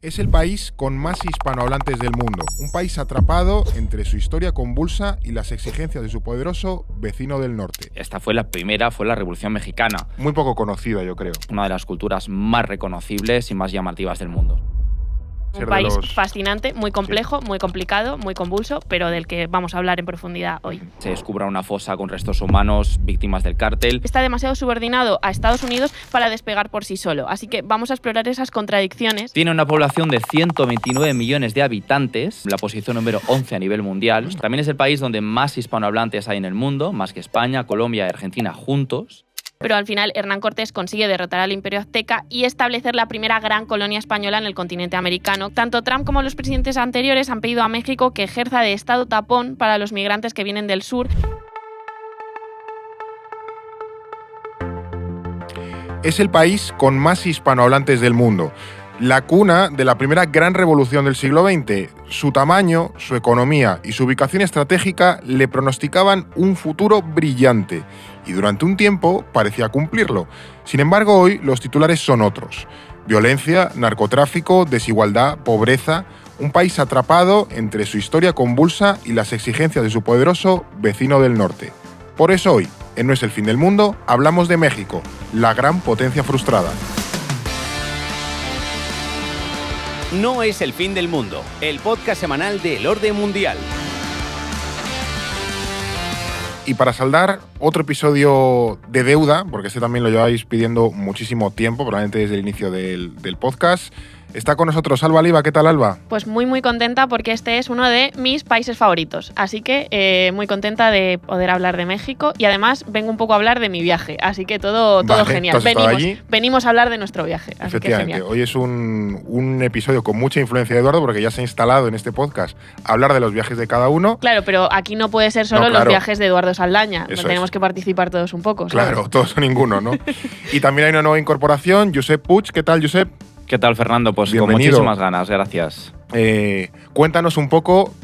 Es el país con más hispanohablantes del mundo, un país atrapado entre su historia convulsa y las exigencias de su poderoso vecino del norte. Esta fue la Revolución Mexicana. Muy poco conocida, yo creo. Una de las culturas más reconocibles y más llamativas del mundo. Un país fascinante, muy complejo, muy complicado, muy convulso, pero del que vamos a hablar en profundidad hoy. Se descubre una fosa con restos humanos, víctimas del cártel. Está demasiado subordinado a Estados Unidos para despegar por sí solo, así que vamos a explorar esas contradicciones. Tiene una población de 129 millones de habitantes, la posición número 11 a nivel mundial. También es el país donde más hispanohablantes hay en el mundo, más que España, Colombia y Argentina juntos. Pero al final Hernán Cortés consigue derrotar al Imperio Azteca y establecer la primera gran colonia española en el continente americano. Tanto Trump como los presidentes anteriores han pedido a México que ejerza de estado tapón para los migrantes que vienen del sur. Es el país con más hispanohablantes del mundo. La cuna de la primera gran revolución del siglo XX. Su tamaño, su economía y su ubicación estratégica le pronosticaban un futuro brillante. Y durante un tiempo parecía cumplirlo. Sin embargo, hoy los titulares son otros. Violencia, narcotráfico, desigualdad, pobreza. Un país atrapado entre su historia convulsa y las exigencias de su poderoso vecino del norte. Por eso hoy, en No es el fin del mundo, hablamos de México, la gran potencia frustrada. No es el fin del mundo, el podcast semanal del orden mundial. Y para saldar otro episodio de deuda, porque este también lo lleváis pidiendo muchísimo tiempo, probablemente desde el inicio del podcast, está con nosotros Alba Liva. ¿Qué tal, Alba? Pues muy contenta porque este es uno de mis países favoritos. Así que muy contenta de poder hablar de México y además vengo un poco a hablar de mi viaje. Así que todo genial. Venimos a hablar de nuestro viaje. Así que genial. Hoy es un episodio con mucha influencia de Eduardo porque ya se ha instalado en este podcast a hablar de los viajes de cada uno. Claro, pero aquí no puede ser solo los viajes de Eduardo Saldaña. Tenemos que participar todos un poco. ¿sabes? Claro, todos o ninguno, ¿no? Y también hay una nueva incorporación, Josep Puig. ¿Qué tal, Josep? ¿Qué tal, Fernando? Pues bienvenido. Con muchísimas ganas, gracias. Cuéntanos un poco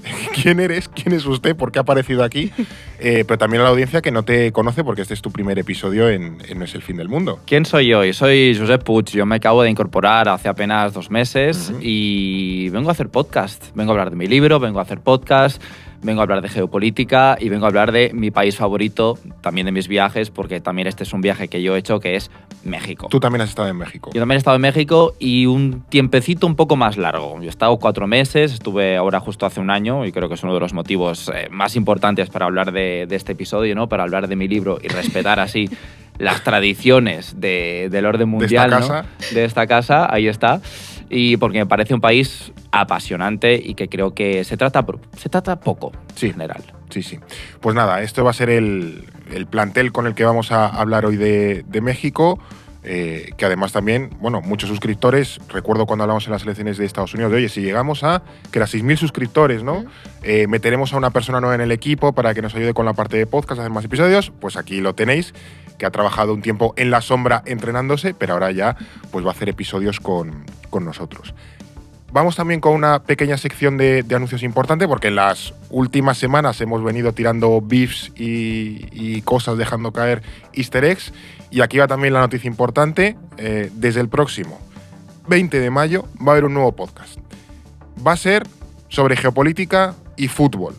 quién eres, quién es usted, por qué ha aparecido aquí, pero también a la audiencia que no te conoce porque este es tu primer episodio en No es el fin del mundo. ¿Quién soy yo? Soy Josep Puig, yo me acabo de incorporar hace apenas 2 meses y vengo a hacer podcast, vengo a hablar de mi libro, vengo a hacer podcast, vengo a hablar de geopolítica y vengo a hablar de mi país favorito, también de mis viajes, porque también este es un viaje que yo he hecho, que es México. Tú también has estado en México. Yo también he estado en México y un tiempecito un poco más largo. Yo he estado 4 meses, estuve ahora justo hace un año y creo que es uno de los motivos más importantes para hablar de este episodio, ¿no? Para hablar de mi libro y respetar así las tradiciones del orden mundial, de esta casa. ¿no? De esta casa, ahí está. Y porque me parece un país apasionante y que creo que se trata poco, sí, en general. Sí. Pues nada, esto va a ser el plantel con el que vamos a hablar hoy de México, que además también, muchos suscriptores, recuerdo cuando hablamos en las elecciones de Estados Unidos, de oye, si llegamos a que las 6.000 suscriptores, ¿no? Meteremos a una persona nueva en el equipo para que nos ayude con la parte de podcast, a hacer más episodios, pues aquí lo tenéis, que ha trabajado un tiempo en la sombra entrenándose, pero ahora ya pues va a hacer episodios con nosotros. Vamos también con una pequeña sección de anuncios importante, porque en las últimas semanas hemos venido tirando beefs y cosas, dejando caer easter eggs, y aquí va también la noticia importante. Desde el próximo 20 de mayo va a haber un nuevo podcast. Va a ser sobre geopolítica y fútbol.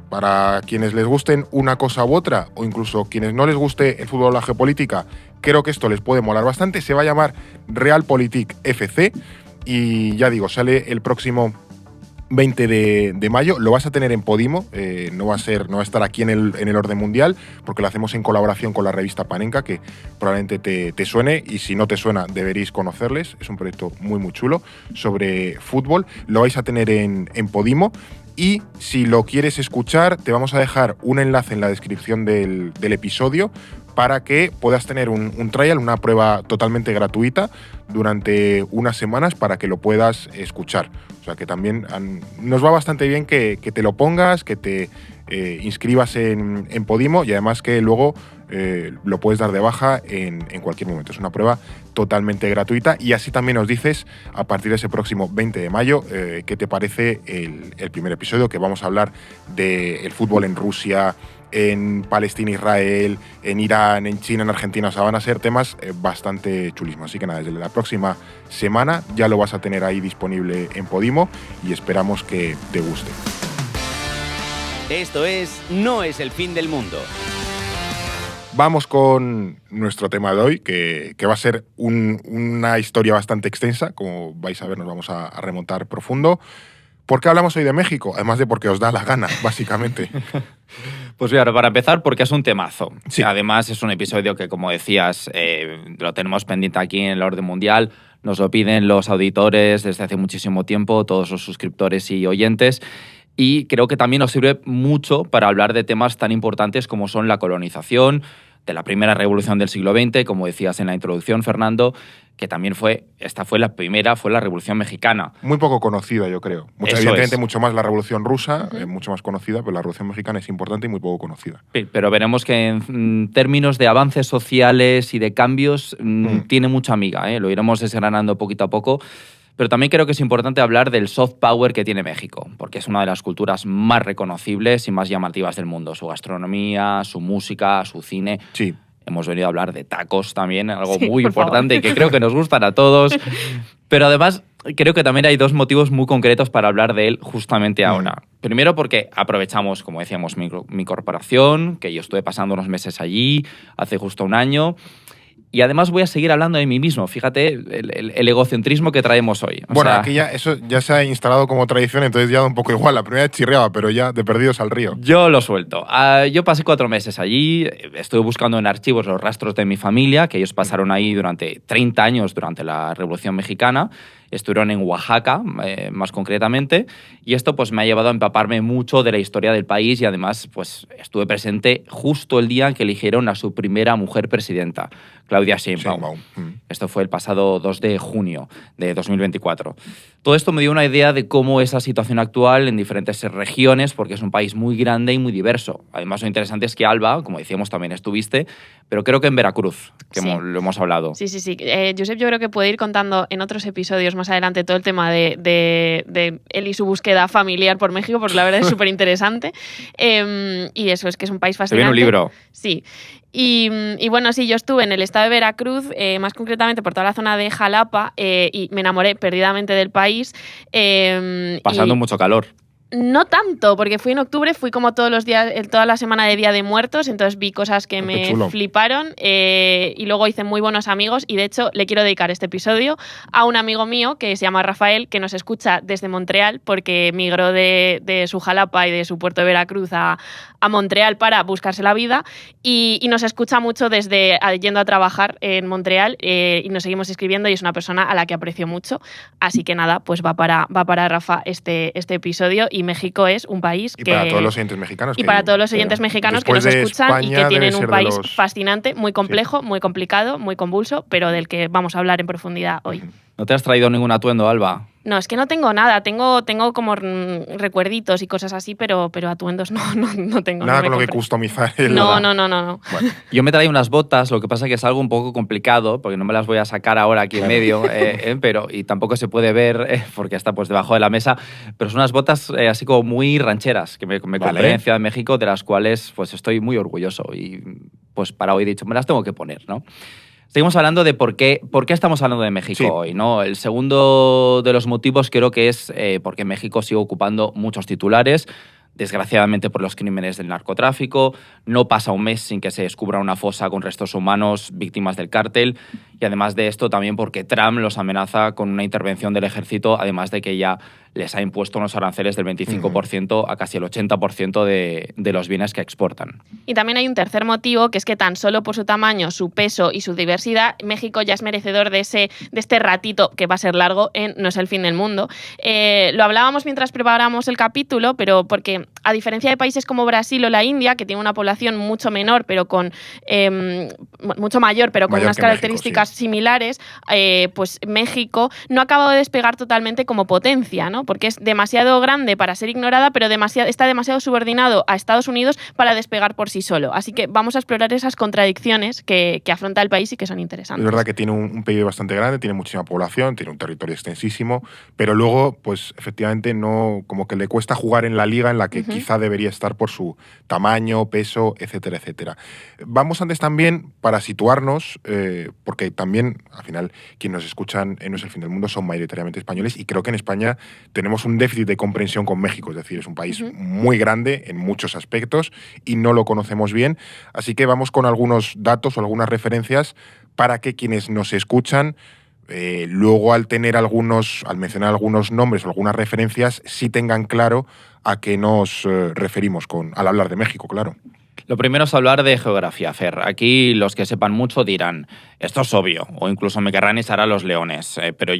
Para quienes les gusten una cosa u otra, o incluso quienes no les guste el fútbol o la geopolítica, creo que esto les puede molar bastante. Se va a llamar Realpolitik FC y ya digo, sale el próximo 20 de mayo. Lo vas a tener en Podimo, no va a estar aquí en el orden mundial, porque lo hacemos en colaboración con la revista Panenka, que probablemente te suene, y si no te suena deberéis conocerles. Es un proyecto muy chulo sobre fútbol. Lo vais a tener en Podimo. Y si lo quieres escuchar, te vamos a dejar un enlace en la descripción del episodio para que puedas tener un trial, una prueba totalmente gratuita durante unas semanas para que lo puedas escuchar. O sea que también nos va bastante bien que te lo pongas, que te inscribas en Podimo, y además que luego lo puedes dar de baja en cualquier momento. Es una prueba totalmente gratuita, y así también nos dices a partir de ese próximo 20 de mayo qué te parece el primer episodio, que vamos a hablar del fútbol en Rusia en Palestina, Israel, en Irán, en China, en Argentina. O sea, van a ser temas bastante chulísimos. Así que nada, desde la próxima semana ya lo vas a tener ahí disponible en Podimo y esperamos que te guste. Esto es No es el fin del mundo. Vamos con nuestro tema de hoy, que va a ser una historia bastante extensa. Como vais a ver, nos vamos a remontar profundo. ¿Por qué hablamos hoy de México? Además de porque os da la gana, básicamente. Pues mira, para empezar, porque es un temazo. Sí. Además, es un episodio que, como decías, lo tenemos pendiente aquí en el orden mundial. Nos lo piden los auditores desde hace muchísimo tiempo, todos los suscriptores y oyentes. Y creo que también nos sirve mucho para hablar de temas tan importantes como son la colonización, de la primera revolución del siglo XX, como decías en la introducción, Fernando, que también fue la Revolución Mexicana. Muy poco conocida, yo creo. Evidentemente, mucho más la Revolución Rusa, mucho más conocida, pero la Revolución Mexicana es importante y muy poco conocida. Sí, pero veremos que en términos de avances sociales y de cambios tiene mucha miga, ¿eh? Lo iremos desgranando poquito a poco. Pero también creo que es importante hablar del soft power que tiene México, porque es una de las culturas más reconocibles y más llamativas del mundo. Su gastronomía, su música, su cine. Sí. Hemos venido a hablar de tacos también, algo muy importante y que creo que nos gustan a todos. Pero además, creo que también hay dos motivos muy concretos para hablar de él justamente ahora. Primero, porque aprovechamos, como decíamos, mi corporación, que yo estuve pasando unos meses allí, hace justo un año. Y además voy a seguir hablando de mí mismo. Fíjate el egocentrismo que traemos hoy. Bueno, aquí ya eso ya se ha instalado como tradición, entonces ya da un poco igual. La primera vez chirriaba, pero ya de perdidos al río. Yo lo suelto. Yo pasé 4 meses allí, estuve buscando en archivos los rastros de mi familia, que ellos pasaron ahí durante 30 años durante la Revolución Mexicana. Estuvieron en Oaxaca, más concretamente, y esto pues me ha llevado a empaparme mucho de la historia del país y además pues estuve presente justo el día en que eligieron a su primera mujer presidenta, Claudia Sheinbaum. Esto fue el pasado 2 de junio de 2024. Todo esto me dio una idea de cómo es la situación actual en diferentes regiones, porque es un país muy grande y muy diverso. Además, lo interesante es que Alba, como decíamos, también estuviste, pero creo que en Veracruz, que lo hemos hablado. Sí. Josep, yo creo que puede ir contando en otros episodios más adelante todo el tema de él y su búsqueda familiar por México, porque la verdad es súper interesante. Y eso, es que es un país fascinante. Te viene un libro. Sí. Y bueno, sí, yo estuve en el estado de Veracruz, más concretamente por toda la zona de Jalapa, y me enamoré perdidamente del país. Pasando mucho calor. No tanto, porque fui en octubre, fui como todos los días, toda la semana de Día de Muertos, entonces vi cosas que me fliparon y luego hice muy buenos amigos y de hecho le quiero dedicar este episodio a un amigo mío que se llama Rafael, que nos escucha desde Montreal porque migró de su Jalapa y de su puerto de Veracruz a Montreal para buscarse la vida y nos escucha mucho desde yendo a trabajar en Montreal y nos seguimos escribiendo y es una persona a la que aprecio mucho, así que nada, pues va para Rafa este episodio. Y México es un país que... Y para todos los oyentes mexicanos. Y para todos los oyentes mexicanos que nos escuchan y que tienen un país fascinante, muy complejo, muy complicado, muy convulso, pero del que vamos a hablar en profundidad hoy. ¿No te has traído ningún atuendo, Alba? No, es que no tengo nada. Tengo como recuerditos y cosas así, pero atuendos no tengo. Nada con lo que customizar. No. Bueno, yo me traí unas botas, lo que pasa es que es algo un poco complicado, porque no me las voy a sacar ahora aquí en medio, y tampoco se puede ver porque está pues debajo de la mesa, pero son unas botas así como muy rancheras que me compré en Ciudad de México, de las cuales pues estoy muy orgulloso y pues para hoy he dicho, me las tengo que poner, ¿no? Seguimos hablando de por qué estamos hablando de México hoy, ¿no? El segundo de los motivos creo que es porque México sigue ocupando muchos titulares, desgraciadamente por los crímenes del narcotráfico. No pasa un mes sin que se descubra una fosa con restos humanos víctimas del cártel. Y además de esto, también porque Trump los amenaza con una intervención del ejército, además de que ya les ha impuesto unos aranceles del 25% a casi el 80% de los bienes que exportan. Y también hay un tercer motivo, que es que tan solo por su tamaño, su peso y su diversidad, México ya es merecedor de este ratito, que va a ser largo, en No es el fin del mundo. Lo hablábamos mientras preparábamos el capítulo, pero porque a diferencia de países como Brasil o la India, que tiene una población mucho menor, pero con mucho mayor, pero con unas características similares, pues México no ha acabado de despegar totalmente como potencia, ¿no? Porque es demasiado grande para ser ignorada, pero está demasiado subordinado a Estados Unidos para despegar por sí solo. Así que vamos a explorar esas contradicciones que afronta el país y que son interesantes. Es verdad que tiene un PIB bastante grande, tiene muchísima población, tiene un territorio extensísimo, pero luego, pues efectivamente, no, como que le cuesta jugar en la liga en la que quizá debería estar por su tamaño, peso, etcétera, etcétera. Vamos antes también para situarnos, porque también, al final, quienes nos escuchan en No es el fin del mundo son mayoritariamente españoles y creo que en España tenemos un déficit de comprensión con México, es decir, es un país muy grande en muchos aspectos y no lo conocemos bien, así que vamos con algunos datos o algunas referencias para que quienes nos escuchan luego al mencionar algunos nombres o algunas referencias, sí tengan claro a qué nos referimos al hablar de México, claro. Lo primero es hablar de geografía, Fer. Aquí los que sepan mucho dirán, esto es obvio, o incluso me querrán echar a los leones, pero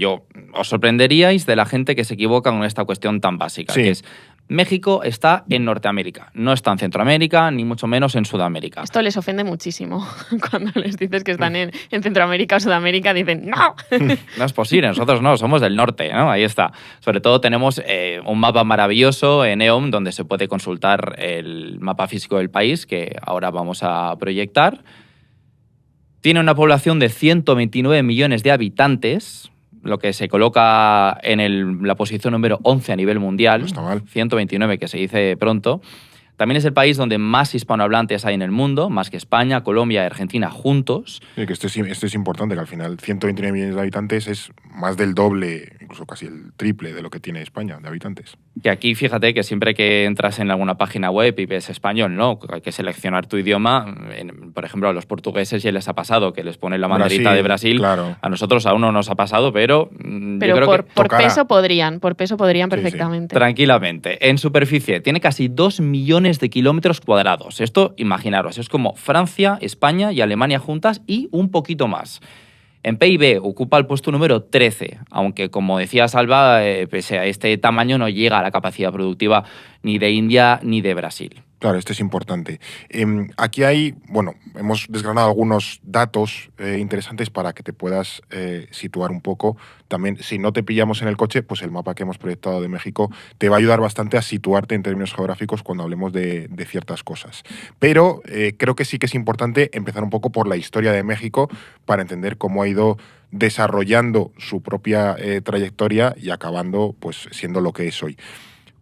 os sorprenderíais de la gente que se equivoca con esta cuestión tan básica, que es México está en Norteamérica, no está en Centroamérica, ni mucho menos en Sudamérica. Esto les ofende muchísimo. Cuando les dices que están en Centroamérica o Sudamérica, dicen ¡no! No es posible, nosotros no, somos del norte, ¿no? Ahí está. Sobre todo tenemos un mapa maravilloso en EOM donde se puede consultar el mapa físico del país, que ahora vamos a proyectar. Tiene una población de 129 millones de habitantes, lo que se coloca en la posición número 11 a nivel mundial. No está mal. 129, que se dice pronto. También es el país donde más hispanohablantes hay en el mundo, más que España, Colombia y Argentina juntos. Sí, que esto es importante, que al final 129 millones de habitantes es más del doble, incluso casi el triple de lo que tiene España de habitantes. Que aquí, fíjate, que siempre que entras en alguna página web y ves español, ¿no? Hay que seleccionar tu idioma. Por ejemplo, a los portugueses ya les ha pasado que les ponen la banderita de Brasil. Claro. A nosotros aún no nos ha pasado, pero yo creo por peso podrían perfectamente. Sí. Tranquilamente. En superficie, tiene casi 2 millones de kilómetros cuadrados. Esto, imaginaros, es como Francia, España y Alemania juntas y un poquito más. En PIB ocupa el puesto número 13, aunque, como decía Salva, pese a este tamaño no llega a la capacidad productiva ni de India ni de Brasil. Claro, esto es importante. Aquí hemos desgranado algunos datos interesantes para que te puedas situar un poco. También, si no te pillamos en el coche, pues el mapa que hemos proyectado de México te va a ayudar bastante a situarte en términos geográficos cuando hablemos de ciertas cosas. Pero creo que sí que es importante empezar un poco por la historia de México para entender cómo ha ido desarrollando su propia trayectoria y acabando pues siendo lo que es hoy.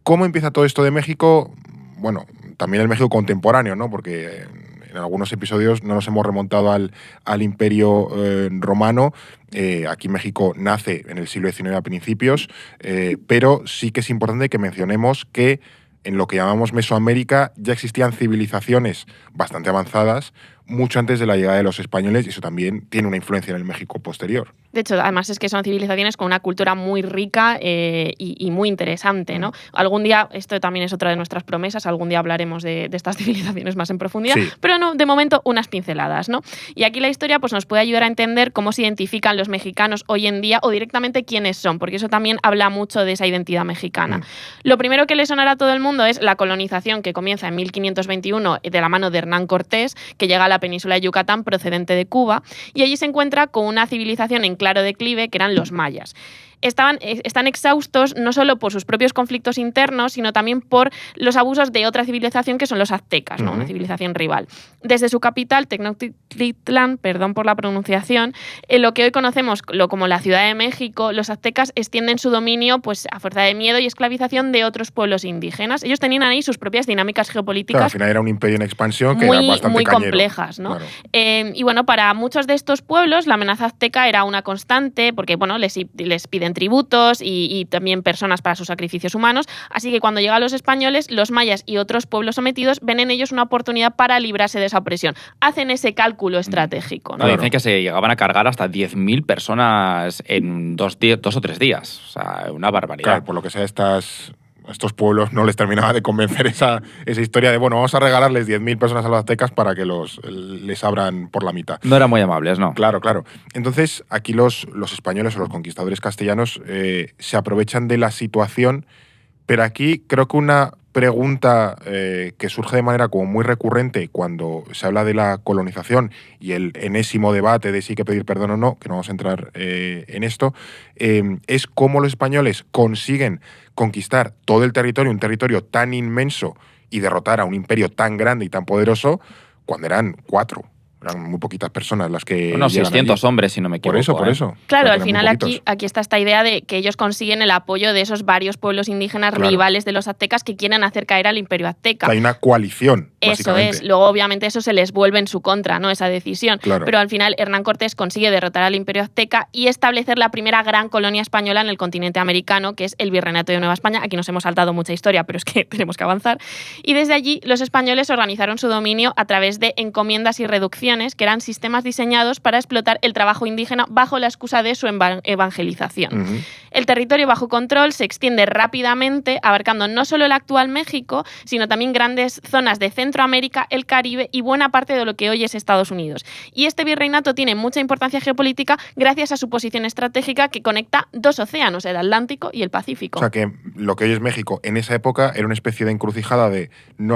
¿Cómo empieza todo esto de México? Bueno, también el México contemporáneo, ¿no? Porque en algunos episodios no nos hemos remontado al Imperio Romano. Aquí México nace en el siglo XIX a principios, pero sí que es importante que mencionemos que en lo que llamamos Mesoamérica ya existían civilizaciones bastante avanzadas mucho antes de la llegada de los españoles y eso también tiene una influencia en el México posterior. De hecho, además es que son civilizaciones con una cultura muy rica y muy interesante, ¿no? Algún día, esto también es otra de nuestras promesas, algún día hablaremos de estas civilizaciones más en profundidad, sí. Pero no, de momento unas pinceladas, ¿no? Y aquí la historia pues, nos puede ayudar a entender cómo se identifican los mexicanos hoy en día o directamente quiénes son, porque eso también habla mucho de esa identidad mexicana. Lo primero que le sonará a todo el mundo es la colonización que comienza en 1521 de la mano de Hernán Cortés, que llega a la península de Yucatán procedente de Cuba, y allí se encuentra con una civilización en claro declive que eran los mayas. Están exhaustos no solo por sus propios conflictos internos, sino también por los abusos de otra civilización que son los aztecas, ¿no? Una civilización rival. Desde su capital, Tenochtitlán, perdón por la pronunciación, lo que hoy conocemos como la Ciudad de México, los aztecas extienden su dominio pues, a fuerza de miedo y esclavización de otros pueblos indígenas. Ellos tenían ahí sus propias dinámicas geopolíticas. Claro, al final era un imperio en expansión que era bastante muy cañero. Complejas, ¿no? Claro. Y bueno, para muchos de estos pueblos la amenaza azteca era una constante porque bueno, les piden tributos y también personas para sus sacrificios humanos. Así que cuando llegan los españoles, los mayas y otros pueblos sometidos ven en ellos una oportunidad para librarse de esa opresión. Hacen ese cálculo estratégico, ¿no? Claro. Dicen que se llegaban a cargar hasta 10.000 personas en 2 o 3 días. O sea, una barbaridad. Claro, por lo que sea, estos pueblos no les terminaba de convencer esa historia de, bueno, vamos a regalarles 10.000 personas a los aztecas para que les abran por la mitad. No eran muy amables, ¿no? Claro. Entonces, aquí los españoles o los conquistadores castellanos se aprovechan de la situación, pero aquí creo que una pregunta que surge de manera como muy recurrente cuando se habla de la colonización y el enésimo debate de si hay que pedir perdón o no, que no vamos a entrar en esto, es cómo los españoles consiguen conquistar todo el territorio, un territorio tan inmenso y derrotar a un imperio tan grande y tan poderoso cuando eran 4. eran muy poquitas personas las que unos 600 allí. hombres, si no me equivoco. Por eso. Claro, o sea, al final aquí está esta idea de que ellos consiguen el apoyo de esos varios pueblos indígenas rivales de los aztecas que quieren hacer caer al imperio azteca. O sea, hay una coalición, Eso es. Luego, obviamente, eso se les vuelve en su contra, ¿no? Esa decisión. Claro. Pero al final, Hernán Cortés consigue derrotar al imperio azteca y establecer la primera gran colonia española en el continente americano, que es el Virreinato de Nueva España. Aquí nos hemos saltado mucha historia, pero es que tenemos que avanzar. Y desde allí, los españoles organizaron su dominio a través de encomiendas y reducciones, que eran sistemas diseñados para explotar el trabajo indígena bajo la excusa de su evangelización. El territorio bajo control se extiende rápidamente, abarcando no solo el actual México, sino también grandes zonas de Centroamérica, el Caribe y buena parte de lo que hoy es Estados Unidos. Y este virreinato tiene mucha importancia geopolítica gracias a su posición estratégica que conecta dos océanos, el Atlántico y el Pacífico. O sea que lo que hoy es México en esa época era una especie de encrucijada de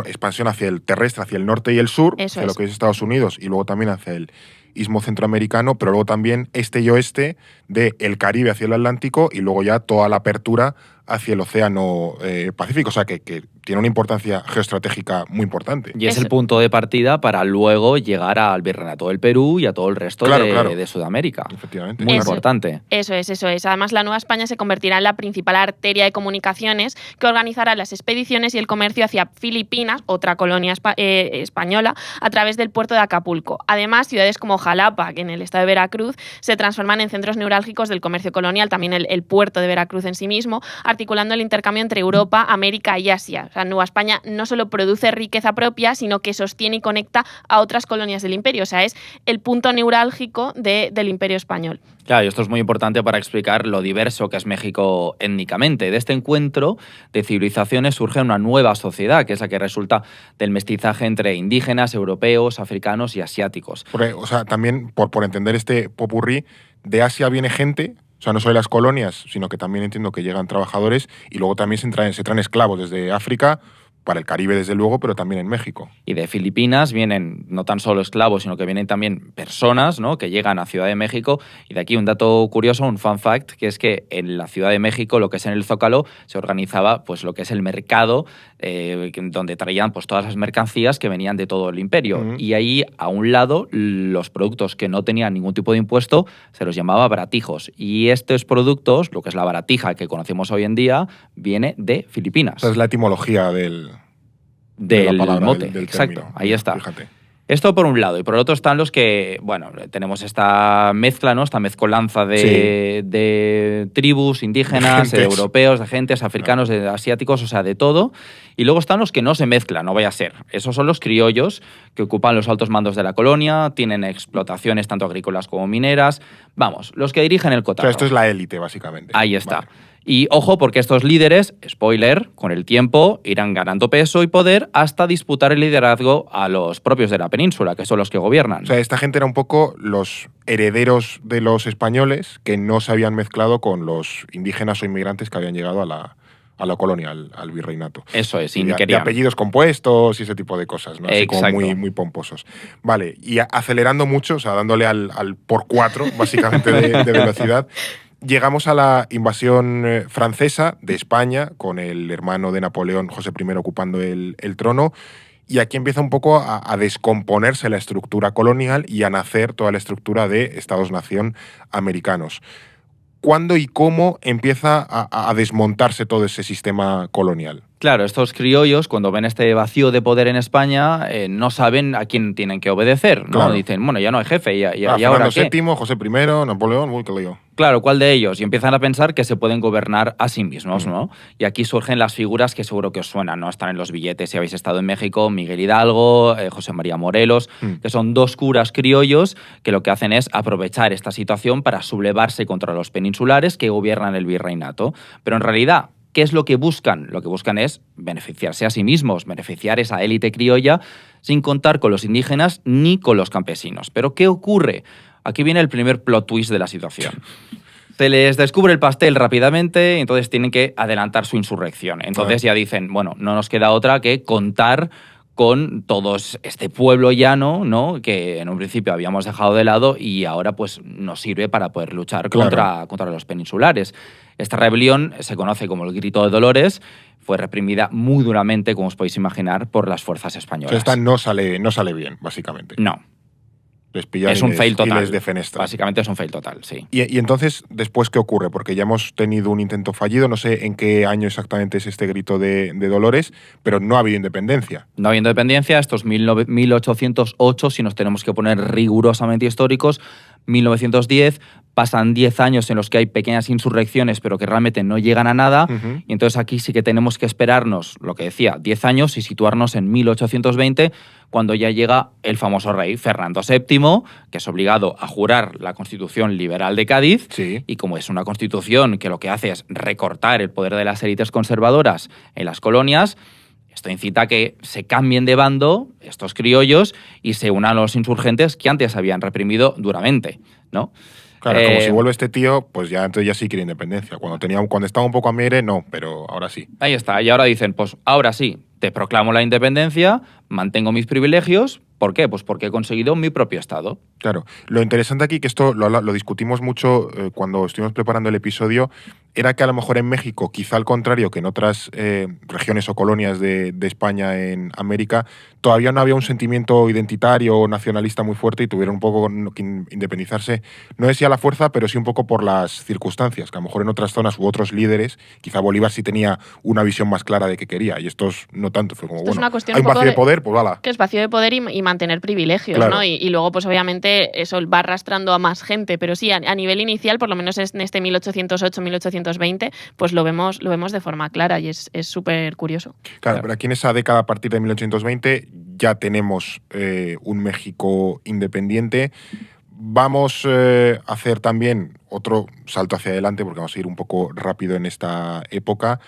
expansión hacia el terrestre, hacia el norte y el sur, hacia lo que es Estados Unidos y luego también hacia el istmo centroamericano, pero luego también este y oeste del Caribe hacia el Atlántico y luego ya toda la apertura hacia el océano Pacífico, o sea que tiene una importancia geoestratégica muy importante. Y es el punto de partida para luego llegar al Virreinato del Perú y a todo el resto de Sudamérica. Efectivamente. Muy importante. Eso es. Además, la Nueva España se convertirá en la principal arteria de comunicaciones que organizará las expediciones y el comercio hacia Filipinas, otra colonia española, a través del puerto de Acapulco. Además, ciudades como Jalapa, que en el estado de Veracruz, se transforman en centros neurálgicos del comercio colonial, también el puerto de Veracruz en sí mismo, articulando el intercambio entre Europa, América y Asia. O sea, Nueva España no solo produce riqueza propia, sino que sostiene y conecta a otras colonias del imperio. O sea, es el punto neurálgico del imperio español. Claro, y esto es muy importante para explicar lo diverso que es México étnicamente. De este encuentro de civilizaciones surge una nueva sociedad, que es la que resulta del mestizaje entre indígenas, europeos, africanos y asiáticos. O sea, también por entender este popurrí, de Asia viene gente. O sea, no solo las colonias, sino que también entiendo que llegan trabajadores y luego también se traen esclavos desde África, para el Caribe desde luego, pero también en México. Y de Filipinas vienen no tan solo esclavos, sino que vienen también personas, ¿no?, que llegan a Ciudad de México. Y de aquí un dato curioso, un fun fact, que es que en la Ciudad de México, lo que es en el Zócalo, se organizaba pues lo que es el mercado, donde traían pues todas las mercancías que venían de todo el imperio. Y ahí, a un lado, los productos que no tenían ningún tipo de impuesto se los llamaba baratijos. Y estos productos, lo que es la baratija que conocemos hoy en día, viene de Filipinas. Esa es la etimología del palabra, mote. Del exacto, término. Ahí está. Fíjate. Esto por un lado. Y por el otro están los que, bueno, tenemos esta mezcla, ¿no?, esta mezcolanza de tribus indígenas, europeos, de gentes, africanos, de asiáticos, o sea, de todo. Y luego están los que no se mezclan, no vaya a ser. Esos son los criollos que ocupan los altos mandos de la colonia, tienen explotaciones tanto agrícolas como mineras. Vamos, los que dirigen el cotarro. O sea, esto es la élite, básicamente. Ahí está. Vale. Y ojo, porque estos líderes, spoiler, con el tiempo irán ganando peso y poder hasta disputar el liderazgo a los propios de la península, que son los que gobiernan. O sea, esta gente era un poco los herederos de los españoles que no se habían mezclado con los indígenas o inmigrantes que habían llegado a la colonia, al virreinato. Eso es, y de apellidos compuestos y ese tipo de cosas, ¿no? Así Exacto. como muy pomposos. Vale, y acelerando mucho, o sea, dándole al por 4, básicamente, de velocidad, llegamos a la invasión francesa de España, con el hermano de Napoleón, José I, ocupando el trono, y aquí empieza un poco a descomponerse la estructura colonial y a nacer toda la estructura de Estados-nación americanos. ¿Cuándo y cómo empieza a desmontarse todo ese sistema colonial? Claro, estos criollos, cuando ven este vacío de poder en España, no saben a quién tienen que obedecer, ¿no? Claro. Dicen, bueno, ya no hay jefe, ¿y ahora qué? VII, José I, Napoleón, uy, qué lío. Claro, ¿cuál de ellos? Y empiezan a pensar que se pueden gobernar a sí mismos, ¿no? Y aquí surgen las figuras que seguro que os suenan, ¿no? Están en los billetes si habéis estado en México, Miguel Hidalgo, José María Morelos, que son dos curas criollos que lo que hacen es aprovechar esta situación para sublevarse contra los peninsulares que gobiernan el virreinato. Pero en realidad, ¿qué es lo que buscan? Lo que buscan es beneficiarse a sí mismos, beneficiar esa élite criolla sin contar con los indígenas ni con los campesinos. ¿Pero qué ocurre? Aquí viene el primer plot twist de la situación. Se les descubre el pastel rápidamente y entonces tienen que adelantar su insurrección. Entonces ya dicen, bueno, no nos queda otra que contar con todo este pueblo llano, ¿no?, que en un principio habíamos dejado de lado y ahora pues nos sirve para poder luchar contra los peninsulares. Esta rebelión se conoce como el Grito de Dolores, fue reprimida muy duramente, como os podéis imaginar, por las fuerzas españolas. Esta no sale bien, básicamente. No. Les pillan es un fail total. Y les defenestran. Básicamente es un fail total, sí. Y entonces, ¿después qué ocurre? Porque ya hemos tenido un intento fallido, no sé en qué año exactamente es este grito de Dolores, pero no ha habido independencia. No ha habido independencia, esto es 1808, si nos tenemos que poner rigurosamente históricos, 1910, pasan 10 años en los que hay pequeñas insurrecciones, pero que realmente no llegan a nada, y entonces aquí sí que tenemos que esperarnos, lo que decía, 10 años y situarnos en 1820, cuando ya llega el famoso rey Fernando VII, que es obligado a jurar la Constitución Liberal de Cádiz, sí. Y como es una constitución que lo que hace es recortar el poder de las élites conservadoras en las colonias, esto incita a que se cambien de bando estos criollos y se unan a los insurgentes que antes habían reprimido duramente, ¿no? Claro, como si vuelve este tío, pues ya entonces ya sí quiere independencia. Cuando estaba un poco a miere, no, pero ahora sí. Ahí está, y ahora dicen, pues ahora sí, te proclamo la independencia, mantengo mis privilegios. ¿Por qué? Pues porque he conseguido mi propio Estado. Claro. Lo interesante aquí, que esto lo discutimos mucho cuando estuvimos preparando el episodio, era que a lo mejor en México, quizá al contrario que en otras regiones o colonias de España en América, todavía no había un sentimiento identitario o nacionalista muy fuerte y tuvieron un poco que independizarse, no decía a la fuerza, pero sí un poco por las circunstancias, que a lo mejor en otras zonas u otros líderes, quizá Bolívar sí tenía una visión más clara de qué quería, y estos no tanto. Fue como, bueno, hay un vacío de poder, pues vala. Que es vacío de poder y mantener privilegios, claro. ¿no? Y luego, pues obviamente, eso va arrastrando a más gente, pero sí, a nivel inicial, por lo menos en este 1808-1820, pues lo vemos de forma clara y es súper curioso. Claro, pero aquí en esa década, a partir de 1820, ya tenemos un México independiente. Vamos a hacer también otro salto hacia adelante, porque vamos a ir un poco rápido en esta época.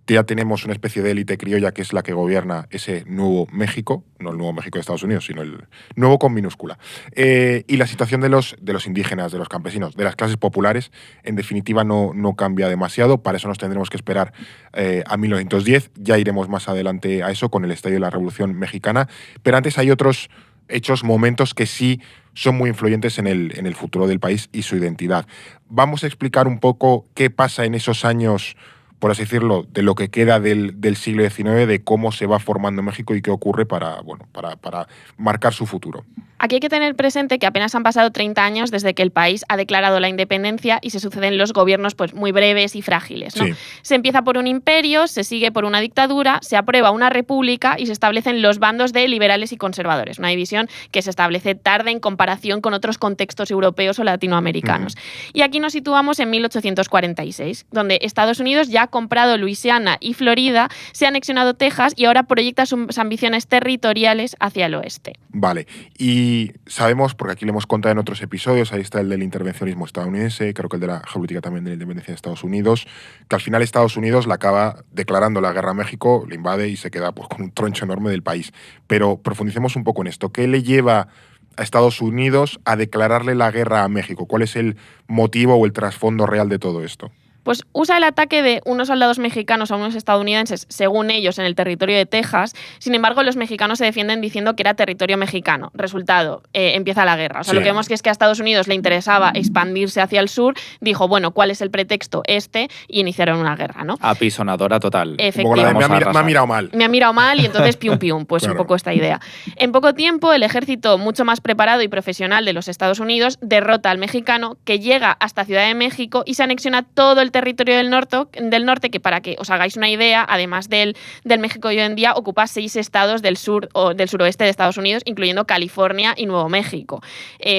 Ya tenemos una especie de élite criolla que es la que gobierna ese nuevo México, no el nuevo México de Estados Unidos, sino el nuevo con minúscula. Y la situación de los indígenas, de los campesinos, de las clases populares, en definitiva no cambia demasiado. Para eso nos tendremos que esperar a 1910. Ya iremos más adelante a eso con el estallido de la Revolución Mexicana. Pero antes hay otros hechos, momentos que sí son muy influyentes en el futuro del país y su identidad. Vamos a explicar un poco qué pasa en esos años, por así decirlo, de lo que queda del siglo XIX, de cómo se va formando México y qué ocurre para marcar su futuro. Aquí hay que tener presente que apenas han pasado 30 años desde que el país ha declarado la independencia y se suceden los gobiernos pues, muy breves y frágiles, ¿no? Sí. Se empieza por un imperio, se sigue por una dictadura, se aprueba una república y se establecen los bandos de liberales y conservadores, una división que se establece tarde en comparación con otros contextos europeos o latinoamericanos. Y aquí nos situamos en 1846, donde Estados Unidos ya ha comprado Luisiana y Florida, se ha anexionado Texas y ahora proyecta sus ambiciones territoriales hacia el oeste. Vale, y sabemos, porque aquí lo hemos contado en otros episodios, ahí está el del intervencionismo estadounidense, creo que el de la geopolítica también de la independencia de Estados Unidos, que al final Estados Unidos la acaba declarando la guerra a México, le invade y se queda pues, con un troncho enorme del país. Pero profundicemos un poco en esto. ¿Qué le lleva a Estados Unidos a declararle la guerra a México? ¿Cuál es el motivo o el trasfondo real de todo esto? Pues usa el ataque de unos soldados mexicanos a unos estadounidenses, según ellos, en el territorio de Texas. Sin embargo, los mexicanos se defienden diciendo que era territorio mexicano. Resultado, empieza la guerra. O sea, sí. Lo que vemos que es que a Estados Unidos le interesaba expandirse hacia el sur. Dijo, bueno, ¿cuál es el pretexto? Y iniciaron una guerra, ¿no? Apisonadora total. Efectivamente. Me ha mirado mal. Me ha mirado mal y entonces pium pium. Pues claro. Un poco esta idea. En poco tiempo, el ejército mucho más preparado y profesional de los Estados Unidos derrota al mexicano, que llega hasta Ciudad de México y se anexiona todo el territorio del norte, que para que os hagáis una idea, además del México de hoy en día, ocupa 6 estados del sur o del suroeste de Estados Unidos, incluyendo California y Nuevo México.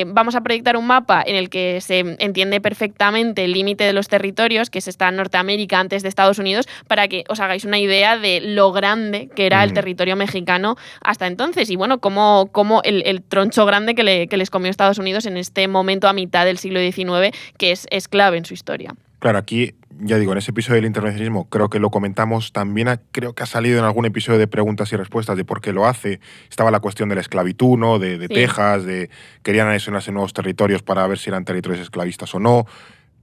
Vamos a proyectar un mapa en el que se entiende perfectamente el límite de los territorios, que es esta Norteamérica antes de Estados Unidos, para que os hagáis una idea de lo grande que era el territorio mexicano hasta entonces. Y bueno, como el troncho grande que les comió Estados Unidos en este momento a mitad del siglo XIX, que es clave en su historia. Claro, aquí, ya digo, en ese episodio del intervencionismo creo que lo comentamos, también creo que ha salido en algún episodio de preguntas y respuestas de por qué lo hace. Estaba la cuestión de la esclavitud, ¿no? De sí. Texas, querían anexionarse nuevos territorios para ver si eran territorios esclavistas o no.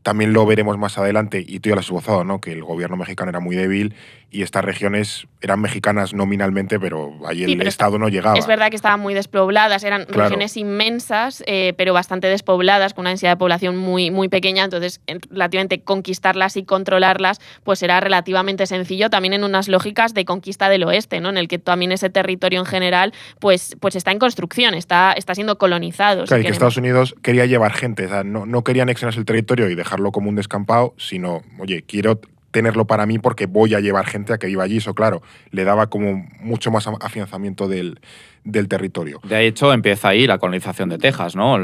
también lo veremos más adelante, y tú ya lo has esbozado, ¿no? Que el gobierno mexicano era muy débil y estas regiones eran mexicanas nominalmente, pero allí el Estado no llegaba. Es verdad que estaban muy despobladas, eran regiones inmensas, pero bastante despobladas, con una densidad de población muy, muy pequeña, entonces relativamente conquistarlas y controlarlas pues era relativamente sencillo, también en unas lógicas de conquista del oeste, ¿no? En el que también ese territorio en general pues está en construcción, está siendo colonizado. Claro, y que Estados Unidos quería llevar gente, o sea, no quería anexionarse el territorio y dejarlo como un descampado, sino, oye, quiero tenerlo para mí porque voy a llevar gente a que viva allí. Eso, claro, le daba como mucho más afianzamiento del territorio. De hecho, empieza ahí la colonización de Texas, ¿no?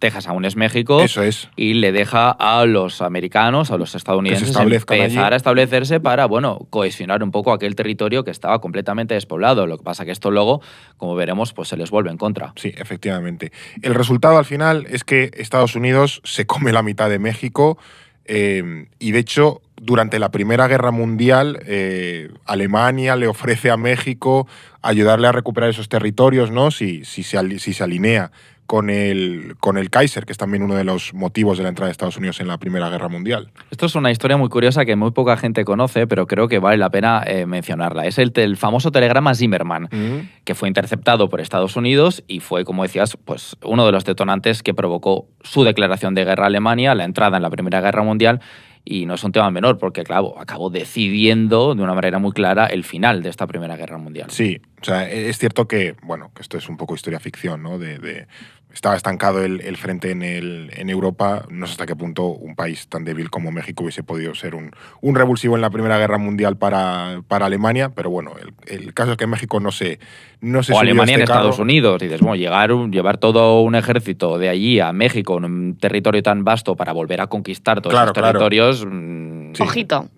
Texas aún es México. Eso es. Y le deja a los americanos, a los estadounidenses, empezar a establecerse para, bueno, cohesionar un poco aquel territorio que estaba completamente despoblado. Lo que pasa que esto luego, como veremos, pues se les vuelve en contra. Sí, efectivamente. El resultado al final es que Estados Unidos se come la mitad de México, y de hecho, durante la Primera Guerra Mundial, Alemania le ofrece a México ayudarle a recuperar esos territorios, ¿no? Si se alinea con el Kaiser, que es también uno de los motivos de la entrada de Estados Unidos en la Primera Guerra Mundial. Esto es una historia muy curiosa que muy poca gente conoce, pero creo que vale la pena mencionarla. Es el famoso telegrama Zimmerman, que fue interceptado por Estados Unidos y fue, como decías, pues uno de los detonantes que provocó su declaración de guerra a Alemania, la entrada en la Primera Guerra Mundial. Y no es un tema menor, porque, claro, acabó decidiendo de una manera muy clara el final de esta Primera Guerra Mundial. Sí, o sea, es cierto que, bueno, que esto es un poco historia ficción, ¿no? Estaba estancado el frente en Europa. No sé hasta qué punto un país tan débil como México hubiese podido ser un revulsivo en la Primera Guerra Mundial para Alemania, pero bueno, el caso es que México no se o Alemania en Estados Unidos. Y dices, bueno, llevar todo un ejército de allí a México, en un territorio tan vasto, para volver a conquistar todos esos territorios... Sí. Ojito.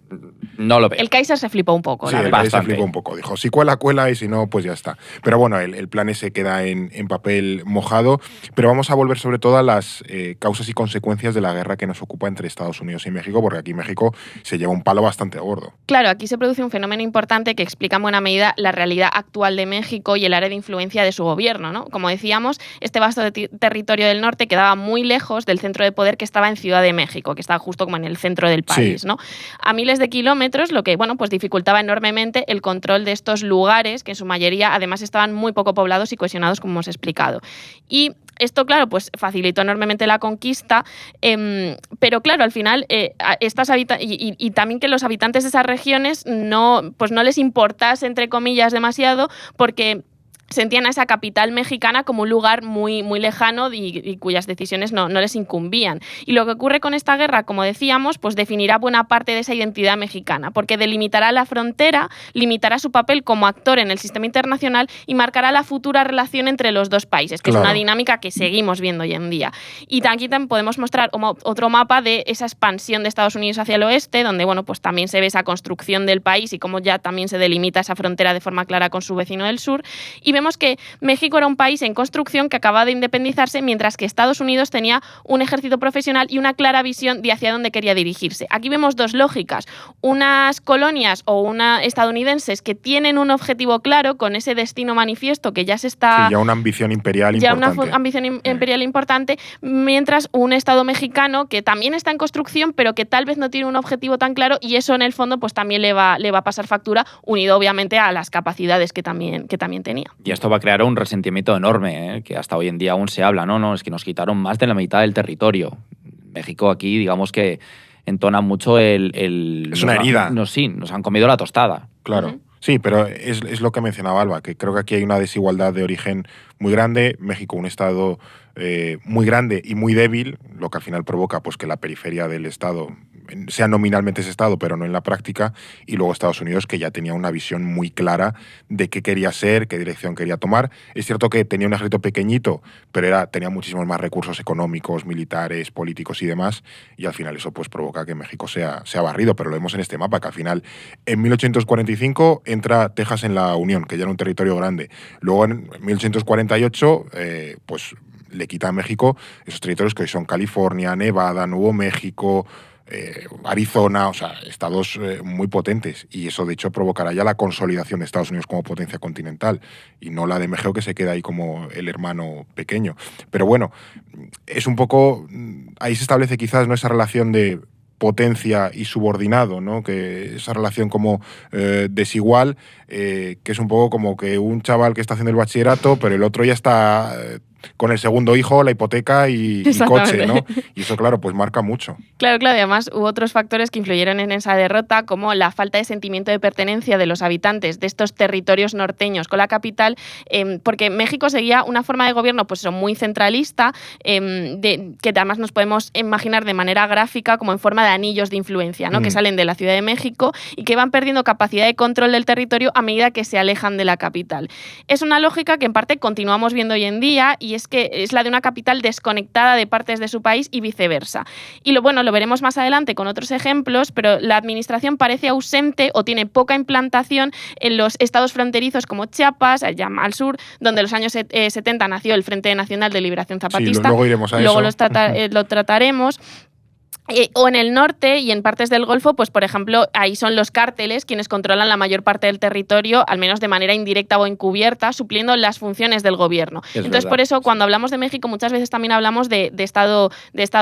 No lo veo. El Kaiser se flipó un poco. Sí, el Kaiser se flipó un poco. Dijo, si cuela, y si no, pues ya está. Pero bueno, el plan ese queda en papel mojado. Pero vamos a volver sobre todo a las causas y consecuencias de la guerra que nos ocupa entre Estados Unidos y México, porque aquí México se lleva un palo bastante gordo. Claro, aquí se produce un fenómeno importante que explica en buena medida la realidad actual de México y el área de influencia de su gobierno, ¿no? Como decíamos, este vasto territorio del norte quedaba muy lejos del centro de poder que estaba en Ciudad de México, que estaba justo como en el centro del país, sí, ¿no? A miles de kilómetros, lo que, bueno, pues dificultaba enormemente el control de estos lugares, que en su mayoría además estaban muy poco poblados y cohesionados, como hemos explicado. Y esto, claro, pues facilitó enormemente la conquista, pero claro, al final y también que los habitantes de esas regiones no les importase, entre comillas, demasiado, porque sentían a esa capital mexicana como un lugar muy, muy lejano y cuyas decisiones no les incumbían. Y lo que ocurre con esta guerra, como decíamos, pues definirá buena parte de esa identidad mexicana, porque delimitará la frontera, limitará su papel como actor en el sistema internacional y marcará la futura relación entre los dos países, que claro, es una dinámica que seguimos viendo hoy en día. Y aquí también podemos mostrar otro mapa de esa expansión de Estados Unidos hacia el oeste, donde, bueno, pues también se ve esa construcción del país y cómo ya también se delimita esa frontera de forma clara con su vecino del sur. Y vemos que México era un país en construcción que acababa de independizarse, mientras que Estados Unidos tenía un ejército profesional y una clara visión de hacia dónde quería dirigirse. Aquí vemos dos lógicas, unas colonias o estadounidenses que tienen un objetivo claro con ese destino manifiesto que ya se está... Sí, ya una ambición imperial importante. Una ambición imperial importante, mientras un Estado mexicano que también está en construcción, pero que tal vez no tiene un objetivo tan claro, y eso en el fondo pues también le va a pasar factura, unido obviamente a las capacidades que también tenía. Y esto va a crear un resentimiento enorme, que hasta hoy en día aún se habla, ¿no? Es que nos quitaron más de la mitad del territorio. México aquí, digamos que entona mucho Es una herida. Nos han comido la tostada. Claro. Uh-huh. Sí, pero es lo que mencionaba Alba, que creo que aquí hay una desigualdad de origen muy grande. México, un estado muy grande y muy débil, lo que al final provoca pues que la periferia del estado sea nominalmente ese estado, pero no en la práctica, y luego Estados Unidos, que ya tenía una visión muy clara de qué quería ser, qué dirección quería tomar. Es cierto que tenía un ejército pequeñito, pero tenía muchísimos más recursos económicos, militares, políticos y demás, y al final eso pues provoca que México sea barrido, pero lo vemos en este mapa, que al final en 1845 entra Texas en la Unión, que ya era un territorio grande. Luego en 1848 pues le quita a México esos territorios que hoy son California, Nevada, Nuevo México, Arizona, o sea, estados muy potentes. Y eso, de hecho, provocará ya la consolidación de Estados Unidos como potencia continental y no la de México, que se queda ahí como el hermano pequeño. Pero bueno, es un poco... Ahí se establece quizás, ¿no?, esa relación de potencia y subordinado, ¿no?, que esa relación como desigual, que es un poco como que un chaval que está haciendo el bachillerato, pero el otro ya está con el segundo hijo, la hipoteca y coche, ¿no? Y eso, claro, pues marca mucho. Claro, y además hubo otros factores que influyeron en esa derrota, como la falta de sentimiento de pertenencia de los habitantes de estos territorios norteños con la capital, porque México seguía una forma de gobierno pues muy centralista, que además nos podemos imaginar de manera gráfica como en forma de anillos de influencia, ¿no?, que salen de la Ciudad de México y que van perdiendo capacidad de control del territorio a medida que se alejan de la capital. Es una lógica que en parte continuamos viendo hoy en día, y es que es la de una capital desconectada de partes de su país y viceversa. Y lo veremos más adelante con otros ejemplos, pero la administración parece ausente o tiene poca implantación en los estados fronterizos como Chiapas, allá al sur, donde en los años 70 nació el Frente Nacional de Liberación Zapatista. Sí, luego iremos a luego eso. Lo trataremos. O en el norte y en partes del Golfo, pues por ejemplo, ahí son los cárteles quienes controlan la mayor parte del territorio, al menos de manera indirecta o encubierta, supliendo las funciones del gobierno. Entonces, por eso, cuando hablamos de México, muchas veces también hablamos de estado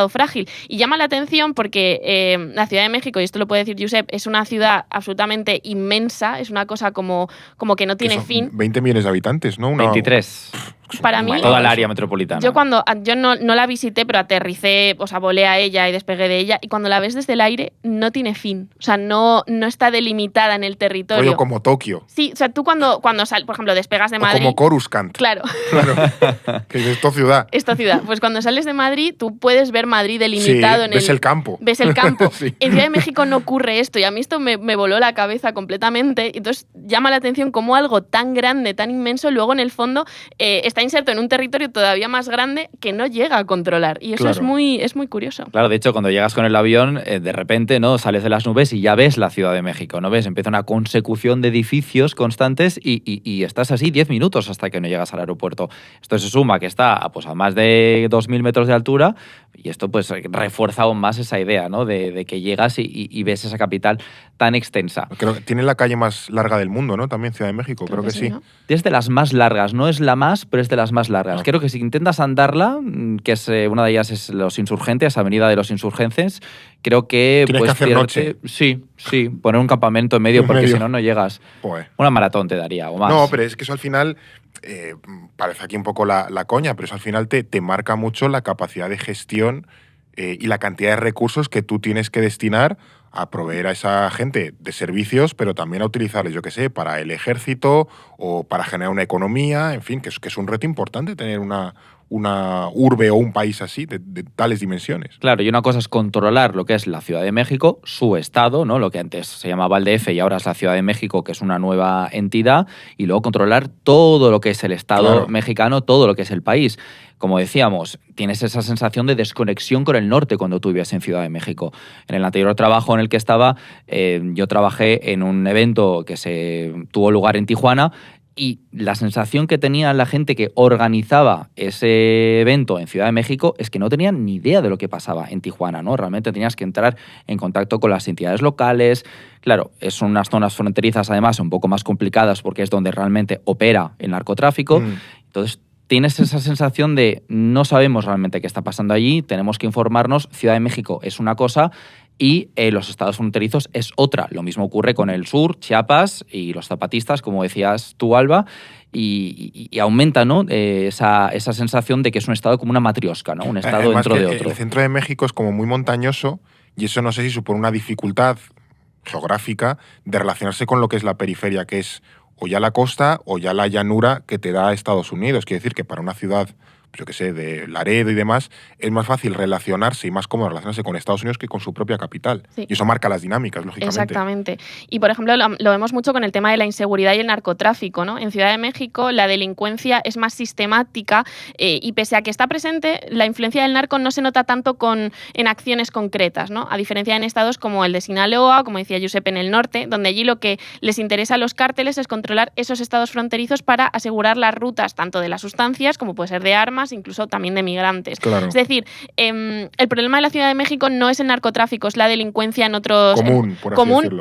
frágil. Y llama la atención porque la Ciudad de México, y esto lo puede decir Josep, es una ciudad absolutamente inmensa, es una cosa como que no tiene fin. 20 millones de habitantes, ¿no? 23. Para mí, toda el área metropolitana. Yo no la visité, pero aterricé, o sea, volé a ella y despegué de ella, y cuando la ves desde el aire no tiene fin, o sea, no está delimitada en el territorio. Oye, como Tokio. Sí, o sea, tú cuando sales, por ejemplo, despegas de Madrid... O como Coruscant. Claro. Que es esto ciudad. Esto ciudad. Pues cuando sales de Madrid, tú puedes ver Madrid delimitado ves el campo. Ves el campo. Sí. En Ciudad de México no ocurre esto, y a mí esto me voló la cabeza completamente. Entonces llama la atención cómo algo tan grande, tan inmenso, luego en el fondo está inserto en un territorio todavía más grande que no llega a controlar. Y eso es muy curioso. Claro, de hecho, cuando llegas con el avión, de repente, ¿no?, sales de las nubes y ya ves la Ciudad de México, ¿no ves? Empieza una consecución de edificios constantes y estás así 10 minutos hasta que no llegas al aeropuerto. Esto se suma que está pues, a más de 2.000 metros de altura, y esto pues refuerza aún más esa idea, ¿no?, de que llegas y ves esa capital tan extensa. Creo que tiene la calle más larga del mundo, ¿no? También Ciudad de México, creo que sí. ¿No? Es de las más largas, no es la más, pero es de las más largas. Creo que si intentas andarla, que es una de ellas es Los Insurgentes, Avenida de los Insurgentes, creo que... Tienes que hacer noche. Sí, poner un campamento en medio, porque si no llegas. Joder. Una maratón te daría, o más. No, pero es que eso al final... parece aquí un poco la coña, pero eso al final te marca mucho la capacidad de gestión y la cantidad de recursos que tú tienes que destinar a proveer a esa gente de servicios, pero también a utilizarles, yo qué sé, para el ejército o para generar una economía, en fin, que es un reto importante tener una urbe o un país así, de tales dimensiones. Claro, y una cosa es controlar lo que es la Ciudad de México, su estado, ¿no?, lo que antes se llamaba el DF y ahora es la Ciudad de México, que es una nueva entidad, y luego controlar todo lo que es el Estado mexicano, todo lo que es el país. Como decíamos, tienes esa sensación de desconexión con el norte cuando tú vives en Ciudad de México. En el anterior trabajo en el que estaba, yo trabajé en un evento que se tuvo lugar en Tijuana, y la sensación que tenía la gente que organizaba ese evento en Ciudad de México es que no tenían ni idea de lo que pasaba en Tijuana, ¿no? Realmente tenías que entrar en contacto con las entidades locales. Claro, son unas zonas fronterizas, además, un poco más complicadas porque es donde realmente opera el narcotráfico. Entonces, tienes esa sensación de no sabemos realmente qué está pasando allí, tenemos que informarnos. Ciudad de México es una cosa y los estados fronterizos es otra. Lo mismo ocurre con el sur, Chiapas y los zapatistas, como decías tú, Alba, y aumenta, ¿no?, esa sensación de que es un estado como una matriosca, ¿no?, un estado además dentro de otro. El centro de México es como muy montañoso y eso no sé si supone una dificultad geográfica de relacionarse con lo que es la periferia, que es o ya la costa o ya la llanura que te da Estados Unidos. Quiere decir que para una ciudad, yo qué sé, de Laredo y demás, es más fácil relacionarse y más cómodo relacionarse con Estados Unidos que con su propia capital. Sí. Y eso marca las dinámicas, lógicamente. Exactamente. Y, por ejemplo, lo vemos mucho con el tema de la inseguridad y el narcotráfico, ¿no? En Ciudad de México la delincuencia es más sistemática y pese a que está presente, la influencia del narco no se nota tanto en acciones concretas, ¿no? A diferencia en estados como el de Sinaloa, como decía Josep, en el norte, donde allí lo que les interesa a los cárteles es controlar esos estados fronterizos para asegurar las rutas tanto de las sustancias, como puede ser de armas, armas, incluso también de migrantes. Claro. Es decir, el problema de la Ciudad de México no es el narcotráfico, es la delincuencia en otros... Común,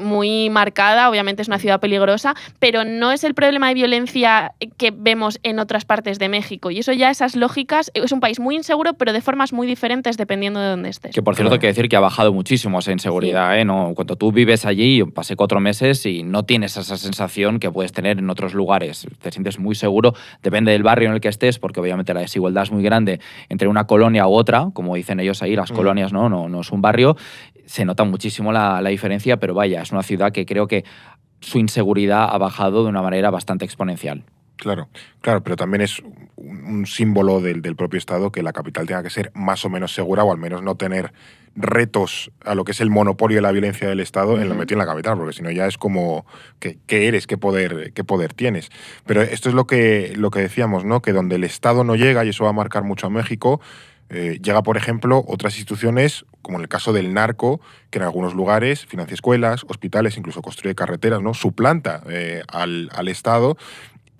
muy marcada, obviamente es una ciudad peligrosa, pero no es el problema de violencia que vemos en otras partes de México. Y eso ya, esas lógicas, es un país muy inseguro, pero de formas muy diferentes dependiendo de dónde estés. Que por cierto, hay que decir que ha bajado muchísimo esa inseguridad, sí. ¿no? Cuando tú vives allí, yo pasé 4 meses y no tienes esa sensación que puedes tener en otros lugares. Te sientes muy seguro, depende del barrio en el que estés, porque obviamente la desigualdad es muy grande entre una colonia u otra, como dicen ellos ahí, las colonias no es un barrio. Se nota muchísimo la diferencia, pero vaya, es una ciudad que creo que su inseguridad ha bajado de una manera bastante exponencial. Claro, pero también es un símbolo del propio Estado que la capital tenga que ser más o menos segura, o al menos no tener retos a lo que es el monopolio de la violencia del Estado en lo metido en la capital, porque si no ya es como ¿qué eres? ¿Qué poder tienes? Pero esto es lo que decíamos, ¿no? Que donde el Estado no llega, y eso va a marcar mucho a México, llega, por ejemplo, otras instituciones, como en el caso del narco, que en algunos lugares financia escuelas, hospitales, incluso construye carreteras, ¿no? Suplanta al Estado.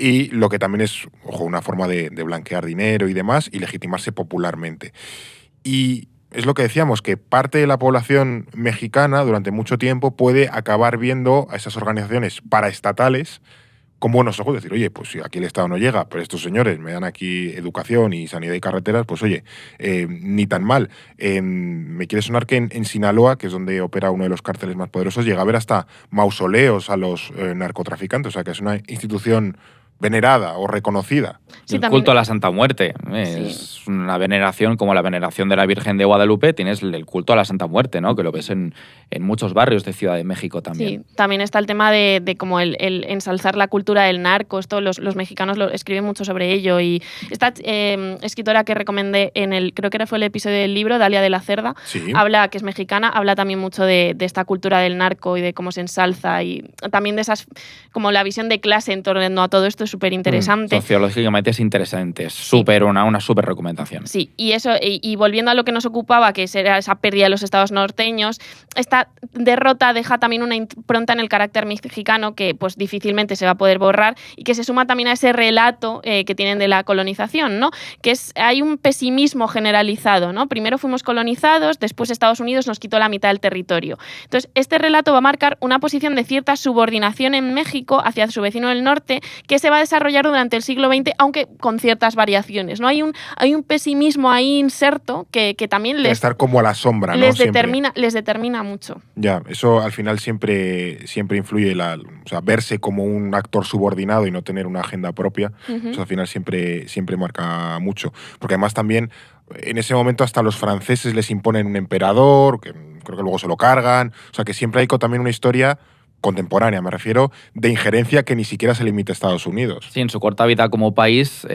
Y lo que también es, ojo, una forma de blanquear dinero y demás, y legitimarse popularmente. Y es lo que decíamos, que parte de la población mexicana durante mucho tiempo puede acabar viendo a esas organizaciones paraestatales con buenos ojos, decir, oye, pues si aquí el Estado no llega, pero estos señores me dan aquí educación y sanidad y carreteras, pues oye, ni tan mal. Me quiere sonar que en Sinaloa, que es donde opera uno de los cárteles más poderosos, llega a haber hasta mausoleos a los narcotraficantes, o sea que es una institución venerada o reconocida. Sí, el culto a la Santa Muerte. Es una veneración como la veneración de la Virgen de Guadalupe. Tienes el culto a la Santa Muerte, ¿no? Que lo ves en muchos barrios de Ciudad de México también. Sí, también está el tema de como el ensalzar la cultura del narco. Esto los mexicanos escriben mucho sobre ello. Y esta escritora que recomendé creo que fue el episodio del libro, Dalia de la Cerda, habla, que es mexicana, habla también mucho de esta cultura del narco y de cómo se ensalza, y también de esas, como la visión de clase en torno a todo esto es súper interesante. Sociológicamente es interesante, es una súper recomendación. Sí, y eso, y volviendo a lo que nos ocupaba, que era esa pérdida de los estados norteños, esta derrota deja también una impronta en el carácter mexicano que pues difícilmente se va a poder borrar, y que se suma también a ese relato que tienen de la colonización, ¿no? Que hay un pesimismo generalizado, ¿no? Primero fuimos colonizados, después Estados Unidos nos quitó la mitad del territorio. Entonces, este relato va a marcar una posición de cierta subordinación en México hacia su vecino del norte, que se va a desarrollar durante el siglo XX, aunque con ciertas variaciones, ¿no? Hay un pesimismo ahí inserto que también estar como a la sombra, ¿no? Les determina mucho. Ya, eso al final siempre influye, o sea, verse como un actor subordinado y no tener una agenda propia, eso al final siempre marca mucho. Porque además también, en ese momento hasta los franceses les imponen un emperador, que creo que luego se lo cargan, o sea que siempre hay también una historia contemporánea, me refiero, de injerencia que ni siquiera se limita a Estados Unidos. Sí, en su corta vida como país,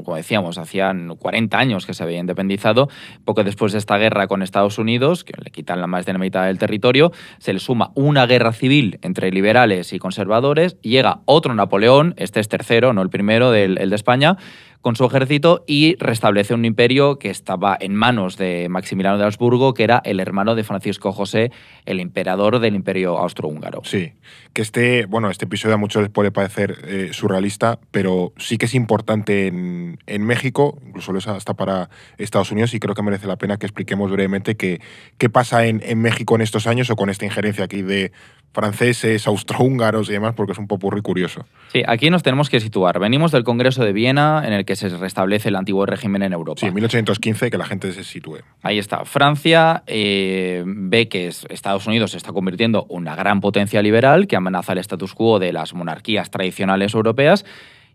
como decíamos, hacían 40 años que se había independizado. Poco después de esta guerra con Estados Unidos, que le quitan la más de la mitad del territorio, se le suma una guerra civil entre liberales y conservadores, llega otro Napoleón, este es tercero, no el primero, el de España, con su ejército, y restablece un imperio que estaba en manos de Maximiliano de Habsburgo, que era el hermano de Francisco José, el emperador del Imperio Austrohúngaro. Sí, que este episodio a muchos les puede parecer surrealista, pero sí que es importante en México, incluso lo es hasta para Estados Unidos, y creo que merece la pena que expliquemos brevemente qué pasa en México en estos años, o con esta injerencia aquí de franceses, austrohúngaros y demás, porque es un popurrí curioso. Sí, aquí nos tenemos que situar. Venimos del Congreso de Viena, en el que se restablece el antiguo régimen en Europa. Sí, 1815, que la gente se sitúe. Ahí está. Francia ve que Estados Unidos se está convirtiendo en una gran potencia liberal que amenaza el status quo de las monarquías tradicionales europeas.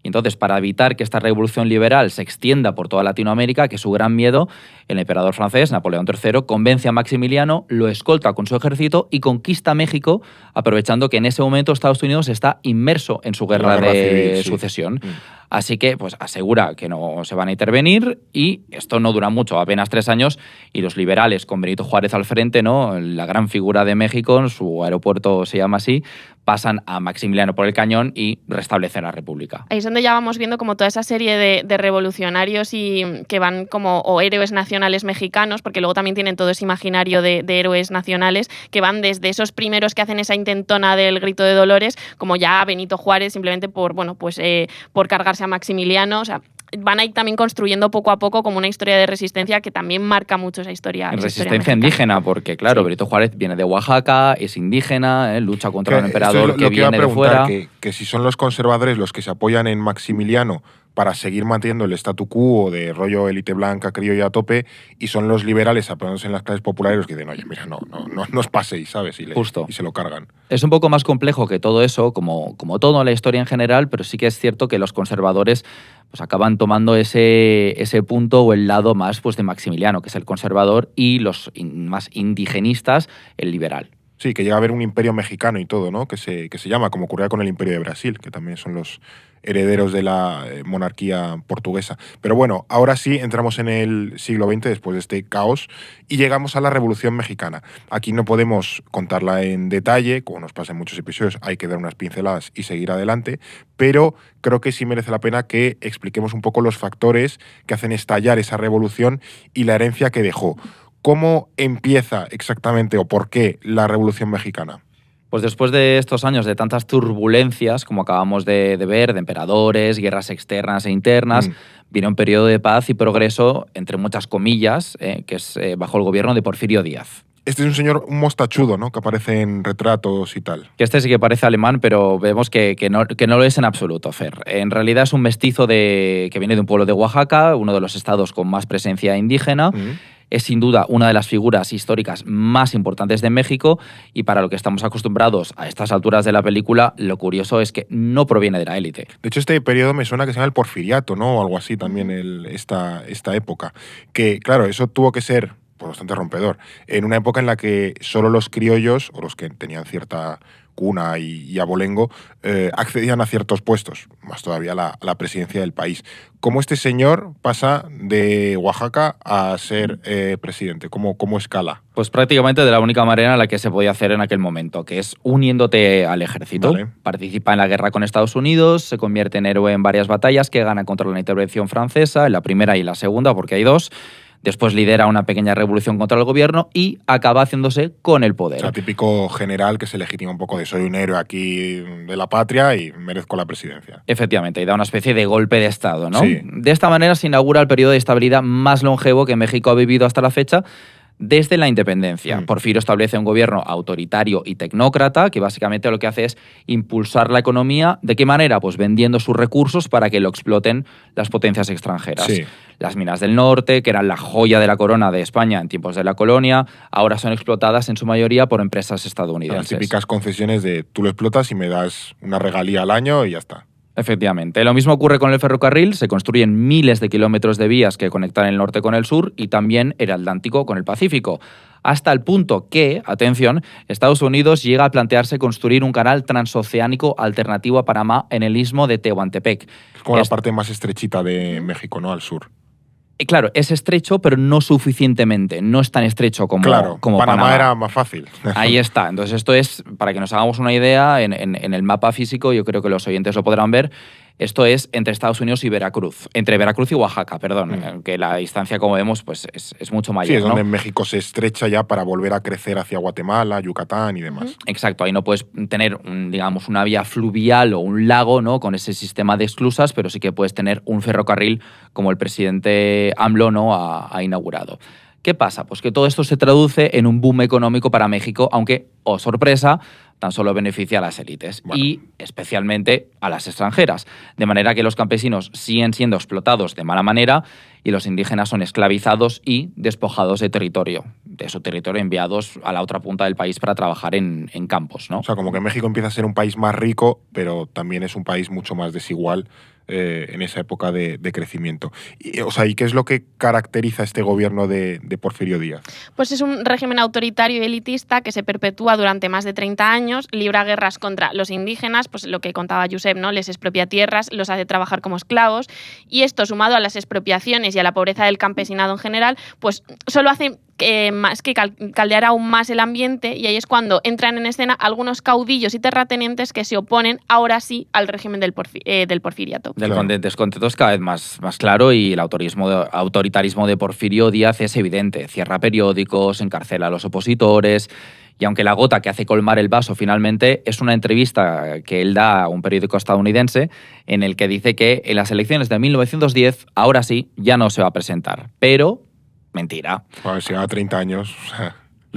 Y entonces, para evitar que esta revolución liberal se extienda por toda Latinoamérica, que es su gran miedo, el emperador francés, Napoleón III, convence a Maximiliano, lo escolta con su ejército y conquista México, aprovechando que en ese momento Estados Unidos está inmerso en su guerra de sucesión. Sí. Así que pues asegura que no se van a intervenir, y esto no dura mucho, apenas 3 años, y los liberales, con Benito Juárez al frente, ¿no?, la gran figura de México, su aeropuerto se llama así, pasan a Maximiliano por el cañón y restablecen la República. Ahí es donde ya vamos viendo como toda esa serie de revolucionarios y que van como o héroes nacionales mexicanos, porque luego también tienen todo ese imaginario de héroes nacionales que van desde esos primeros que hacen esa intentona del grito de Dolores, como ya Benito Juárez, simplemente por cargarse a Maximiliano. O sea, van a ir también construyendo poco a poco como una historia de resistencia que también marca mucho esa historia. Resistencia indígena, porque claro, sí. Benito Juárez viene de Oaxaca, es indígena, lucha contra un emperador que viene de fuera. Que si son los conservadores los que se apoyan en Maximiliano para seguir manteniendo el statu quo de rollo élite blanca, criolla a tope, y son los liberales apoyándose en las clases populares los que dicen, oye, mira, no os paséis, ¿sabes? Y se lo cargan. Es un poco más complejo que todo eso, como todo en la historia en general, pero sí que es cierto que los conservadores pues acaban tomando ese punto o el lado más pues, de Maximiliano, que es el conservador, y los más indigenistas, el liberal. Sí, que llega a haber un imperio mexicano y todo, ¿no? Que se llama, como ocurría con el imperio de Brasil, que también son los herederos de la monarquía portuguesa. Pero bueno, ahora sí entramos en el siglo XX, después de este caos, y llegamos a la Revolución Mexicana. Aquí no podemos contarla en detalle, como nos pasa en muchos episodios, hay que dar unas pinceladas y seguir adelante, pero creo que sí merece la pena que expliquemos un poco los factores que hacen estallar esa revolución y la herencia que dejó. ¿Cómo empieza exactamente o por qué la Revolución Mexicana? Pues después de estos años de tantas turbulencias, como acabamos de ver, de emperadores, guerras externas e internas, vino un periodo de paz y progreso, entre muchas comillas, que es bajo el gobierno de Porfirio Díaz. Este es un señor, un mostachudo, ¿no? Que aparece en retratos y tal. Que este sí que parece alemán, pero vemos que no lo es en absoluto, Fer. En realidad es un mestizo que viene de un pueblo de Oaxaca, uno de los estados con más presencia indígena. Es sin duda una de las figuras históricas más importantes de México, y para lo que estamos acostumbrados a estas alturas de la película, lo curioso es que no proviene de la élite. De hecho, este periodo me suena que se llama el Porfiriato, ¿no? O algo así también esta época. Que, claro, eso tuvo que ser pues, bastante rompedor. En una época en la que solo los criollos, o los que tenían cierta cuna y abolengo, accedían a ciertos puestos, más todavía la presidencia del país. ¿Cómo este señor pasa de Oaxaca a ser presidente? ¿Cómo escala? Pues prácticamente de la única manera en la que se podía hacer en aquel momento, que es uniéndote al ejército. Vale. Participa en la guerra con Estados Unidos, se convierte en héroe en varias batallas que gana contra la intervención francesa, en la primera y la segunda, porque hay dos. Después lidera una pequeña revolución contra el gobierno y acaba haciéndose con el poder. O sea, típico general que se legitima un poco de soy un héroe aquí de la patria y merezco la presidencia. Efectivamente, y da una especie de golpe de Estado, ¿no? Sí. De esta manera se inaugura el periodo de estabilidad más longevo que México ha vivido hasta la fecha, desde la independencia. Porfirio establece un gobierno autoritario y tecnócrata que básicamente lo que hace es impulsar la economía. ¿De qué manera? Pues vendiendo sus recursos para que lo exploten las potencias extranjeras. Sí. Las minas del norte, que eran la joya de la corona de España en tiempos de la colonia, ahora son explotadas en su mayoría por empresas estadounidenses. Las típicas concesiones de tú lo explotas y me das una regalía al año y ya está. Efectivamente. Lo mismo ocurre con el ferrocarril. Se construyen miles de kilómetros de vías que conectan el norte con el sur y también el Atlántico con el Pacífico. Hasta el punto que, atención, Estados Unidos llega a plantearse construir un canal transoceánico alternativo a Panamá en el istmo de Tehuantepec. Es como la parte más estrechita de México, ¿no? Al sur. Claro, es estrecho, pero no suficientemente. No es tan estrecho como Panamá. Era más fácil. Ahí está. Entonces esto es, para que nos hagamos una idea, en el mapa físico, yo creo que los oyentes lo podrán ver, esto es entre Estados Unidos y Veracruz. Entre Veracruz y Oaxaca, perdón. Que la distancia, como vemos, pues es mucho mayor. Sí, es donde ¿no? México se estrecha ya para volver a crecer hacia Guatemala, Yucatán y demás. Exacto. Ahí no puedes tener, digamos, una vía fluvial o un lago, ¿no? Con ese sistema de esclusas, pero sí que puedes tener un ferrocarril como el presidente AMLO, ¿no? ha inaugurado. ¿Qué pasa? Pues que todo esto se traduce en un boom económico para México, aunque, oh sorpresa, tan solo beneficia a las élites y especialmente a las extranjeras. De manera que los campesinos siguen siendo explotados de mala manera y los indígenas son esclavizados y despojados de territorio, de su territorio enviados a la otra punta del país para trabajar en campos, ¿no? O sea, como que México empieza a ser un país más rico, pero también es un país mucho más desigual en esa época de crecimiento. ¿Y qué es lo que caracteriza este gobierno de Porfirio Díaz? Pues es un régimen autoritario y elitista que se perpetúa durante más de 30 años, libra guerras contra los indígenas, pues lo que contaba Josep, ¿no? Les expropia tierras, los hace trabajar como esclavos, y esto, sumado a las expropiaciones y a la pobreza del campesinado en general, pues solo hace más que caldear aún más el ambiente, y ahí es cuando entran en escena algunos caudillos y terratenientes que se oponen ahora sí al régimen del porfiriato. Del descontento es cada vez más claro, y el autoritarismo de Porfirio Díaz es evidente. Cierra periódicos, encarcela a los opositores Y aunque la gota que hace colmar el vaso finalmente es una entrevista que él da a un periódico estadounidense en el que dice que en las elecciones de 1910, ahora sí, ya no se va a presentar. Pero, mentira. Bueno, si lleva 30 años, o sea,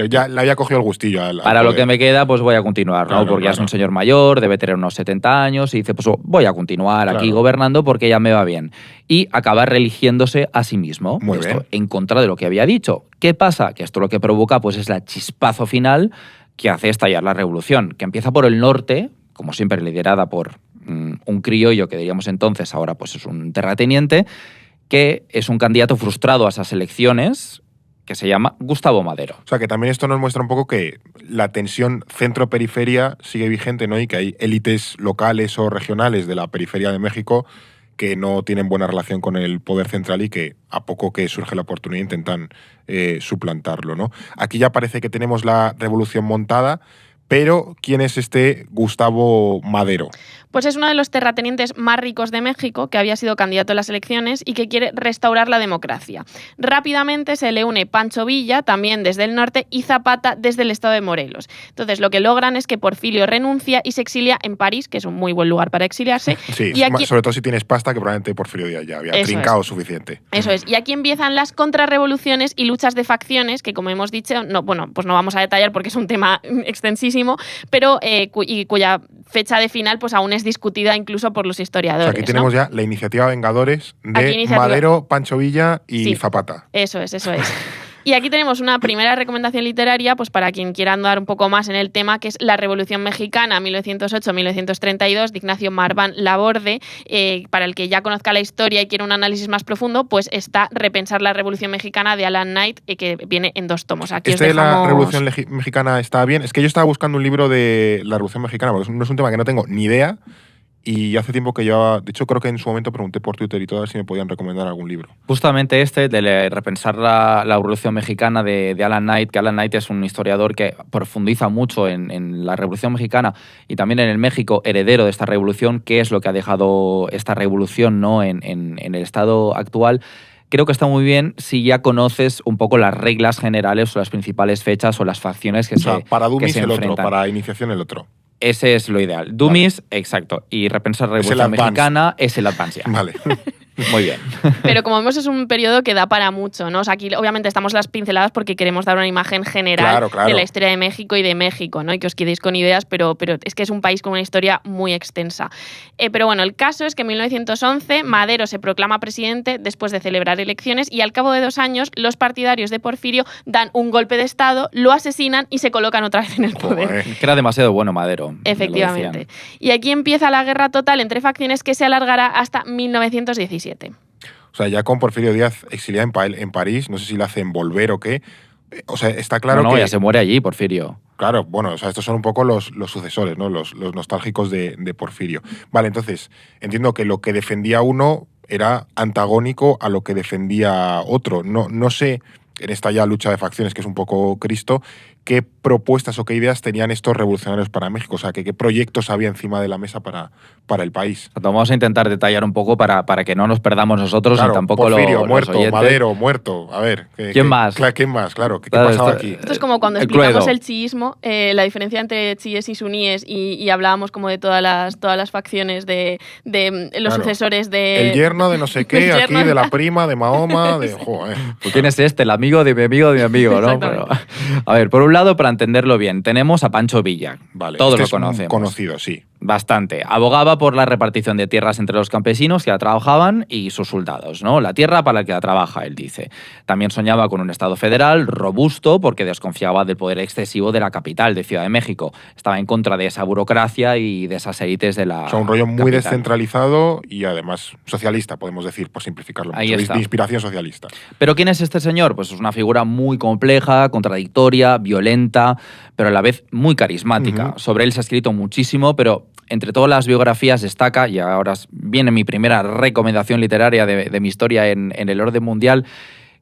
ya le había cogido el gustillo al Para poder. lo que me queda, pues voy a continuar, claro, ¿no? Porque ya es un señor mayor, debe tener unos 70 años, y dice, pues voy a continuar aquí gobernando porque ya me va bien. Y acaba religiéndose a sí mismo. Muy esto, bien. en contra de lo que había dicho. ¿Qué pasa? Que esto lo que provoca pues es la chispazo final que hace estallar la revolución, que empieza por el norte, como siempre liderada por un criollo que diríamos entonces, ahora pues es un terrateniente, que es un candidato frustrado a esas elecciones, que se llama Gustavo Madero. O sea, que también esto nos muestra un poco que la tensión centro-periferia sigue vigente, ¿no? Y que hay élites locales o regionales de la periferia de México que no tienen buena relación con el poder central y que a poco que surge la oportunidad intentan suplantarlo, ¿no? Aquí ya parece que tenemos la revolución montada, pero ¿quién es este Gustavo Madero? Pues es uno de los terratenientes más ricos de México, que había sido candidato a las elecciones y que quiere restaurar la democracia. Rápidamente se le une Pancho Villa, también desde el norte, y Zapata desde el estado de Morelos. Entonces lo que logran es que Porfirio renuncia y se exilia en París, que es un muy buen lugar para exiliarse. Sí, y aquí, sobre todo si tienes pasta, que probablemente Porfirio Díaz ya había trincado suficiente. Eso es. Y aquí empiezan las contrarrevoluciones y luchas de facciones, que como hemos dicho, pues no vamos a detallar porque es un tema extensísimo, pero cuya fecha de final pues aún es discutida incluso por los historiadores. O sea, aquí tenemos ya la iniciativa Vengadores de Madero, Pancho Villa y Zapata. Eso es. Y aquí tenemos una primera recomendación literaria, pues para quien quiera andar un poco más en el tema, que es La Revolución Mexicana, 1908-1932, de Ignacio Marván Laborde. Para el que ya conozca la historia y quiera un análisis más profundo, pues está Repensar la Revolución Mexicana, de Alan Knight, que viene en 2 tomos. Aquí os dejamos... La Revolución Mexicana está bien. Es que yo estaba buscando un libro de la Revolución Mexicana, porque no es un tema que no tengo ni idea. Y hace tiempo que yo, de hecho, creo que en su momento pregunté por Twitter y todo, a ver si me podían recomendar algún libro. Justamente de Repensar la Revolución Mexicana de Alan Knight, que Alan Knight es un historiador que profundiza mucho en la Revolución Mexicana y también en el México heredero de esta revolución, qué es lo que ha dejado esta revolución, ¿no? en el estado actual. Creo que está muy bien si ya conoces un poco las reglas generales o las principales fechas o las facciones que para Dumis se el enfrentan. otro, para iniciación el otro. Ese es lo ideal. Dumis, exacto. Y Repensar la Revolución Mexicana es el Advance. Vale. Muy bien. Pero como vemos, es un periodo que da para mucho, ¿no? O sea, aquí obviamente estamos las pinceladas porque queremos dar una imagen general de la historia de México y de México, ¿no? Y que os quedéis con ideas, pero es que es un país con una historia muy extensa. Pero bueno, el caso es que en 1911 Madero se proclama presidente después de celebrar elecciones y al cabo de 2 años los partidarios de Porfirio dan un golpe de estado, lo asesinan y se colocan otra vez en el poder. Que era demasiado bueno Madero. Efectivamente. Y aquí empieza la guerra total entre facciones que se alargará hasta 1917. O sea, ya con Porfirio Díaz exiliado en París, no sé si le hacen volver o qué. O sea, está claro que... ya se muere allí, Porfirio. Claro, bueno, o sea, estos son un poco los sucesores, ¿no? Los nostálgicos de Porfirio. Vale, entonces, entiendo que lo que defendía uno era antagónico a lo que defendía otro. No sé, en esta ya lucha de facciones, que es un poco Cristo, qué propuestas o qué ideas tenían estos revolucionarios para México, o sea, qué proyectos había encima de la mesa para el país. Vamos a intentar detallar un poco para que no nos perdamos nosotros y tampoco Porfirio, los muerto, oyentes. Madero, muerto. A ver. ¿Quién más? ¿Quién más? Claro, ¿qué pasaba aquí? Esto es como cuando explicamos el chiismo, la diferencia entre chiíes y suníes y hablábamos como de todas las facciones de los sucesores de... El yerno de no sé qué, aquí de la prima, de Mahoma, de... Joder. Pues ¿quién es este? El amigo de mi amigo de mi amigo, ¿no? Pero, a ver, por un lado, para entenderlo bien, tenemos a Pancho Villa. Vale, todos lo es conocemos. Conocido, sí. Bastante. Abogaba por la repartición de tierras entre los campesinos que la trabajaban y sus soldados, ¿no? La tierra para el que la trabaja, él dice. También soñaba con un Estado federal robusto porque desconfiaba del poder excesivo de la capital, de Ciudad de México. Estaba en contra de esa burocracia y de esas élites de la O sea, un rollo muy capital. descentralizado y además socialista, podemos decir, por simplificarlo. Ahí mucho, está. De inspiración socialista. ¿Pero quién es este señor? Pues es una figura muy compleja, contradictoria, violenta, pero a la vez muy carismática. Sobre él se ha escrito muchísimo, pero entre todas las biografías destaca, y ahora viene mi primera recomendación literaria de mi historia en el orden mundial,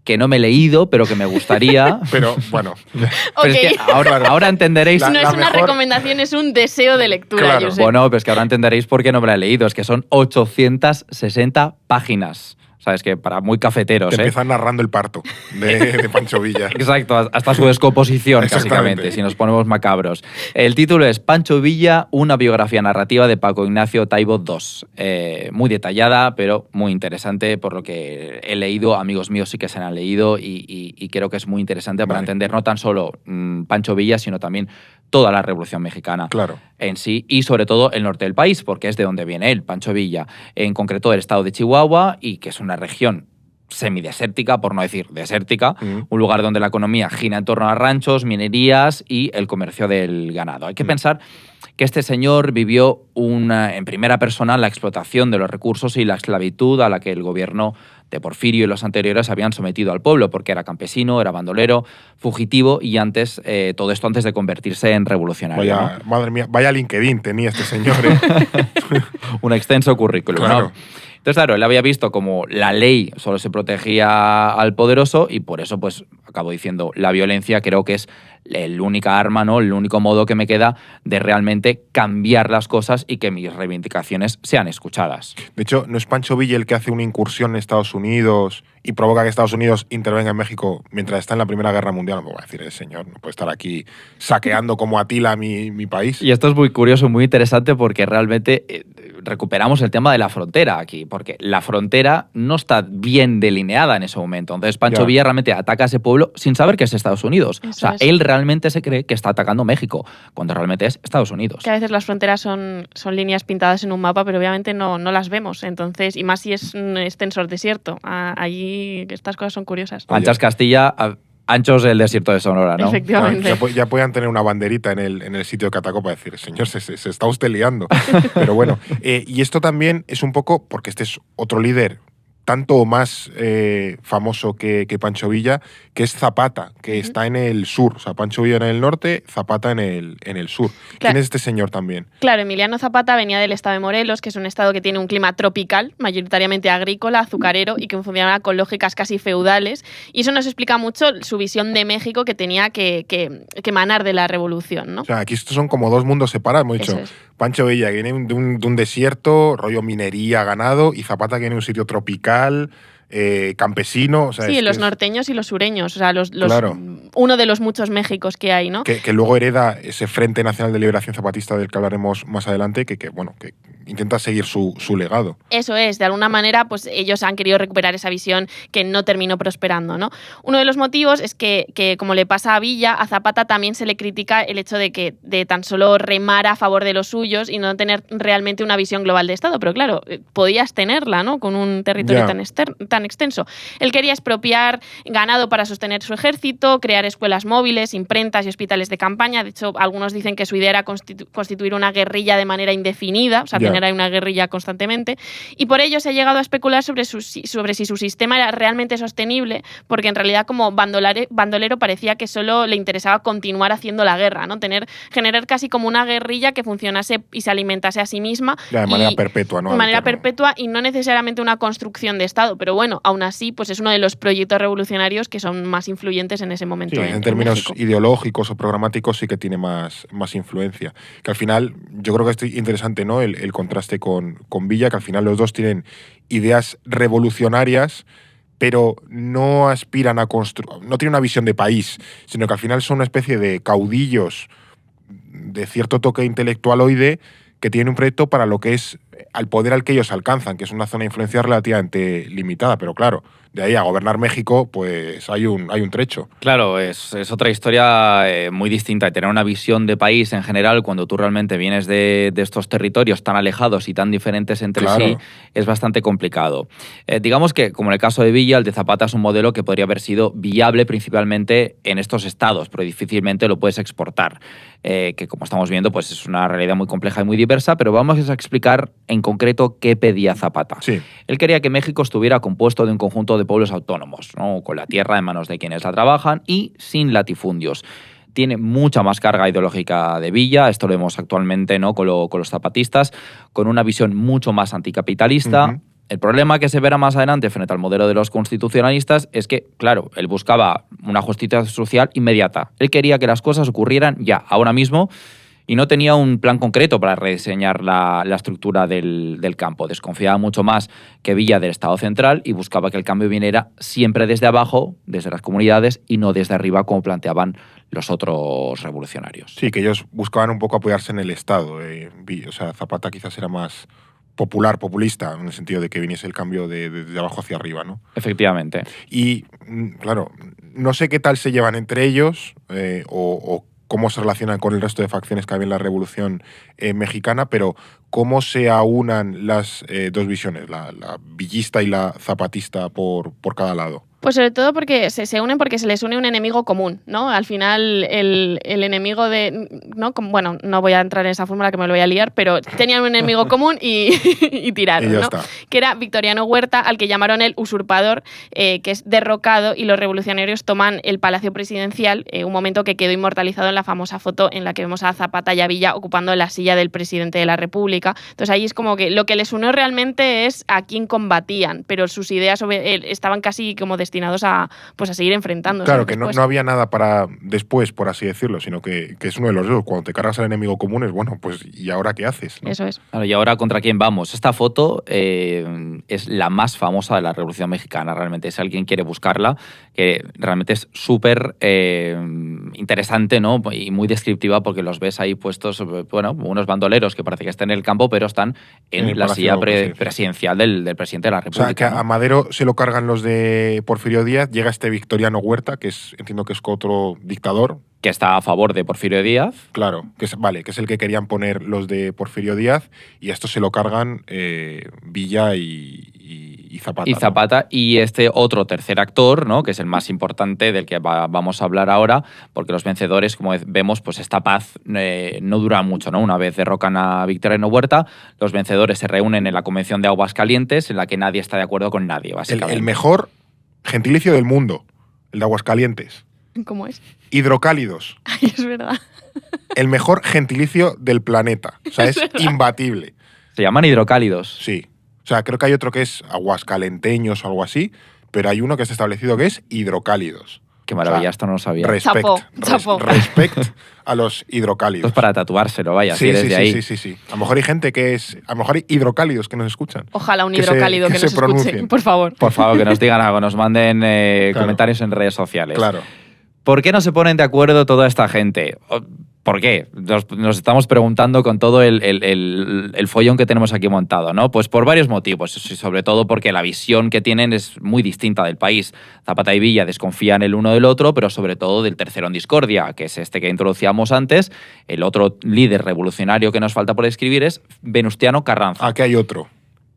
que no me he leído, pero que me gustaría. Pero bueno. Pero es que ahora entenderéis... No es una recomendación, es un deseo de lectura. Claro. Bueno, pues que ahora entenderéis por qué no me la he leído. Es que son 860 páginas. O ¿Sabes? Que para muy cafeteros. Te empiezan narrando el parto de Pancho Villa. Exacto, hasta su descomposición, básicamente, si nos ponemos macabros. El título es Pancho Villa, una biografía narrativa de Paco Ignacio Taibo II. Muy detallada, pero muy interesante, por lo que he leído. Amigos míos sí que se la han leído y creo que es muy interesante para entender no tan solo Pancho Villa, sino también toda la Revolución Mexicana en sí, y sobre todo el norte del país, porque es de donde viene él, Pancho Villa, en concreto del estado de Chihuahua, y que es una región semidesértica, por no decir desértica, un lugar donde la economía gira en torno a ranchos, minerías y el comercio del ganado. Hay que pensar que este señor vivió en primera persona la explotación de los recursos y la esclavitud a la que el gobierno de Porfirio y los anteriores habían sometido al pueblo, porque era campesino, era bandolero, fugitivo y antes todo esto antes de convertirse en revolucionario. Madre mía, vaya LinkedIn tenía este señor. Un extenso currículum. Claro. ¿No? Entonces, claro, él había visto como la ley solo se protegía al poderoso y por eso, pues, acabo diciendo, la violencia creo que es el única arma, ¿no? El único modo que me queda de realmente cambiar las cosas y que mis reivindicaciones sean escuchadas. De hecho, ¿no es Pancho Villa el que hace una incursión en Estados Unidos y provoca que Estados Unidos intervenga en México mientras está en la Primera Guerra Mundial? No me voy a decir, el señor no puede estar aquí saqueando como Atila mi país. Y esto es muy curioso, muy interesante, porque realmente recuperamos el tema de la frontera aquí, porque la frontera no está bien delineada en ese momento. Entonces Pancho Villa realmente ataca a ese pueblo sin saber que es Estados Unidos. Eso o sea, él realmente se cree que está atacando México, cuando realmente es Estados Unidos. Que a veces las fronteras son líneas pintadas en un mapa, pero obviamente no las vemos. Entonces, y más si es un extenso desierto. Allí estas cosas son curiosas. Anchas Castilla, anchos el desierto de Sonora, ¿no? Efectivamente. Ya podían tener una banderita en el sitio que atacó para decir, señor, se está usted liando. Pero bueno, y esto también es un poco, porque este es otro líder tanto o más famoso que Pancho Villa, que es Zapata, que está en el sur. O sea, Pancho Villa en el norte, Zapata en el sur. Claro. ¿Quién es este señor también? Claro, Emiliano Zapata venía del estado de Morelos, que es un estado que tiene un clima tropical, mayoritariamente agrícola, azucarero, y que funcionaba con lógicas casi feudales. Y eso nos explica mucho su visión de México que tenía que emanar de la revolución, ¿no? O sea, aquí estos son como dos mundos separados. Hemos dicho, Pancho Villa que viene de un desierto, rollo minería, ganado, y Zapata que viene de un sitio tropical, campesino. O sea, sí, los norteños y los sureños. O sea, claro. Uno de los muchos Méxicos que hay, ¿no? Que luego hereda ese Frente Nacional de Liberación Zapatista del que hablaremos más adelante, que intenta seguir su legado. Eso es, de alguna manera, pues ellos han querido recuperar esa visión que no terminó prosperando, ¿no? Uno de los motivos es que como le pasa a Villa, a Zapata también se le critica el hecho de tan solo remar a favor de los suyos y no tener realmente una visión global de Estado. Pero claro, podías tenerla, ¿no? Con un territorio tan extenso. Él quería expropiar ganado para sostener su ejército, crear escuelas móviles, imprentas y hospitales de campaña. De hecho, algunos dicen que su idea era constituir una guerrilla de manera indefinida, o sea, tener ahí una guerrilla constantemente. Y por ello se ha llegado a especular sobre si su sistema era realmente sostenible, porque en realidad como bandolero parecía que solo le interesaba continuar haciendo la guerra, ¿no? Generar casi como una guerrilla que funcionase y se alimentase a sí misma. Ya, de manera perpetua, ¿no? De manera perpetua y no necesariamente una construcción de Estado. Pero bueno, aún así, pues es uno de los proyectos revolucionarios que son más influyentes en ese momento. Sí, en términos ideológicos o programáticos sí que tiene más influencia. Que al final, yo creo que es interesante, ¿no? El contraste con Villa, que al final los dos tienen ideas revolucionarias, pero no aspiran a construir, no tienen una visión de país, sino que al final son una especie de caudillos de cierto toque intelectualoide que tienen un proyecto para lo que es al poder al que ellos alcanzan, que es una zona de influencia relativamente limitada, pero claro, de ahí a gobernar México, pues hay un trecho. Claro, es otra historia muy distinta. Y tener una visión de país en general, cuando tú realmente vienes de estos territorios tan alejados y tan diferentes entre sí, es bastante complicado. Digamos que, como en el caso de Villa, el de Zapata es un modelo que podría haber sido viable principalmente en estos estados, pero difícilmente lo puedes exportar. Que como estamos viendo, pues es una realidad muy compleja y muy diversa, pero vamos a explicar en concreto qué pedía Zapata. Sí. Él quería que México estuviera compuesto de un conjunto de pueblos autónomos, ¿no? Con la tierra en manos de quienes la trabajan y sin latifundios. Tiene mucha más carga ideológica de Villa, esto lo vemos actualmente, ¿no? con los zapatistas, con una visión mucho más anticapitalista. Uh-huh. El problema que se verá más adelante frente al modelo de los constitucionalistas es que, claro, él buscaba una justicia social inmediata. Él quería que las cosas ocurrieran ya, ahora mismo, y no tenía un plan concreto para rediseñar la estructura del campo. Desconfiaba mucho más que Villa del Estado central y buscaba que el cambio viniera siempre desde abajo, desde las comunidades, y no desde arriba como planteaban los otros revolucionarios. Sí, que ellos buscaban un poco apoyarse en el Estado. O sea, Zapata quizás era más populista, en el sentido de que viniese el cambio de abajo hacia arriba, ¿no? Efectivamente. Y, claro, no sé qué tal se llevan entre ellos o cómo se relacionan con el resto de facciones que había en la Revolución Mexicana, pero cómo se aunan las dos visiones, la villista y la zapatista por cada lado. Pues sobre todo porque se unen porque se les une un enemigo común, ¿no? Al final el enemigo de... Bueno, no voy a entrar en esa fórmula que me lo voy a liar, pero tenían un enemigo común y tiraron, ¿no? Está. Que era Victoriano Huerta, al que llamaron el usurpador, que es derrocado, y los revolucionarios toman el Palacio Presidencial, un momento que quedó inmortalizado en la famosa foto en la que vemos a Zapata y a Villa ocupando la silla del presidente de la República. Entonces ahí es como que lo que les unió realmente es a quién combatían, pero sus ideas estaban casi como destinados a seguir enfrentándose. Claro, que no había nada para después, por así decirlo, sino que es uno de los dos. Cuando te cargas al enemigo común es, bueno, pues ¿y ahora qué haces? ¿No? Eso es. Claro, ¿y ahora contra quién vamos? Esta foto es la más famosa de la Revolución Mexicana, realmente. Si alguien quiere buscarla, que realmente es súper interesante, ¿no? Y muy descriptiva, porque los ves ahí puestos, bueno, unos bandoleros que parece que están en el campo, pero están en la silla presidencial del presidente de la República. O sea, que a Madero se lo cargan los de Porfirio Díaz, llega este Victoriano Huerta, que entiendo que es otro dictador. Que está a favor de Porfirio Díaz. Claro, que es el que querían poner los de Porfirio Díaz, y a esto se lo cargan Villa y Zapata. Y Zapata, ¿no? Y este otro tercer actor, ¿no? Que es el más importante, del que vamos a hablar ahora, porque los vencedores, como vemos, pues esta paz no dura mucho, ¿no? Una vez derrocan a Victoriano Huerta, los vencedores se reúnen en la Convención de Aguascalientes, en la que nadie está de acuerdo con nadie, básicamente. El mejor gentilicio del mundo, el de Aguascalientes. ¿Cómo es? Hidrocálidos. Ay, es verdad. El mejor gentilicio del planeta. O sea, es imbatible. Se llaman hidrocálidos. Sí. O sea, creo que hay otro que es aguascalenteños o algo así, pero hay uno que está establecido que es hidrocálidos. Qué maravilla, o sea, esto no lo sabía. Respect a los hidrocálidos. Esto es para tatuárselo, vaya, sí, si eres sí, de ahí. Sí. A lo mejor hay gente a lo mejor hay hidrocálidos que nos escuchan. Ojalá un hidrocálido que nos escuche, por favor. Por favor, que nos digan algo, nos manden comentarios en redes sociales. Claro. ¿Por qué no se ponen de acuerdo toda esta gente? ¿Por qué? Nos estamos preguntando con todo el follón que tenemos aquí montado, ¿no? Pues por varios motivos, y sobre todo porque la visión que tienen es muy distinta del país. Zapata y Villa desconfían el uno del otro, pero sobre todo del tercero en discordia, que es este que introducíamos antes. El otro líder revolucionario que nos falta por escribir es Venustiano Carranza. Aquí hay otro.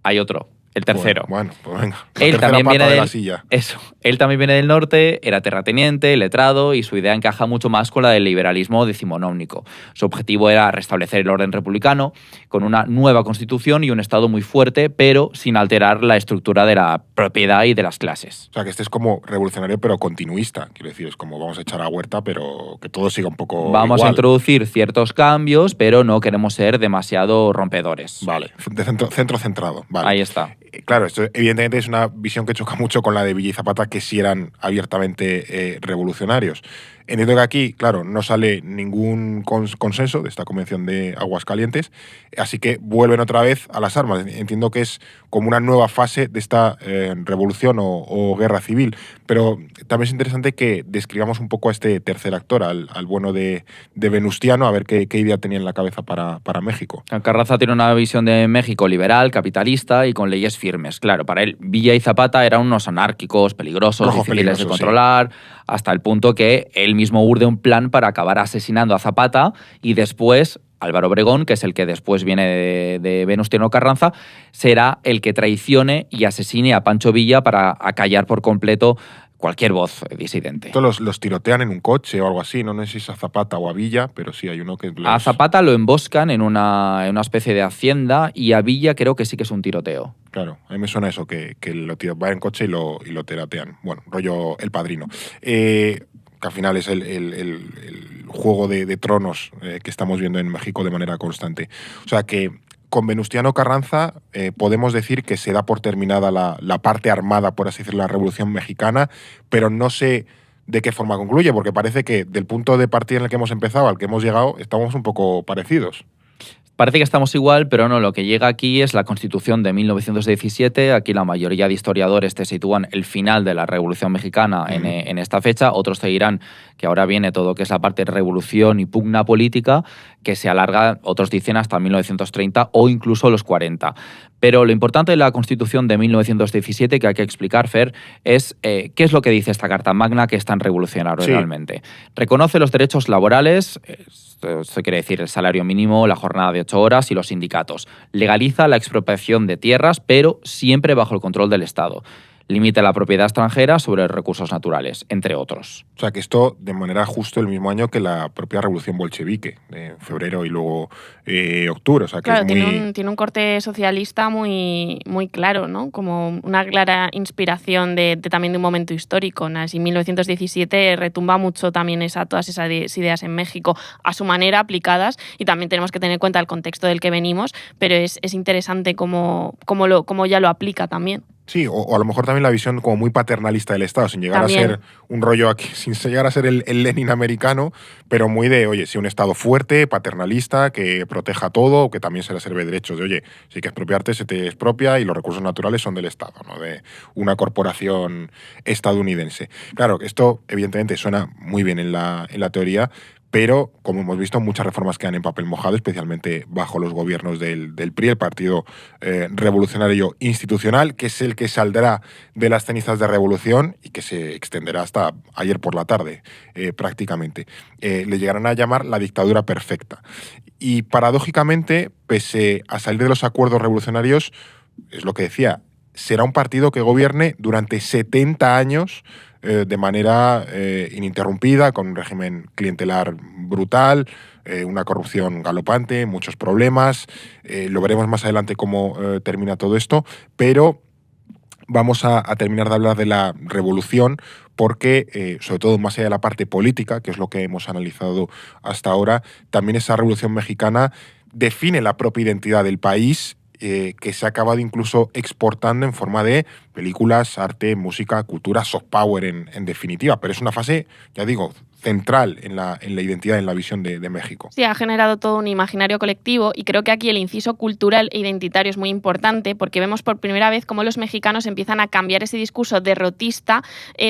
Hay otro. El tercero. Bueno, pues venga. Él también viene de la silla. Eso. Él también viene del norte, era terrateniente, letrado, y su idea encaja mucho más con la del liberalismo decimonónico. Su objetivo era restablecer el orden republicano con una nueva constitución y un Estado muy fuerte, pero sin alterar la estructura de la propiedad y de las clases. O sea, que este es como revolucionario, pero continuista. Quiero decir, es como vamos a echar a Huerta, pero que todo siga un poco Vamos igual. a introducir ciertos cambios, pero no queremos ser demasiado rompedores. Vale, de centro centrado. Vale. Ahí está. Claro, esto evidentemente es una visión que choca mucho con la de Villa y Zapata, que sí eran abiertamente revolucionarios. Entiendo que aquí, claro, no sale ningún consenso de esta convención de Aguascalientes, así que vuelven otra vez a las armas. Entiendo que es como una nueva fase de esta revolución o guerra civil, pero también es interesante que describamos un poco a este tercer actor, al bueno de Venustiano, a ver qué idea tenía en la cabeza para México. Carranza tiene una visión de México liberal, capitalista y con leyes firmes. Claro, para él, Villa y Zapata eran unos anárquicos, peligrosos, difíciles de controlar, hasta el punto que él mismo urde un plan para acabar asesinando a Zapata, y después Álvaro Obregón, que es el que después viene de Venustiano Carranza, será el que traicione y asesine a Pancho Villa para acallar por completo cualquier voz disidente. Todos los tirotean en un coche o algo así, no sé si es a Zapata o a Villa, pero sí hay uno que... A Zapata lo emboscan en una especie de hacienda, y a Villa creo que sí que es un tiroteo. Claro, a mí me suena eso, que va en coche y lo tirotean. Bueno, rollo El Padrino. Que al final es el juego de tronos que estamos viendo en México de manera constante. O sea que con Venustiano Carranza podemos decir que se da por terminada la parte armada, por así decirlo, la Revolución Mexicana, pero no se de qué forma concluye, porque parece que del punto de partida en el que hemos empezado al que hemos llegado estamos un poco parecidos. Parece que estamos igual, pero no, lo que llega aquí es la Constitución de 1917. Aquí la mayoría de historiadores te sitúan el final de la Revolución Mexicana en esta fecha. Otros te dirán que ahora viene todo lo que es la parte de revolución y pugna política, que se alarga, otros dicen, hasta 1930 o incluso los 40. Pero lo importante de la Constitución de 1917 que hay que explicar, Fer, es qué es lo que dice esta Carta Magna que es tan revolucionario realmente. Reconoce los derechos laborales, esto quiere decir el salario mínimo, la jornada de 8 horas y los sindicatos. Legaliza la expropiación de tierras, pero siempre bajo el control del Estado. Limita la propiedad extranjera sobre recursos naturales, entre otros. O sea, que esto de manera justo el mismo año que la propia revolución bolchevique, de febrero y luego octubre. O sea, que claro, es muy... tiene un corte socialista muy, muy claro, ¿no? Como una clara inspiración también de un momento histórico, ¿no? Así 1917 retumba mucho también todas esas ideas en México a su manera aplicadas, y también tenemos que tener en cuenta el contexto del que venimos, pero es interesante cómo ya lo aplica también. Sí, o a lo mejor también la visión como muy paternalista del Estado, sin llegar también a ser un rollo aquí, sin llegar a ser el Lenin americano, pero muy de, oye, sí, un Estado fuerte, paternalista, que proteja todo, que también se le sirve derechos de, oye, si hay que expropiarte, se te expropia y los recursos naturales son del Estado, no de una corporación estadounidense. Claro, esto evidentemente suena muy bien en la teoría, pero, como hemos visto, muchas reformas quedan en papel mojado, especialmente bajo los gobiernos del PRI, el Partido Revolucionario Institucional, que es el que saldrá de las cenizas de revolución y que se extenderá hasta ayer por la tarde, prácticamente. Le llegarán a llamar la dictadura perfecta. Y, paradójicamente, pese a salir de los acuerdos revolucionarios, es lo que decía, será un partido que gobierne durante 70 años de manera ininterrumpida, con un régimen clientelar brutal, una corrupción galopante, muchos problemas. Lo veremos más adelante cómo termina todo esto, pero vamos a terminar de hablar de la revolución porque, sobre todo más allá de la parte política, que es lo que hemos analizado hasta ahora, también esa revolución mexicana define la propia identidad del país, que se ha acabado incluso exportando en forma de películas, arte, música, cultura, soft power en definitiva. Pero es una fase, ya digo, central en la identidad, en la visión de México. Sí, ha generado todo un imaginario colectivo, y creo que aquí el inciso cultural e identitario es muy importante, porque vemos por primera vez cómo los mexicanos empiezan a cambiar ese discurso derrotista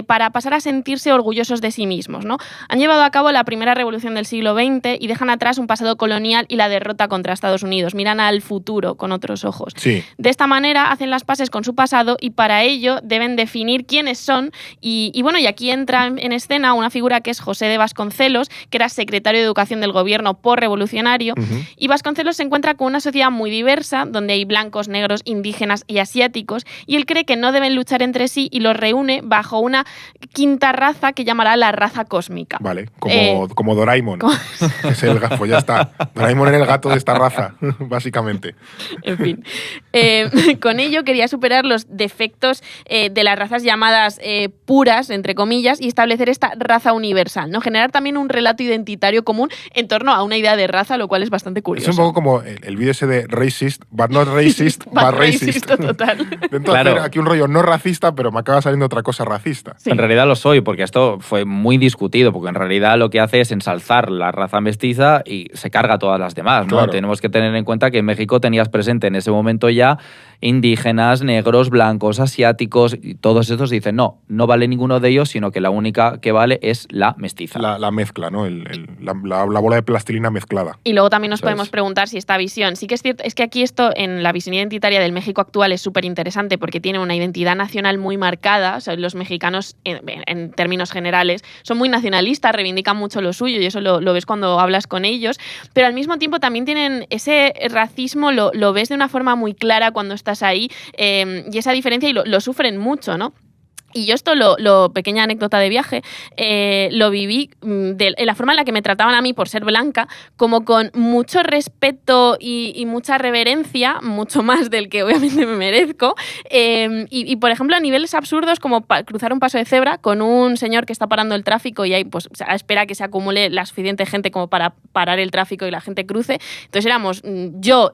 para pasar a sentirse orgullosos de sí mismos, ¿no? Han llevado a cabo la primera revolución del siglo XX y dejan atrás un pasado colonial y la derrota contra Estados Unidos. Miran al futuro con otros ojos. Sí. De esta manera hacen las paces con su pasado, y para ello deben definir quiénes son. Y bueno, y aquí entra en escena una figura que es José de Vasconcelos, que era secretario de Educación del gobierno posrevolucionario. Y Vasconcelos se encuentra con una sociedad muy diversa, donde hay blancos, negros, indígenas y asiáticos, y él cree que no deben luchar entre sí y los reúne bajo una quinta raza que llamará la raza cósmica. Vale, como Doraemon. Es el gato, ya está. Doraemon era el gato de esta raza, básicamente. En fin. Con ello quería superar los defectos de las razas llamadas puras, entre comillas, y establecer esta raza universal, ¿no? Generar también un relato identitario común en torno a una idea de raza, lo cual es bastante curioso. Es un poco como el vídeo ese de racist, but not racist, but racist. Total. Entonces, claro, aquí un rollo no racista, pero me acaba saliendo otra cosa racista. Sí. En realidad lo soy, porque esto fue muy discutido, porque en realidad lo que hace es ensalzar la raza mestiza y se carga a todas las demás, ¿no? Claro. Tenemos que tener en cuenta que en México tenías presente en ese momento ya indígenas, negros, blancos, asiáticos, y todos estos dicen, no vale ninguno de ellos, sino que la única que vale es la mestiza. La mezcla, ¿no? La bola de plastilina mezclada. Y luego también nos podemos preguntar si esta visión, sí que es cierto, es que aquí esto en la visión identitaria del México actual es súper interesante, porque tiene una identidad nacional muy marcada. O sea, los mexicanos, en términos generales, son muy nacionalistas, reivindican mucho lo suyo, y eso lo ves cuando hablas con ellos, pero al mismo tiempo también tienen ese racismo, lo ves de una forma muy clara cuando estás ahí, y esa diferencia, y lo sufren mucho, ¿no? Y yo esto, pequeña anécdota de viaje, lo viví en la forma en la que me trataban a mí por ser blanca, como con mucho respeto y mucha reverencia, mucho más del que obviamente me merezco. Y por ejemplo, a niveles absurdos, como cruzar un paso de cebra con un señor que está parando el tráfico, y ahí pues espera que se acumule la suficiente gente como para parar el tráfico y la gente cruce. Entonces éramos yo,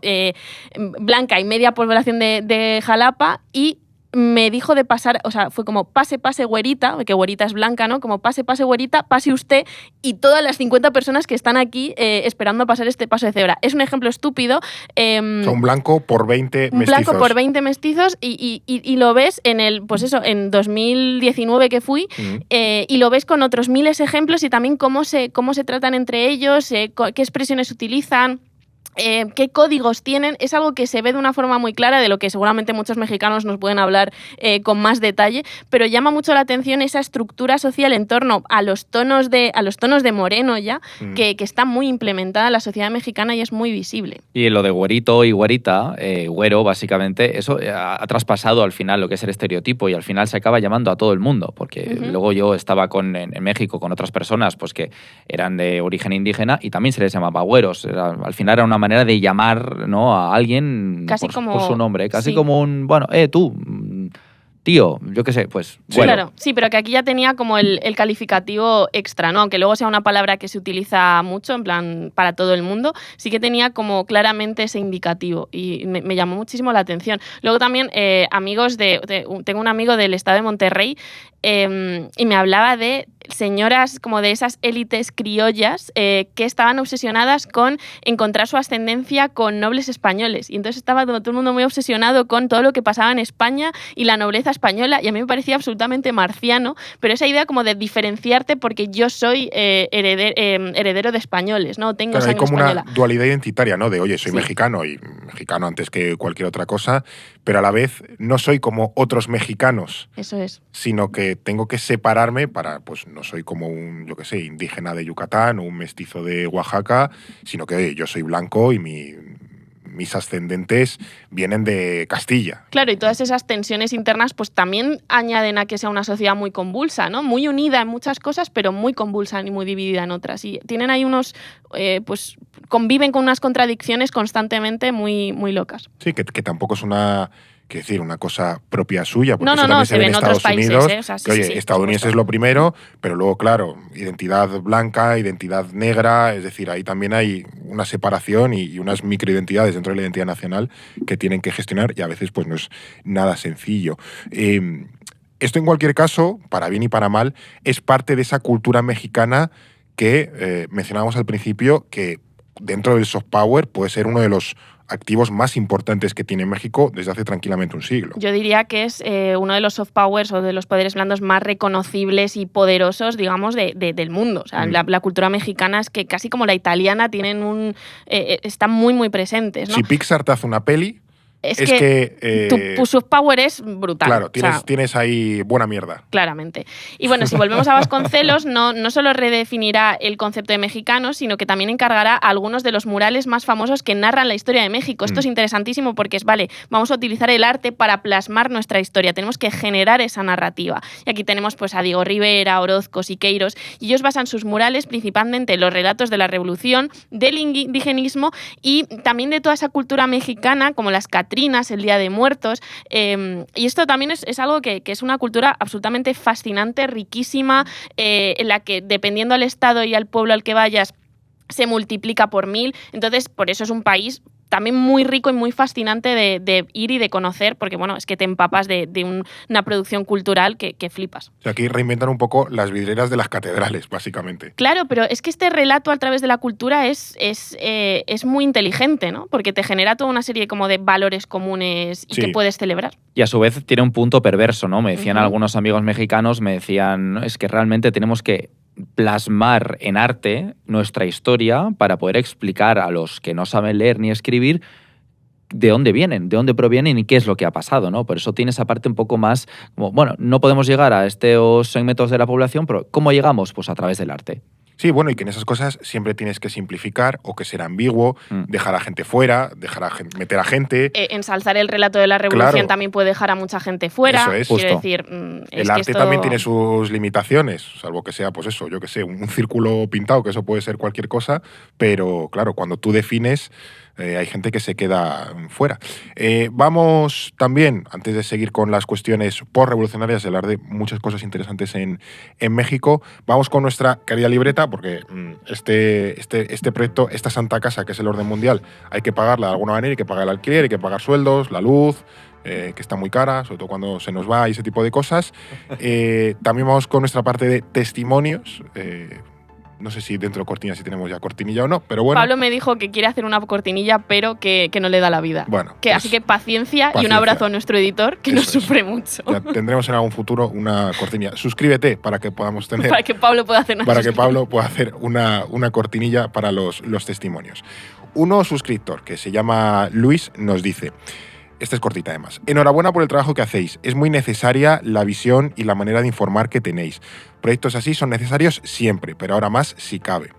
blanca y media población de Jalapa, y me dijo de pasar, o sea, fue como pase güerita, que güerita es blanca, ¿no? Como pase güerita, pase usted y todas las 50 personas que están aquí esperando a pasar este paso de cebra. Es un ejemplo estúpido. Un blanco por 20 mestizos. Un blanco por 20 mestizos y lo ves en en 2019 que fui, y lo ves con otros miles de ejemplos y también cómo se tratan entre ellos, qué expresiones utilizan. Qué códigos tienen, es algo que se ve de una forma muy clara, de lo que seguramente muchos mexicanos nos pueden hablar con más detalle, pero llama mucho la atención esa estructura social en torno a los tonos de moreno ya, que está muy implementada en la sociedad mexicana y es muy visible. Y lo de güerito y güerita, güero básicamente, eso ha traspasado al final lo que es el estereotipo y al final se acaba llamando a todo el mundo, porque luego yo estaba en México con otras personas pues que eran de origen indígena y también se les llamaba güeros. Al final era una manera de llamar, ¿no?, a alguien casi por su nombre, casi sí. como un, bueno, tú, tío, yo qué sé, pues sí, bueno. Claro, sí, pero que aquí ya tenía como el calificativo extra, ¿no? Aunque luego sea una palabra que se utiliza mucho, en plan, para todo el mundo, sí que tenía como claramente ese indicativo y me llamó muchísimo la atención. Luego también tengo un amigo del estado de Monterrey y me hablaba de señoras como de esas élites criollas que estaban obsesionadas con encontrar su ascendencia con nobles españoles. Y entonces estaba todo el mundo muy obsesionado con todo lo que pasaba en España y la nobleza española, y a mí me parecía absolutamente marciano, pero esa idea como de diferenciarte porque yo soy heredero de españoles, ¿no? Tengo sangre española. Hay como una dualidad identitaria, ¿no? De, oye, soy mexicano y mexicano antes que cualquier otra cosa, pero a la vez no soy como otros mexicanos. Eso es. Sino que tengo que separarme para, pues no soy como un, yo qué sé, indígena de Yucatán o un mestizo de Oaxaca, sino que, oye, yo soy blanco y mis ascendentes vienen de Castilla. Claro, y todas esas tensiones internas pues también añaden a que sea una sociedad muy convulsa, ¿no? Muy unida en muchas cosas, pero muy convulsa y muy dividida en otras. Y tienen ahí pues conviven con unas contradicciones constantemente muy, muy locas. Sí, que tampoco es una cosa propia suya, porque no, se ve en Estados países, Unidos, o sea, sí, que, oye, sí, estadounidense es lo primero, pero luego, claro, identidad blanca, identidad negra, es decir, ahí también hay una separación y unas microidentidades dentro de la identidad nacional que tienen que gestionar y a veces pues no es nada sencillo. Esto en cualquier caso, para bien y para mal, es parte de esa cultura mexicana que mencionábamos al principio, que dentro del soft power puede ser uno de los activos más importantes que tiene México desde hace tranquilamente un siglo. Yo diría que es uno de los soft powers o de los poderes blandos más reconocibles y poderosos, digamos, del mundo. O sea, la cultura mexicana es que casi como la italiana están muy, muy presentes, ¿no? Si Pixar te hace una peli, es que tu soft power es brutal. Claro, tienes ahí buena mierda. Claramente. Y bueno, si volvemos a Vasconcelos, no solo redefinirá el concepto de mexicano, sino que también encargará algunos de los murales más famosos que narran la historia de México. Esto es interesantísimo porque vamos a utilizar el arte para plasmar nuestra historia. Tenemos que generar esa narrativa. Y aquí tenemos pues a Diego Rivera, Orozco, Siqueiros, y ellos basan sus murales principalmente en los relatos de la Revolución, del indigenismo y también de toda esa cultura mexicana, como las el Día de Muertos, y esto también es algo que es una cultura absolutamente fascinante, riquísima, en la que dependiendo del estado y al pueblo al que vayas se multiplica por 1000, entonces por eso es un país también muy rico y muy fascinante de ir y de conocer, porque bueno, es que te empapas de una producción cultural que flipas. O sea, aquí reinventan un poco las vidrieras de las catedrales, básicamente. Claro, pero es que este relato a través de la cultura es muy inteligente, ¿no? Porque te genera toda una serie como de valores comunes y que puedes celebrar. Y a su vez tiene un punto perverso, ¿no? Me decían algunos amigos mexicanos, me decían, es que realmente tenemos que plasmar en arte nuestra historia para poder explicar a los que no saben leer ni escribir de dónde vienen, de dónde provienen y qué es lo que ha pasado, ¿no? Por eso tiene esa parte un poco más como, bueno, no podemos llegar a estos segmentos de la población, pero ¿cómo llegamos? Pues a través del arte. Sí, bueno, y que en esas cosas siempre tienes que simplificar o que ser ambiguo, dejar a gente fuera, meter a gente. Ensalzar el relato de la Revolución también puede dejar a mucha gente fuera. Eso es. Quiero decir, el arte también tiene sus limitaciones, salvo que sea, pues eso, yo qué sé, un círculo pintado, que eso puede ser cualquier cosa, pero claro, cuando tú defines hay gente que se queda fuera. Vamos también, antes de seguir con las cuestiones postrevolucionarias y hablar de muchas cosas interesantes en México, vamos con nuestra querida libreta, porque este proyecto, esta santa casa que es el orden mundial, hay que pagarla de alguna manera, hay que pagar el alquiler, hay que pagar sueldos, la luz, que está muy cara, sobre todo cuando se nos va y ese tipo de cosas. También vamos con nuestra parte de testimonios. No sé si dentro de cortina, si tenemos ya cortinilla o no, pero bueno. Pablo me dijo que quiere hacer una cortinilla, pero que no le da la vida. Bueno, pues, así que paciencia y un abrazo a nuestro editor, que nos sufre mucho. Ya tendremos en algún futuro una cortinilla. Suscríbete para que podamos tener... para que Pablo pueda hacer una cortinilla para los testimonios. Uno suscriptor, que se llama Luis, nos dice... Esta es cortita además. Enhorabuena por el trabajo que hacéis. Es muy necesaria la visión y la manera de informar que tenéis. Proyectos así son necesarios siempre, pero ahora más si cabe.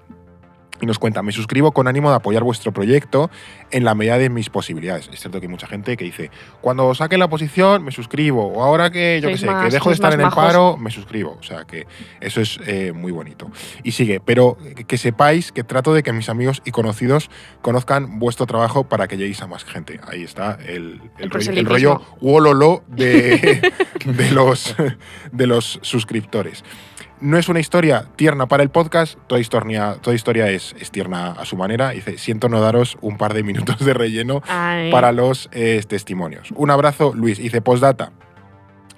Y nos cuenta, me suscribo con ánimo de apoyar vuestro proyecto en la medida de mis posibilidades. Es cierto que hay mucha gente que dice, cuando saque la posición me suscribo, o ahora que, yo qué sé, que dejo de estar en el paro, me suscribo. O sea, que eso es muy bonito. Y sigue, pero que sepáis que trato de que mis amigos y conocidos conozcan vuestro trabajo para que lleguéis a más gente. Ahí está el rollo wololo de los suscriptores. No es una historia tierna para el podcast, toda historia es tierna a su manera. Dice, siento no daros un par de minutos de relleno para los testimonios. Un abrazo, Luis. Dice, postdata,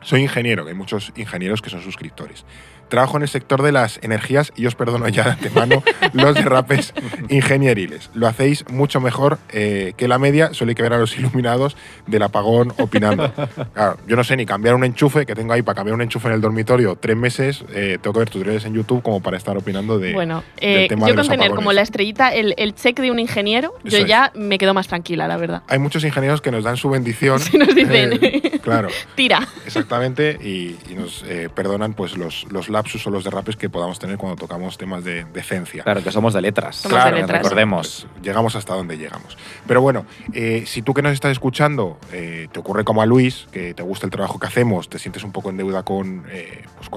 soy ingeniero, que hay muchos ingenieros que son suscriptores. Trabajo en el sector de las energías y os perdono ya de antemano los derrapes ingenieriles. Lo hacéis mucho mejor que la media. Suele que ver a los iluminados del apagón opinando. Claro, yo no sé ni cambiar un enchufe, que tengo ahí para cambiar un enchufe en el dormitorio 3 meses. Tengo que ver tutoriales en YouTube como para estar opinando del tema de los yo con tener apagones. Como la estrellita, el check de un ingeniero, Eso yo ya me quedo más tranquila, la verdad. Hay muchos ingenieros que nos dan su bendición. Sí, nos dicen, claro. Tira. Exactamente, y nos perdonan pues los lapsus o los derrapes que podamos tener cuando tocamos temas de decencia. Claro, que somos de letras. Somos de letras. Recordemos. Pues llegamos hasta donde llegamos. Pero bueno, si tú que nos estás escuchando te ocurre como a Luis, que te gusta el trabajo que hacemos, te sientes un poco en deuda con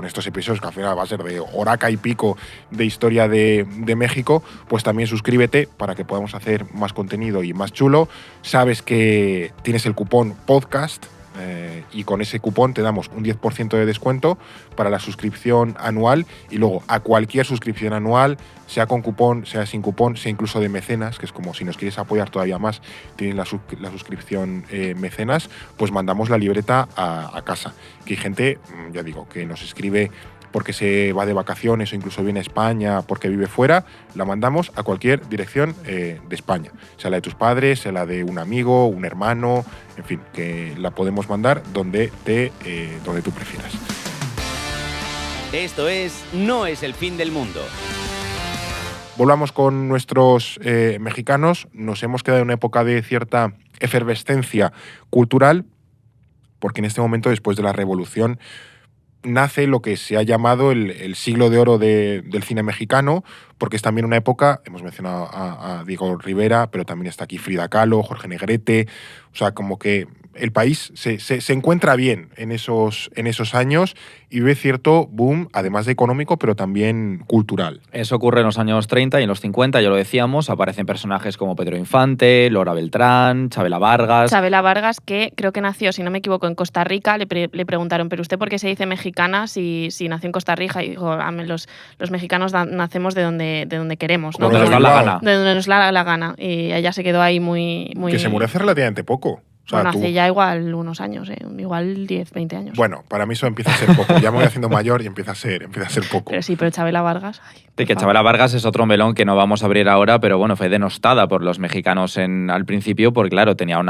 estos episodios, que al final va a ser de horaca y pico de historia de México, pues también suscríbete para que podamos hacer más contenido y más chulo. Sabes que tienes el cupón podcast, y con ese cupón te damos un 10% de descuento para la suscripción anual, y luego a cualquier suscripción anual, sea con cupón, sea sin cupón, sea incluso de mecenas, que es como si nos quieres apoyar todavía más, tienes la suscripción mecenas, pues mandamos la libreta a casa. Que hay gente, ya digo, que nos escribe porque se va de vacaciones o incluso viene a España porque vive fuera, la mandamos a cualquier dirección de España, sea la de tus padres, sea la de un amigo, un hermano, en fin, que la podemos mandar donde tú prefieras. Esto es No es el fin del mundo. Volvamos con nuestros mexicanos. Nos hemos quedado en una época de cierta efervescencia cultural, porque en este momento, después de la Revolución, nace lo que se ha llamado el siglo de oro del cine mexicano, porque es también una época, hemos mencionado a Diego Rivera, pero también está aquí Frida Kahlo, Jorge Negrete, o sea, como que el país se encuentra bien en esos años y ve cierto boom, además de económico, pero también cultural. Eso ocurre en los años 30 y en los 50, ya lo decíamos, aparecen personajes como Pedro Infante, Lora Beltrán, Chabela Vargas. Chabela Vargas, que creo que nació, si no me equivoco, en Costa Rica. Le preguntaron, ¿pero usted por qué se dice mexicana si nació en Costa Rica? Y dijo, los mexicanos nacemos de donde queremos, ¿no? De donde nos da la gana. De donde nos da la gana. Y ella se quedó ahí muy... Que se murió hace relativamente poco. O sea, bueno, hace ya igual unos años, igual 10, 20 años. Bueno, para mí eso empieza a ser poco. Ya me voy haciendo mayor y empieza a ser poco. Pero sí, pero Chabela Vargas... Sí, que Chabela Vargas es otro melón que no vamos a abrir ahora, pero bueno, fue denostada por los mexicanos al principio, porque claro, tenía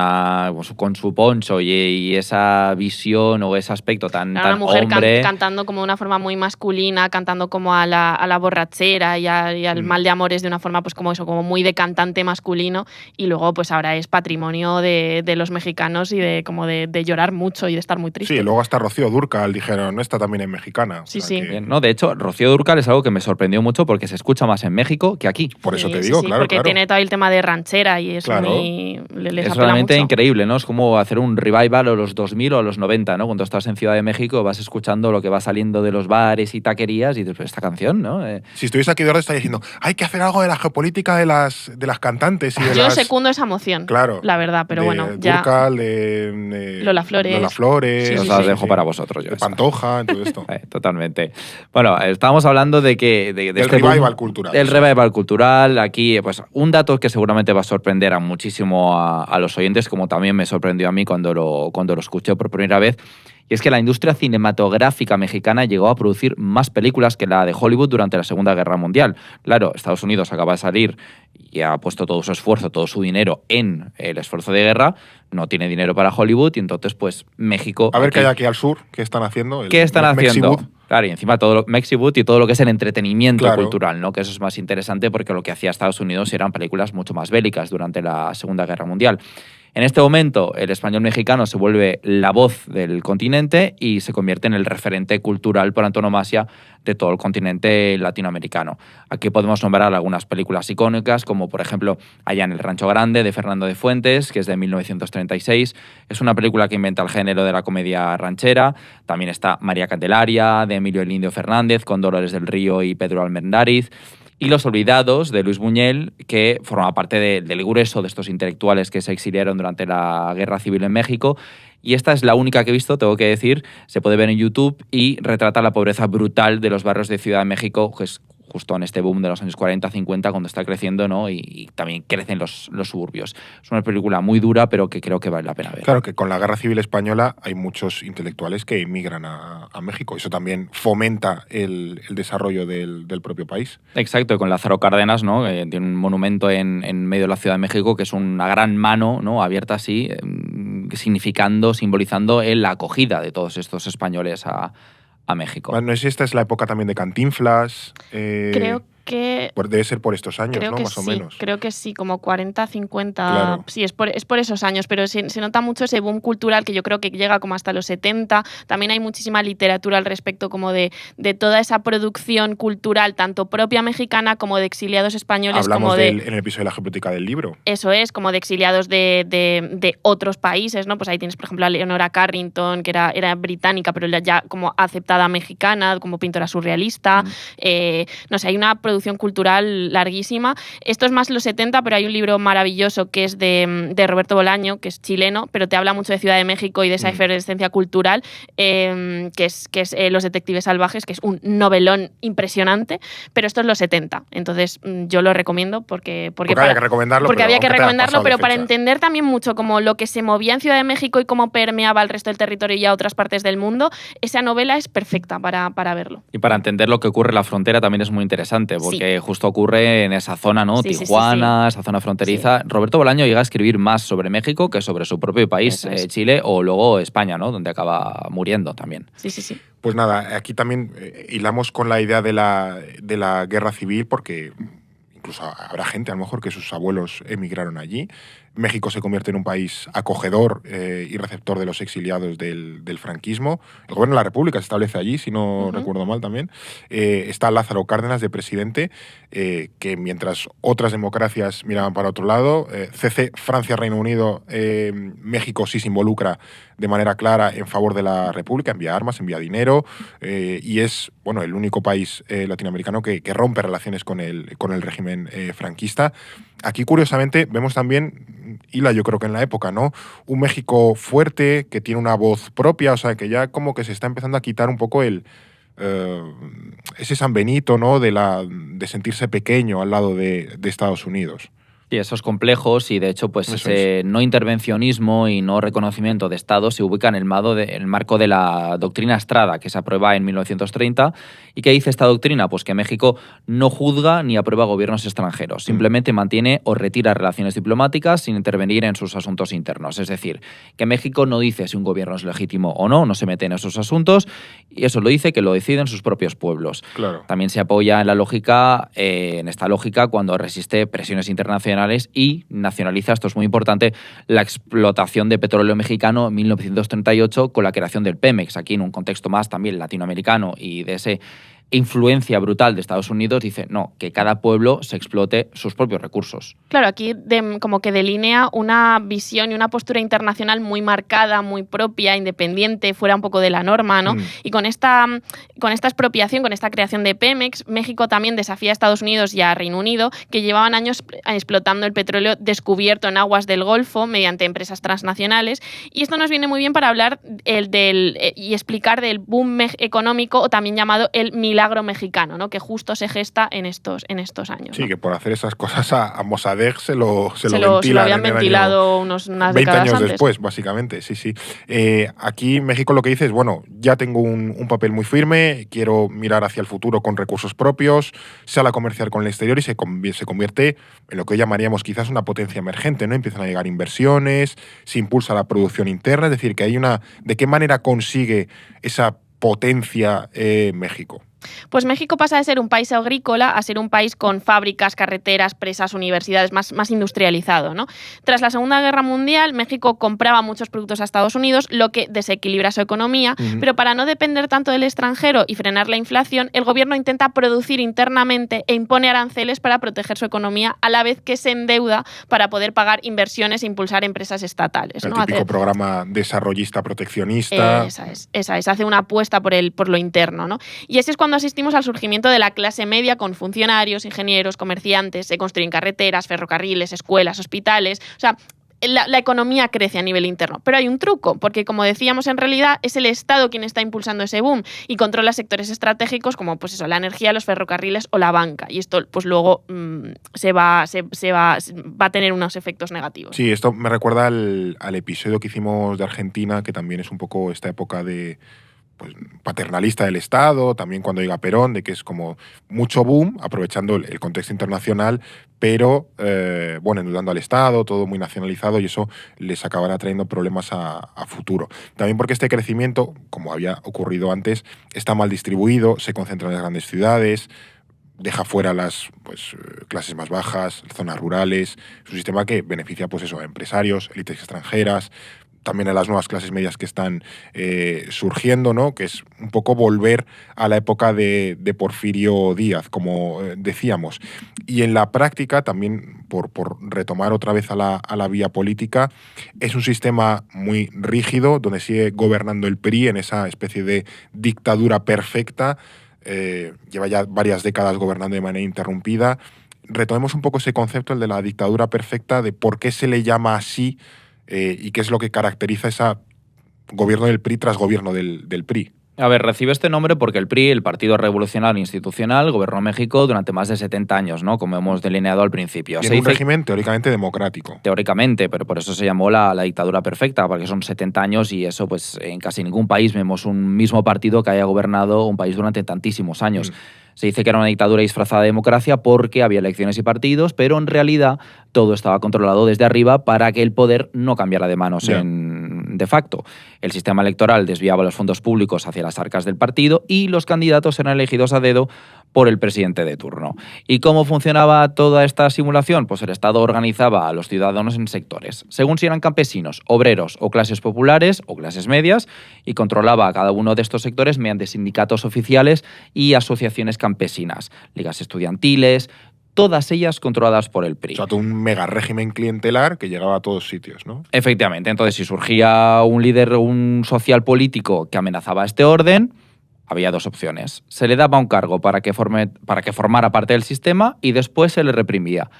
con su poncho y esa visión o ese aspecto tan una mujer hombre. Cantando como de una forma muy masculina, cantando como a la borrachera y al mal de amores de una forma pues como eso, como muy de cantante masculino, y luego pues ahora es patrimonio de los mexicanos mexicanos y de como de llorar mucho y de estar muy triste. Sí, luego hasta Rocío Dúrcal dijeron, esta también es mexicana. Sí, sí. Bien, no, de hecho, Rocío Dúrcal es algo que me sorprendió mucho porque se escucha más en México que aquí. Por eso te digo, claro. Porque tiene todo el tema de ranchera y es es realmente increíble, ¿no? Es como hacer un revival a los 2000 o a los 90, ¿no? Cuando estás en Ciudad de México vas escuchando lo que va saliendo de los bares y taquerías y dices, esta canción, ¿no? Si estuviese aquí de ahora estaría diciendo, hay que hacer algo de la geopolítica de las cantantes y de Yo secundo esa moción, claro, la verdad, pero bueno, ya. Dúrcal, de Lola Flores. Sí, os las dejo para vosotros. Yo de Pantoja, todo esto. Totalmente. Bueno, estábamos hablando de que... del este revival cultural. Del revival cultural. Aquí, pues, un dato que seguramente va a sorprender muchísimo a los oyentes, como también me sorprendió a mí cuando lo escuché por primera vez, y es que la industria cinematográfica mexicana llegó a producir más películas que la de Hollywood durante la Segunda Guerra Mundial. Claro, Estados Unidos acaba de salir y ha puesto todo su esfuerzo, todo su dinero en el esfuerzo de guerra, no tiene dinero para Hollywood y entonces, pues, México... A ver qué hay aquí al sur, ¿qué están haciendo? ¿Qué están haciendo? Mexiwood. Claro, y encima todo Mexiwood y todo lo que es el entretenimiento cultural, ¿no? Que eso es más interesante porque lo que hacía Estados Unidos eran películas mucho más bélicas durante la Segunda Guerra Mundial. En este momento, el español mexicano se vuelve la voz del continente y se convierte en el referente cultural por antonomasia de todo el continente latinoamericano. Aquí podemos nombrar algunas películas icónicas, como por ejemplo Allá en el Rancho Grande, de Fernando de Fuentes, que es de 1936. Es una película que inventa el género de la comedia ranchera. También está María Candelaria, de Emilio el Indio Fernández, con Dolores del Río y Pedro Almendáriz. Y Los Olvidados, de Luis Buñuel, que forma parte del grueso de estos intelectuales que se exiliaron durante la Guerra Civil en México. Y esta es la única que he visto, tengo que decir, se puede ver en YouTube y retrata la pobreza brutal de los barrios de Ciudad de México, que es justo en este boom de los años 40-50, cuando está creciendo, ¿no? Y también crecen los suburbios. Es una película muy dura, pero que creo que vale la pena ver. Claro que con la Guerra Civil Española hay muchos intelectuales que emigran a México. Eso también fomenta el desarrollo del propio país. Exacto, y con Lázaro Cárdenas, ¿no? Tiene un monumento en medio de la Ciudad de México que es una gran mano, ¿no? Abierta así, simbolizando la acogida de todos estos españoles a México. Bueno, no sé si esta es la época también de Cantinflas. Creo que... Debe ser por estos años, creo ¿no? Que más sí, o menos. Creo que sí, como 40, 50... Claro. Sí, es por esos años, pero se nota mucho ese boom cultural que yo creo que llega como hasta los 70. También hay muchísima literatura al respecto como de toda esa producción cultural, tanto propia mexicana como de exiliados españoles. Hablamos en el episodio de la geopolítica del libro. Eso es, como de exiliados de otros países, ¿no? Pues ahí tienes, por ejemplo, a Leonora Carrington, que era británica, pero ya como aceptada mexicana, como pintora surrealista. No sé, hay una producción cultural larguísima. Esto es más los 70, pero hay un libro maravilloso que es de Roberto Bolaño, que es chileno, pero te habla mucho de Ciudad de México y de esa efervescencia cultural, que es Los detectives salvajes, que es un novelón impresionante, pero esto es los 70. Entonces yo lo recomiendo porque había que recomendarlo, pero para entender también mucho como lo que se movía en Ciudad de México y cómo permeaba el resto del territorio y a otras partes del mundo, esa novela es perfecta para verlo. Y para entender lo que ocurre en la frontera también es muy interesante, porque justo ocurre en esa zona, ¿no? Tijuana, esa zona fronteriza. Sí. Roberto Bolaño llega a escribir más sobre México que sobre su propio país, Chile, o luego España, ¿no? Donde acaba muriendo también. Sí. Pues nada, aquí también hilamos con la idea de la guerra civil, porque incluso habrá gente, a lo mejor, que sus abuelos emigraron allí. México se convierte en un país acogedor y receptor de los exiliados del franquismo. El gobierno de la República se establece allí, si no recuerdo mal también. Está Lázaro Cárdenas de presidente, que mientras otras democracias miraban para otro lado, CC, Francia, Reino Unido, México sí se involucra de manera clara en favor de la República, envía armas, envía dinero, y es el único país latinoamericano que rompe relaciones con el régimen franquista. Aquí, curiosamente, vemos también, Hila, yo creo que en la época, ¿no? Un México fuerte, que tiene una voz propia, o sea, que ya como que se está empezando a quitar un poco ese San Benito, ¿no? De sentirse pequeño al lado de Estados Unidos. Sí, esos complejos y, de hecho, pues ese no intervencionismo y no reconocimiento de Estado se ubica en el marco de la doctrina Estrada, que se aprueba en 1930. ¿Y qué dice esta doctrina? Pues que México no juzga ni aprueba gobiernos extranjeros. Simplemente mantiene o retira relaciones diplomáticas sin intervenir en sus asuntos internos. Es decir, que México no dice si un gobierno es legítimo o no se mete en esos asuntos, y eso lo dice que lo deciden sus propios pueblos. Claro. También se apoya en esta lógica cuando resiste presiones internacionales transnacionales y nacionaliza, esto es muy importante, la explotación de petróleo mexicano en 1938 con la creación del Pemex. Aquí, en un contexto más también latinoamericano y de ese influencia brutal de Estados Unidos, dice no, que cada pueblo se explote sus propios recursos. Claro, aquí como que delinea una visión y una postura internacional muy marcada, muy propia, independiente, fuera un poco de la norma, ¿no? Y con esta expropiación, con esta creación de Pemex, México también desafía a Estados Unidos y a Reino Unido, que llevaban años explotando el petróleo descubierto en aguas del Golfo mediante empresas transnacionales. Y esto nos viene muy bien para hablar y explicar del boom económico, o también llamado el milagro mexicano, ¿no? Que justo se gesta en estos años. Sí, ¿no? que por hacer esas cosas a Mossadegh se lo habían ventilado unas 20 décadas años antes. después, básicamente, sí. Aquí México lo que dice es, bueno, ya tengo un papel muy firme, quiero mirar hacia el futuro con recursos propios, sale a comerciar con el exterior y se convierte en lo que hoy llamaríamos quizás una potencia emergente, ¿no? Empiezan a llegar inversiones, se impulsa la producción interna, es decir, que hay ¿de qué manera consigue esa potencia México? Pues México pasa de ser un país agrícola a ser un país con fábricas, carreteras, presas, universidades, más industrializado, ¿no? Tras la Segunda Guerra Mundial, México compraba muchos productos a Estados Unidos, lo que desequilibra su economía, pero para no depender tanto del extranjero y frenar la inflación, el gobierno intenta producir internamente e impone aranceles para proteger su economía, a la vez que se endeuda para poder pagar inversiones e impulsar empresas estatales, El ¿no? típico programa desarrollista proteccionista. Esa es. Hace una apuesta por lo interno, ¿no? Y así es cuando asistimos al surgimiento de la clase media con funcionarios, ingenieros, comerciantes, se construyen carreteras, ferrocarriles, escuelas, hospitales. O sea, la economía crece a nivel interno. Pero hay un truco, porque como decíamos, en realidad es el Estado quien está impulsando ese boom y controla sectores estratégicos como la energía, los ferrocarriles o la banca. Y esto pues luego va a tener unos efectos negativos. Sí, esto me recuerda al episodio que hicimos de Argentina, que también es un poco esta época de paternalista del Estado, también cuando llega Perón, de que es como mucho boom, aprovechando el contexto internacional, pero endeudando al Estado, todo muy nacionalizado, y eso les acabará trayendo problemas a futuro. También porque este crecimiento, como había ocurrido antes, está mal distribuido, se concentra en las grandes ciudades, deja fuera las clases más bajas, zonas rurales. Es un sistema que beneficia a empresarios, élites extranjeras, también a las nuevas clases medias que están surgiendo, ¿no? Que es un poco volver a la época de Porfirio Díaz, como decíamos. Y en la práctica, también por retomar otra vez a la vía política, es un sistema muy rígido, donde sigue gobernando el PRI en esa especie de dictadura perfecta. Lleva ya varias décadas gobernando de manera interrumpida. Retomemos un poco ese concepto, el de la dictadura perfecta, de por qué se le llama así, y qué es lo que caracteriza ese gobierno del PRI tras gobierno del PRI. A ver, recibe este nombre porque el PRI, el Partido Revolucionario Institucional, gobernó México durante más de 70 años, ¿no? Como hemos delineado al principio. Y en un régimen teóricamente democrático. Teóricamente, pero por eso se llamó la dictadura perfecta, porque son 70 años y eso, pues en casi ningún país vemos un mismo partido que haya gobernado un país durante tantísimos años. Se dice que era una dictadura disfrazada de democracia porque había elecciones y partidos, pero en realidad todo estaba controlado desde arriba para que el poder no cambiara de manos de facto. El sistema electoral desviaba los fondos públicos hacia las arcas del partido y los candidatos eran elegidos a dedo por el presidente de turno. ¿Y cómo funcionaba toda esta simulación? Pues el Estado organizaba a los ciudadanos en sectores, según si eran campesinos, obreros o clases populares o clases medias, y controlaba a cada uno de estos sectores mediante sindicatos oficiales y asociaciones campesinas, ligas estudiantiles, todas ellas controladas por el PRI. O sea, todo un mega régimen clientelar que llegaba a todos sitios, ¿no? Efectivamente. Entonces, si surgía un líder, un social político que amenazaba este orden, había dos opciones. Se le daba un cargo para que formara parte del sistema y después se le reprimía.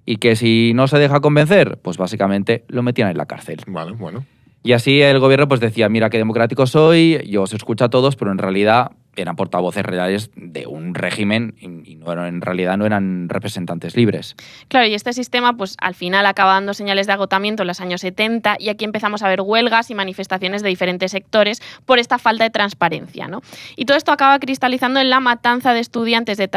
Y que si no se deja convencer, pues básicamente lo metían en la cárcel. Vale, bueno. Y así el gobierno pues decía, mira qué democrático soy, yo os escucho a todos, pero en realidad eran portavoces reales de un régimen y en realidad no eran representantes libres. Claro, y este sistema pues al final acaba dando señales de agotamiento en los años 70 y aquí empezamos a ver huelgas y manifestaciones de diferentes sectores por esta falta de transparencia, ¿no? Y todo esto acaba cristalizando en la matanza de estudiantes de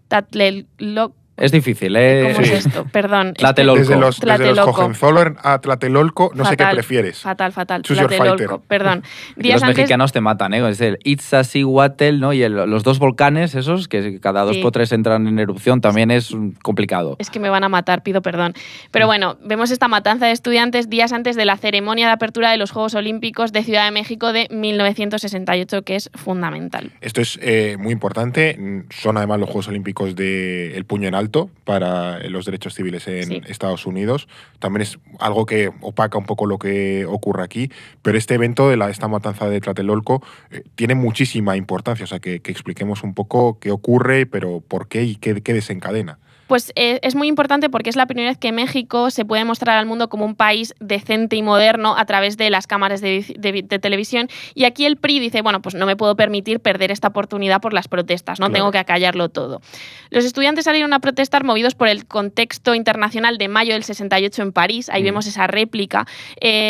Tlatelolco, Es difícil, ¿Cómo es esto? Perdón. Tlatelolco. Desde los Hohenzollern a Tlatelolco, no sé qué prefieres. Fatal. Choose your fighter. Perdón. Los mexicanos te matan, ¿eh? Es el Iztaccíhuatl, ¿no? Y los dos volcanes esos, que cada 2 por 3 entran en erupción, también es complicado. Es que me van a matar, pido perdón. Pero bueno, vemos esta matanza de estudiantes días antes de la ceremonia de apertura de los Juegos Olímpicos de Ciudad de México de 1968, que es fundamental. Esto es muy importante. Son además los Juegos Olímpicos del puño en alto para los derechos civiles en Estados Unidos. También es algo que opaca un poco lo que ocurre aquí, pero este evento de esta matanza de Tlatelolco tiene muchísima importancia, o sea, que expliquemos un poco qué ocurre, pero por qué y qué desencadena. Pues es muy importante porque es la primera vez que México se puede mostrar al mundo como un país decente y moderno a través de las cámaras de televisión. Y aquí el PRI dice, bueno, pues no me puedo permitir perder esta oportunidad por las protestas, ¿no? Claro. Tengo que acallarlo todo. Los estudiantes salieron a protestar movidos por el contexto internacional de mayo del 68 en París. Ahí vemos esa réplica.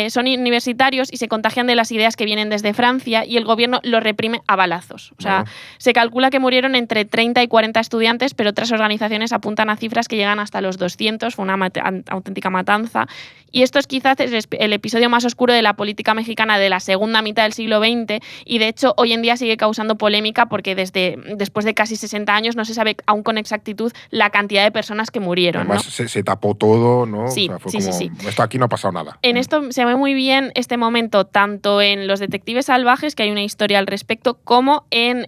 Son universitarios y se contagian de las ideas que vienen desde Francia y el gobierno los reprime a balazos. O sea, se calcula que murieron entre 30 y 40 estudiantes, pero otras organizaciones apuntan a cifras que llegan hasta los 200, fue una auténtica matanza. Y esto es quizás el episodio más oscuro de la política mexicana de la segunda mitad del siglo XX y de hecho hoy en día sigue causando polémica porque después de casi 60 años no se sabe aún con exactitud la cantidad de personas que murieron. Además, ¿no? se tapó todo, ¿no? Sí, o sea, fue como, esto aquí no ha pasado nada. En esto se ve muy bien este momento tanto en Los Detectives Salvajes, que hay una historia al respecto, como en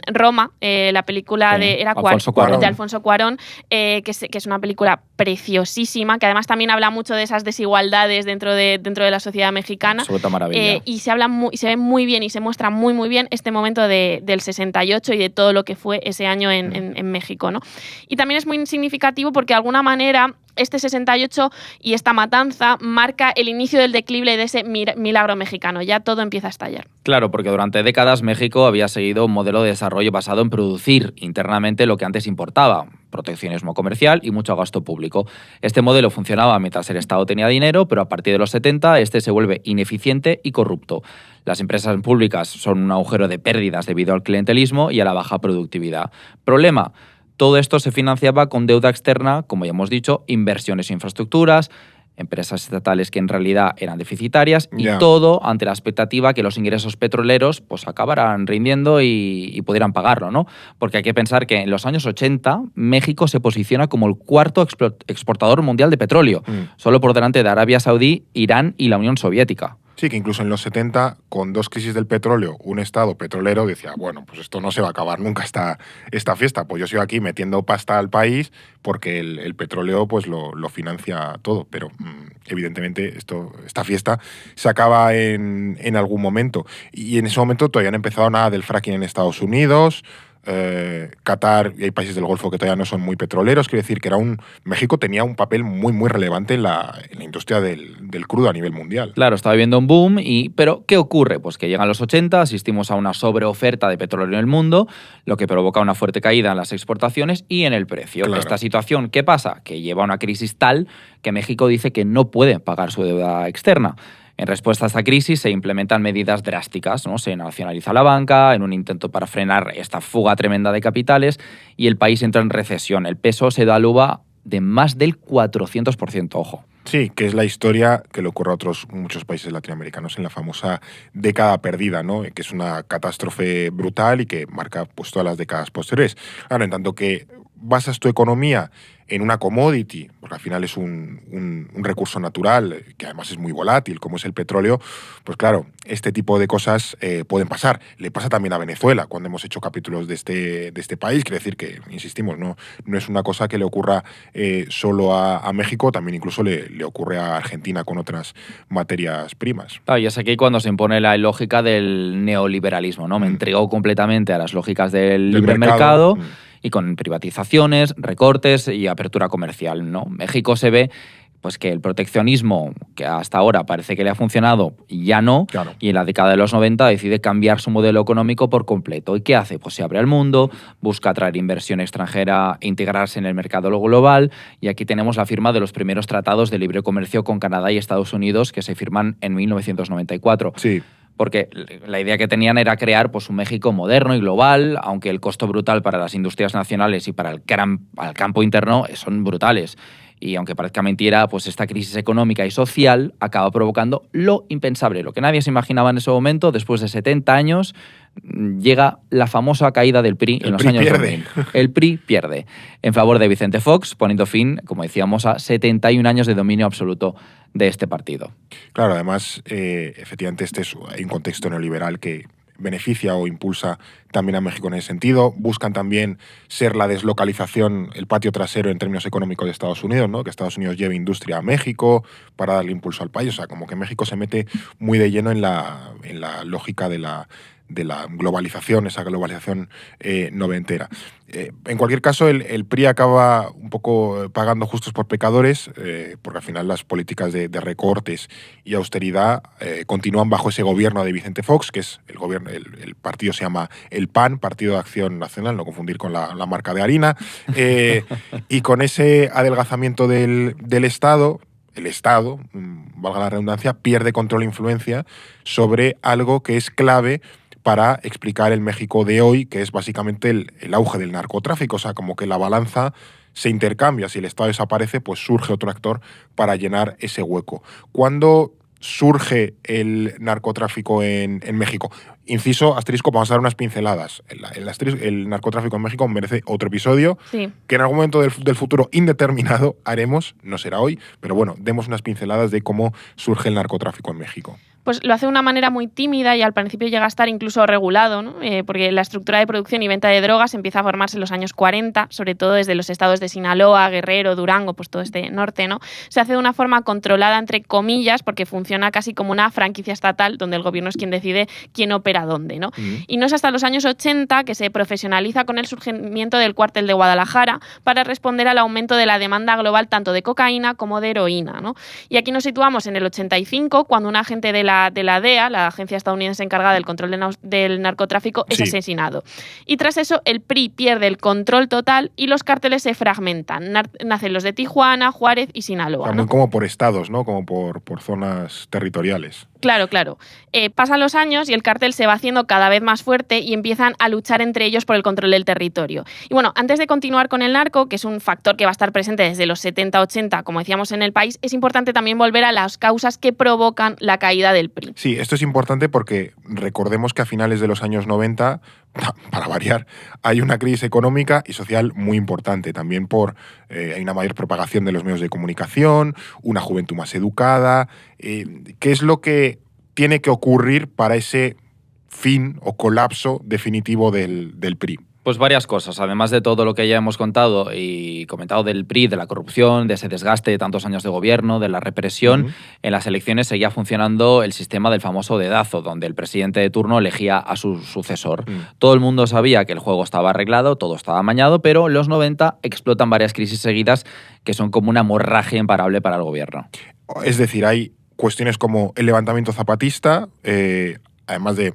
Roma, la película de Alfonso Cuarón, que es una película preciosísima, que además también habla mucho de esas desigualdades dentro de la sociedad mexicana. Absoluta maravilla. Y se ve muy bien y se muestra muy, muy bien este momento del 68 y de todo lo que fue ese año en México, ¿no? Y también es muy significativo porque de alguna manera este 68 y esta matanza marca el inicio del declive de ese milagro mexicano. Ya todo empieza a estallar. Claro, porque durante décadas México había seguido un modelo de desarrollo basado en producir internamente lo que antes importaba, proteccionismo comercial y mucho gasto público. Este modelo funcionaba mientras el Estado tenía dinero, pero a partir de los 70 este se vuelve ineficiente y corrupto. Las empresas públicas son un agujero de pérdidas debido al clientelismo y a la baja productividad. Problema: todo esto se financiaba con deuda externa, como ya hemos dicho, inversiones en infraestructuras, empresas estatales que en realidad eran deficitarias y todo ante la expectativa que los ingresos petroleros pues acabaran rindiendo y pudieran pagarlo, ¿no? Porque hay que pensar que en los años 80 México se posiciona como el cuarto exportador mundial de petróleo, solo por delante de Arabia Saudí, Irán y la Unión Soviética. Sí, que incluso en los 70, con 2 crisis del petróleo, un estado petrolero decía, bueno, pues esto no se va a acabar nunca esta fiesta. Pues yo sigo aquí metiendo pasta al país porque el petróleo pues lo financia todo. Pero evidentemente esta fiesta se acaba en algún momento. Y en ese momento todavía no ha empezado nada del fracking en Estados Unidos. Qatar y hay países del Golfo que todavía no son muy petroleros. Quiero decir que México tenía un papel muy, muy relevante en la industria del crudo a nivel mundial. Claro, estaba viendo un boom, pero ¿qué ocurre? Pues que llegan los 80, asistimos a una sobreoferta de petróleo en el mundo, lo que provoca una fuerte caída en las exportaciones y en el precio. Claro. Esta situación, ¿qué pasa? Que lleva a una crisis tal que México dice que no puede pagar su deuda externa. En respuesta a esta crisis se implementan medidas drásticas, ¿no? Se nacionaliza la banca en un intento para frenar esta fuga tremenda de capitales y el país entra en recesión. El peso se devalúa de más del 400%, ojo. Sí, que es la historia que le ocurre a muchos países latinoamericanos en la famosa década perdida, ¿no? Que es una catástrofe brutal y que marca pues todas las décadas posteriores. Claro, en tanto que basas tu economía en una commodity, porque al final es un recurso natural, que además es muy volátil, como es el petróleo, pues claro, este tipo de cosas pueden pasar. Le pasa también a Venezuela, cuando hemos hecho capítulos de este país. Quiere decir que, insistimos, no es una cosa que le ocurra solo a México, también incluso le ocurre a Argentina con otras materias primas. Y es aquí cuando se impone la lógica del neoliberalismo, ¿no? Me entrego completamente a las lógicas del libre mercado. Y con privatizaciones, recortes y apertura comercial, ¿no? México se ve pues que el proteccionismo, que hasta ahora parece que le ha funcionado, ya no, claro. Y en la década de los 90 decide cambiar su modelo económico por completo. ¿Y qué hace? Pues se abre al mundo, busca atraer inversión extranjera e integrarse en el mercado global, y aquí tenemos la firma de los primeros tratados de libre comercio con Canadá y Estados Unidos que se firman en 1994. Sí. porque la idea que tenían era crear pues, un México moderno y global, aunque el costo brutal para las industrias nacionales y para el campo interno son brutales. Y aunque parezca mentira, pues esta crisis económica y social acaba provocando lo impensable. Lo que nadie se imaginaba en ese momento, después de 70 años, llega la famosa caída del PRI en los años 2000. El PRI pierde en favor de Vicente Fox, poniendo fin, como decíamos, a 71 años de dominio absoluto de este partido. Claro, además, efectivamente, hay un contexto neoliberal que beneficia o impulsa también a México en ese sentido. Buscan también ser la deslocalización, el patio trasero en términos económicos de Estados Unidos, ¿no? Que Estados Unidos lleve industria a México para darle impulso al país. O sea, como que México se mete muy de lleno en la lógica de la globalización, esa globalización noventera. En cualquier caso, el PRI acaba un poco pagando justos por pecadores, porque al final las políticas de recortes y austeridad continúan bajo ese gobierno de Vicente Fox, que es el partido se llama el PAN, Partido de Acción Nacional, no confundir con la marca de harina, y con ese adelgazamiento del Estado, el Estado, valga la redundancia, pierde control e influencia sobre algo que es clave para explicar el México de hoy, que es básicamente el auge del narcotráfico. O sea, como que la balanza se intercambia. Si el Estado desaparece, pues surge otro actor para llenar ese hueco. ¿Cuándo surge el narcotráfico en México? Inciso, asterisco, vamos a dar unas pinceladas. El narcotráfico en México merece otro episodio, sí, que en algún momento del futuro indeterminado haremos, no será hoy, pero bueno, demos unas pinceladas de cómo surge el narcotráfico en México. Pues lo hace de una manera muy tímida y al principio llega a estar incluso regulado, ¿no? Porque la estructura de producción y venta de drogas empieza a formarse en los años 40, sobre todo desde los estados de Sinaloa, Guerrero, Durango, pues todo este norte, ¿no? Se hace de una forma controlada, entre comillas, porque funciona casi como una franquicia estatal, donde el gobierno es quien decide quién opera dónde, ¿no? Y no es hasta los años 80 que se profesionaliza con el surgimiento del Cártel de Guadalajara para responder al aumento de la demanda global tanto de cocaína como de heroína, ¿no? Y aquí nos situamos en el 85, cuando un agente de la DEA, la agencia estadounidense encargada del control del narcotráfico, es asesinado. Y tras eso, el PRI pierde el control total y los cárteles se fragmentan. Nacen los de Tijuana, Juárez y Sinaloa. O sea, muy como por estados, ¿no? Como por zonas territoriales. Claro. Pasan los años y el cártel se va haciendo cada vez más fuerte y empiezan a luchar entre ellos por el control del territorio. Y bueno, antes de continuar con el narco, que es un factor que va a estar presente desde los 70-80, como decíamos, en el país, es importante también volver a las causas que provocan la caída del PRI. Sí, esto es importante porque recordemos que a finales de los años 90, para variar, hay una crisis económica y social muy importante. También hay una mayor propagación de los medios de comunicación, una juventud más educada. ¿Qué es lo que tiene que ocurrir para ese fin o colapso definitivo del PRI? Pues varias cosas, además de todo lo que ya hemos contado y comentado del PRI, de la corrupción, de ese desgaste de tantos años de gobierno, de la represión. En las elecciones seguía funcionando el sistema del famoso dedazo, donde el presidente de turno elegía a su sucesor. Todo el mundo sabía que el juego estaba arreglado, todo estaba amañado, pero en los 90 explotan varias crisis seguidas que son como una hemorragia imparable para el gobierno. Es decir, hay cuestiones como el levantamiento zapatista, además de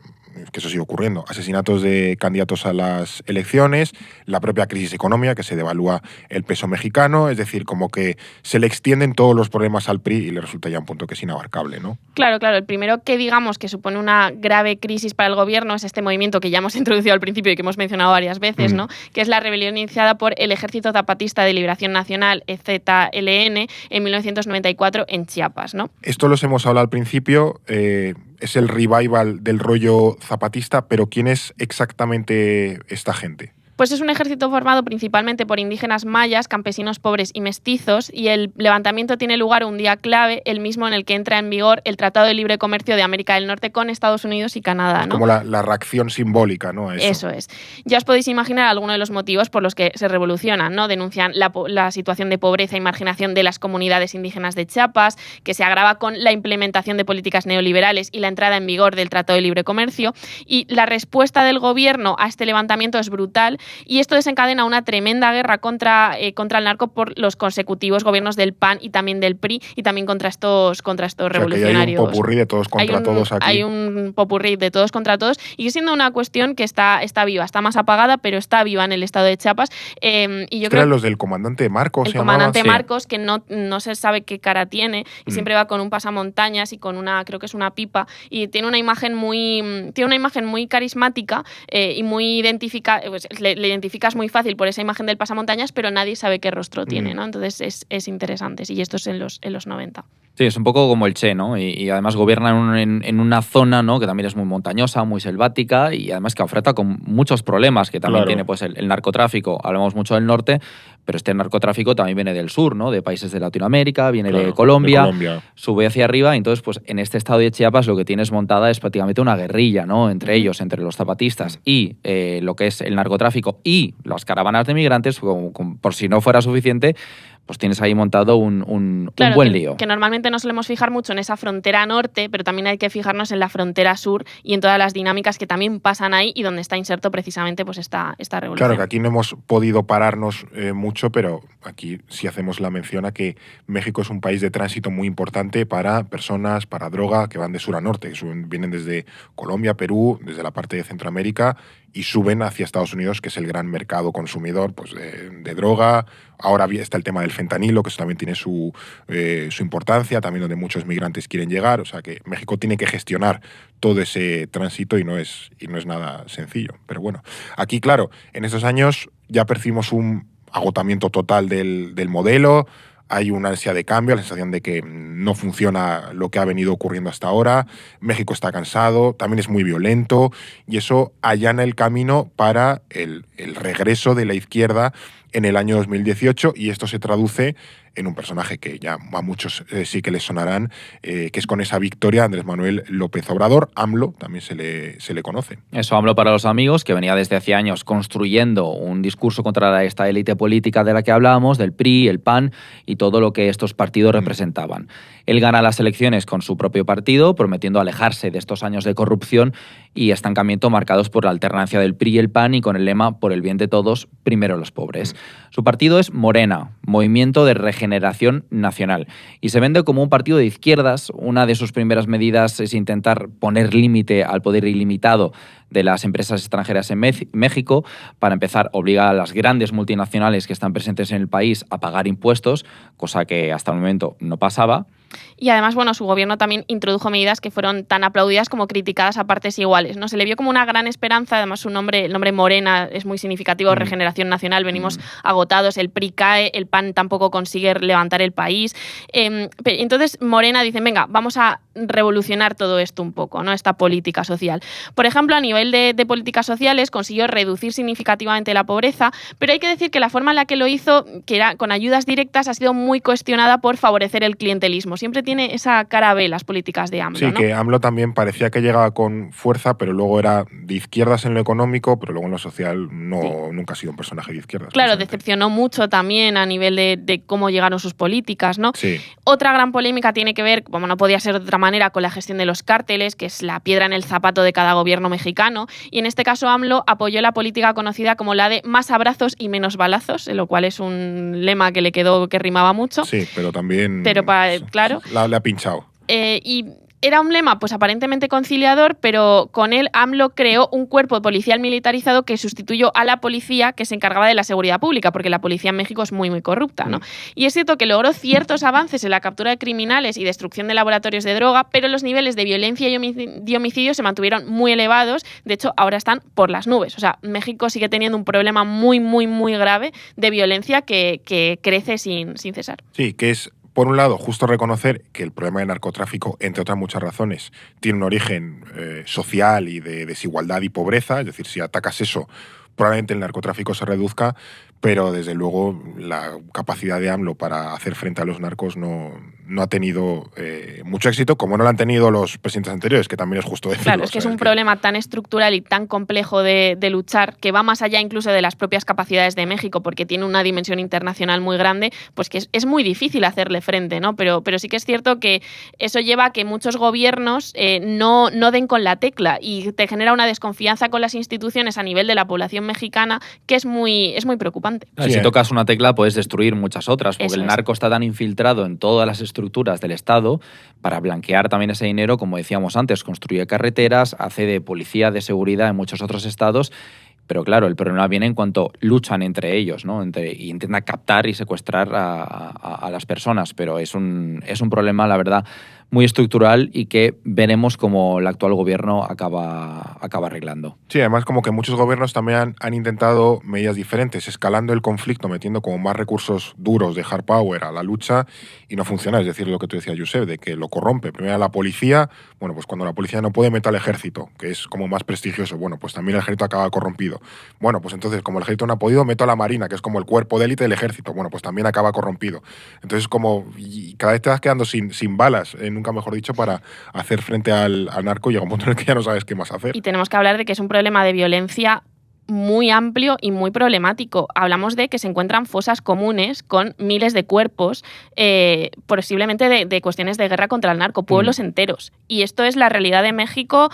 que eso sigue ocurriendo, asesinatos de candidatos a las elecciones, la propia crisis económica, que se devalúa el peso mexicano, es decir, como que se le extienden todos los problemas al PRI y le resulta ya un punto que es inabarcable, ¿no? Claro, el primero que digamos que supone una grave crisis para el gobierno es este movimiento que ya hemos introducido al principio y que hemos mencionado varias veces, ¿no? Que es la rebelión iniciada por el Ejército Zapatista de Liberación Nacional, EZLN, en 1994 en Chiapas, ¿no? Esto los hemos hablado al principio, es el revival del rollo zapatista, pero ¿quién es exactamente esta gente? Pues es un ejército formado principalmente por indígenas mayas, campesinos pobres y mestizos, y el levantamiento tiene lugar un día clave, el mismo en el que entra en vigor el Tratado de Libre Comercio de América del Norte con Estados Unidos y Canadá, ¿no? Como la reacción simbólica, ¿no? Eso es. Ya os podéis imaginar algunos de los motivos por los que se revolucionan, ¿no? Denuncian la situación de pobreza y marginación de las comunidades indígenas de Chiapas, que se agrava con la implementación de políticas neoliberales y la entrada en vigor del Tratado de Libre Comercio, y la respuesta del gobierno a este levantamiento es brutal Y esto desencadena una tremenda guerra contra el narco por los consecutivos gobiernos del PAN y también del PRI y también contra estos revolucionarios. Hay un popurrí de todos contra todos aquí. Hay un popurrí de todos contra todos y siendo una cuestión que está viva, está más apagada, pero está viva en el estado de Chiapas. Y yo creo eran los del comandante Marcos. El comandante Marcos, que no se sabe qué cara tiene y siempre va con un pasamontañas y con creo que es una pipa, y tiene una imagen muy carismática y muy pues, le identificas muy fácil por esa imagen del pasamontañas, pero nadie sabe qué rostro tiene, ¿no? Entonces es interesante. Y esto es en los 90. Sí, es un poco como el Che, ¿no? Y además gobierna en una zona, ¿no?, que también es muy montañosa, muy selvática y además que afronta con muchos problemas que también tiene pues el narcotráfico. Hablamos mucho del norte, pero este narcotráfico también viene del sur, ¿no?, de países de Latinoamérica, viene de Colombia, sube hacia arriba. Entonces, pues en este estado de Chiapas lo que tienes montada es prácticamente una guerrilla, ¿no?, entre ellos, entre los zapatistas y lo que es el narcotráfico y las caravanas de migrantes, por si no fuera suficiente, pues tienes ahí montado un buen lío. Que normalmente no solemos fijar mucho en esa frontera norte, pero también hay que fijarnos en la frontera sur y en todas las dinámicas que también pasan ahí y donde está inserto precisamente pues esta revolución. Claro, que aquí no hemos podido pararnos mucho, pero aquí sí hacemos la mención a que México es un país de tránsito muy importante para personas, para droga, que van de sur a norte, que vienen desde Colombia, Perú, desde la parte de Centroamérica y suben hacia Estados Unidos, que es el gran mercado consumidor pues, de droga. Ahora está el tema del fentanilo, que eso también tiene su importancia, también donde muchos migrantes quieren llegar. O sea que México tiene que gestionar todo ese tránsito y no es nada sencillo. Pero bueno, aquí, claro, en estos años ya percibimos un agotamiento total del modelo. Hay una ansia de cambio, la sensación de que no funciona lo que ha venido ocurriendo hasta ahora. México está cansado, también es muy violento y eso allana el camino para el regreso de la izquierda en el año 2018 y esto se traduce en un personaje que ya a muchos sí que les sonarán, que es con esa victoria Andrés Manuel López Obrador. AMLO también se le conoce. Eso, AMLO para los amigos, que venía desde hace años construyendo un discurso contra esta élite política de la que hablábamos, del PRI, el PAN y todo lo que estos partidos representaban. Él gana las elecciones con su propio partido, prometiendo alejarse de estos años de corrupción y estancamiento marcados por la alternancia del PRI y el PAN y con el lema por el bien de todos, primero los pobres. Su partido es Morena, Movimiento de Regeneración Nacional, y se vende como un partido de izquierdas. Una de sus primeras medidas es intentar poner límite al poder ilimitado de las empresas extranjeras en México. Para empezar, obliga a las grandes multinacionales que están presentes en el país a pagar impuestos, cosa que hasta el momento no pasaba. Y además, bueno, su gobierno también introdujo medidas que fueron tan aplaudidas como criticadas a partes iguales, ¿no? Se le vio como una gran esperanza, además el nombre Morena es muy significativo, Regeneración Nacional, venimos agotados, el PRI cae, el PAN tampoco consigue levantar el país. Entonces Morena dice, venga, vamos a revolucionar todo esto un poco, ¿no?, esta política social. Por ejemplo, a nivel de políticas sociales consiguió reducir significativamente la pobreza, pero hay que decir que la forma en la que lo hizo, que era con ayudas directas, ha sido muy cuestionada por favorecer el clientelismo. Siempre tiene esa cara B las políticas de AMLO. Sí, ¿no? Que AMLO también parecía que llegaba con fuerza, pero luego era de izquierdas en lo económico, pero luego en lo social nunca ha sido un personaje de izquierdas. Claro, decepcionó mucho también a nivel de cómo llegaron sus políticas, ¿no? Sí. Otra gran polémica tiene que ver, como no podía ser de otra manera, con la gestión de los cárteles, que es la piedra en el zapato de cada gobierno mexicano, y en este caso AMLO apoyó la política conocida como la de más abrazos y menos balazos, lo cual es un lema que le quedó, que rimaba mucho. Sí, pero también... claro. Le ha pinchado. Y era un lema pues aparentemente conciliador, pero con él AMLO creó un cuerpo policial militarizado que sustituyó a la policía que se encargaba de la seguridad pública, porque la policía en México es muy, muy corrupta, ¿no? Y es cierto que logró ciertos avances en la captura de criminales y destrucción de laboratorios de droga, pero los niveles de violencia y homicidio se mantuvieron muy elevados. De hecho, ahora están por las nubes. O sea, México sigue teniendo un problema muy, muy, muy grave de violencia que crece sin cesar. Sí, que es... Por un lado, justo reconocer que el problema del narcotráfico, entre otras muchas razones, tiene un origen social y de desigualdad y pobreza. Es decir, si atacas eso, probablemente el narcotráfico se reduzca. pero desde luego la capacidad de AMLO para hacer frente a los narcos no ha tenido mucho éxito, como no lo han tenido los presidentes anteriores, que también es justo decirlo. Claro, es que es un problema tan estructural y tan complejo de luchar, que va más allá incluso de las propias capacidades de México, porque tiene una dimensión internacional muy grande, pues que es muy difícil hacerle frente, ¿no? Pero sí que es cierto que eso lleva a que muchos gobiernos no den con la tecla y te genera una desconfianza con las instituciones a nivel de la población mexicana que es muy preocupante. Sí, si tocas una tecla puedes destruir muchas otras, porque el narco está tan infiltrado en todas las estructuras del Estado para blanquear también ese dinero, como decíamos antes, construye carreteras, hace de policía de seguridad en muchos otros estados. Pero claro, el problema viene en cuanto luchan entre ellos, ¿no? Y intentan captar y secuestrar a las personas. Pero es un problema, la verdad, muy estructural y que veremos cómo el actual gobierno acaba arreglando. Sí, además como que muchos gobiernos también han intentado medidas diferentes, escalando el conflicto, metiendo como más recursos duros de hard power a la lucha y no funciona. Es decir, lo que tú decías, Josep, de que lo corrompe. Primero a la policía, bueno, pues cuando la policía no puede, mete al ejército, que es como más prestigioso. Bueno, pues también el ejército acaba corrompido. Bueno, pues entonces, como el ejército no ha podido, meto a la marina, que es como el cuerpo de élite del ejército. Bueno, pues también acaba corrompido. Entonces, como y cada vez te vas quedando sin balas, nunca mejor dicho, para hacer frente al narco, llega un punto en el que ya no sabes qué más hacer. Y tenemos que hablar de que es un problema de violencia muy amplio y muy problemático. Hablamos de que se encuentran fosas comunes con miles de cuerpos, posiblemente de cuestiones de guerra contra el narco, pueblos enteros. Y esto es la realidad de México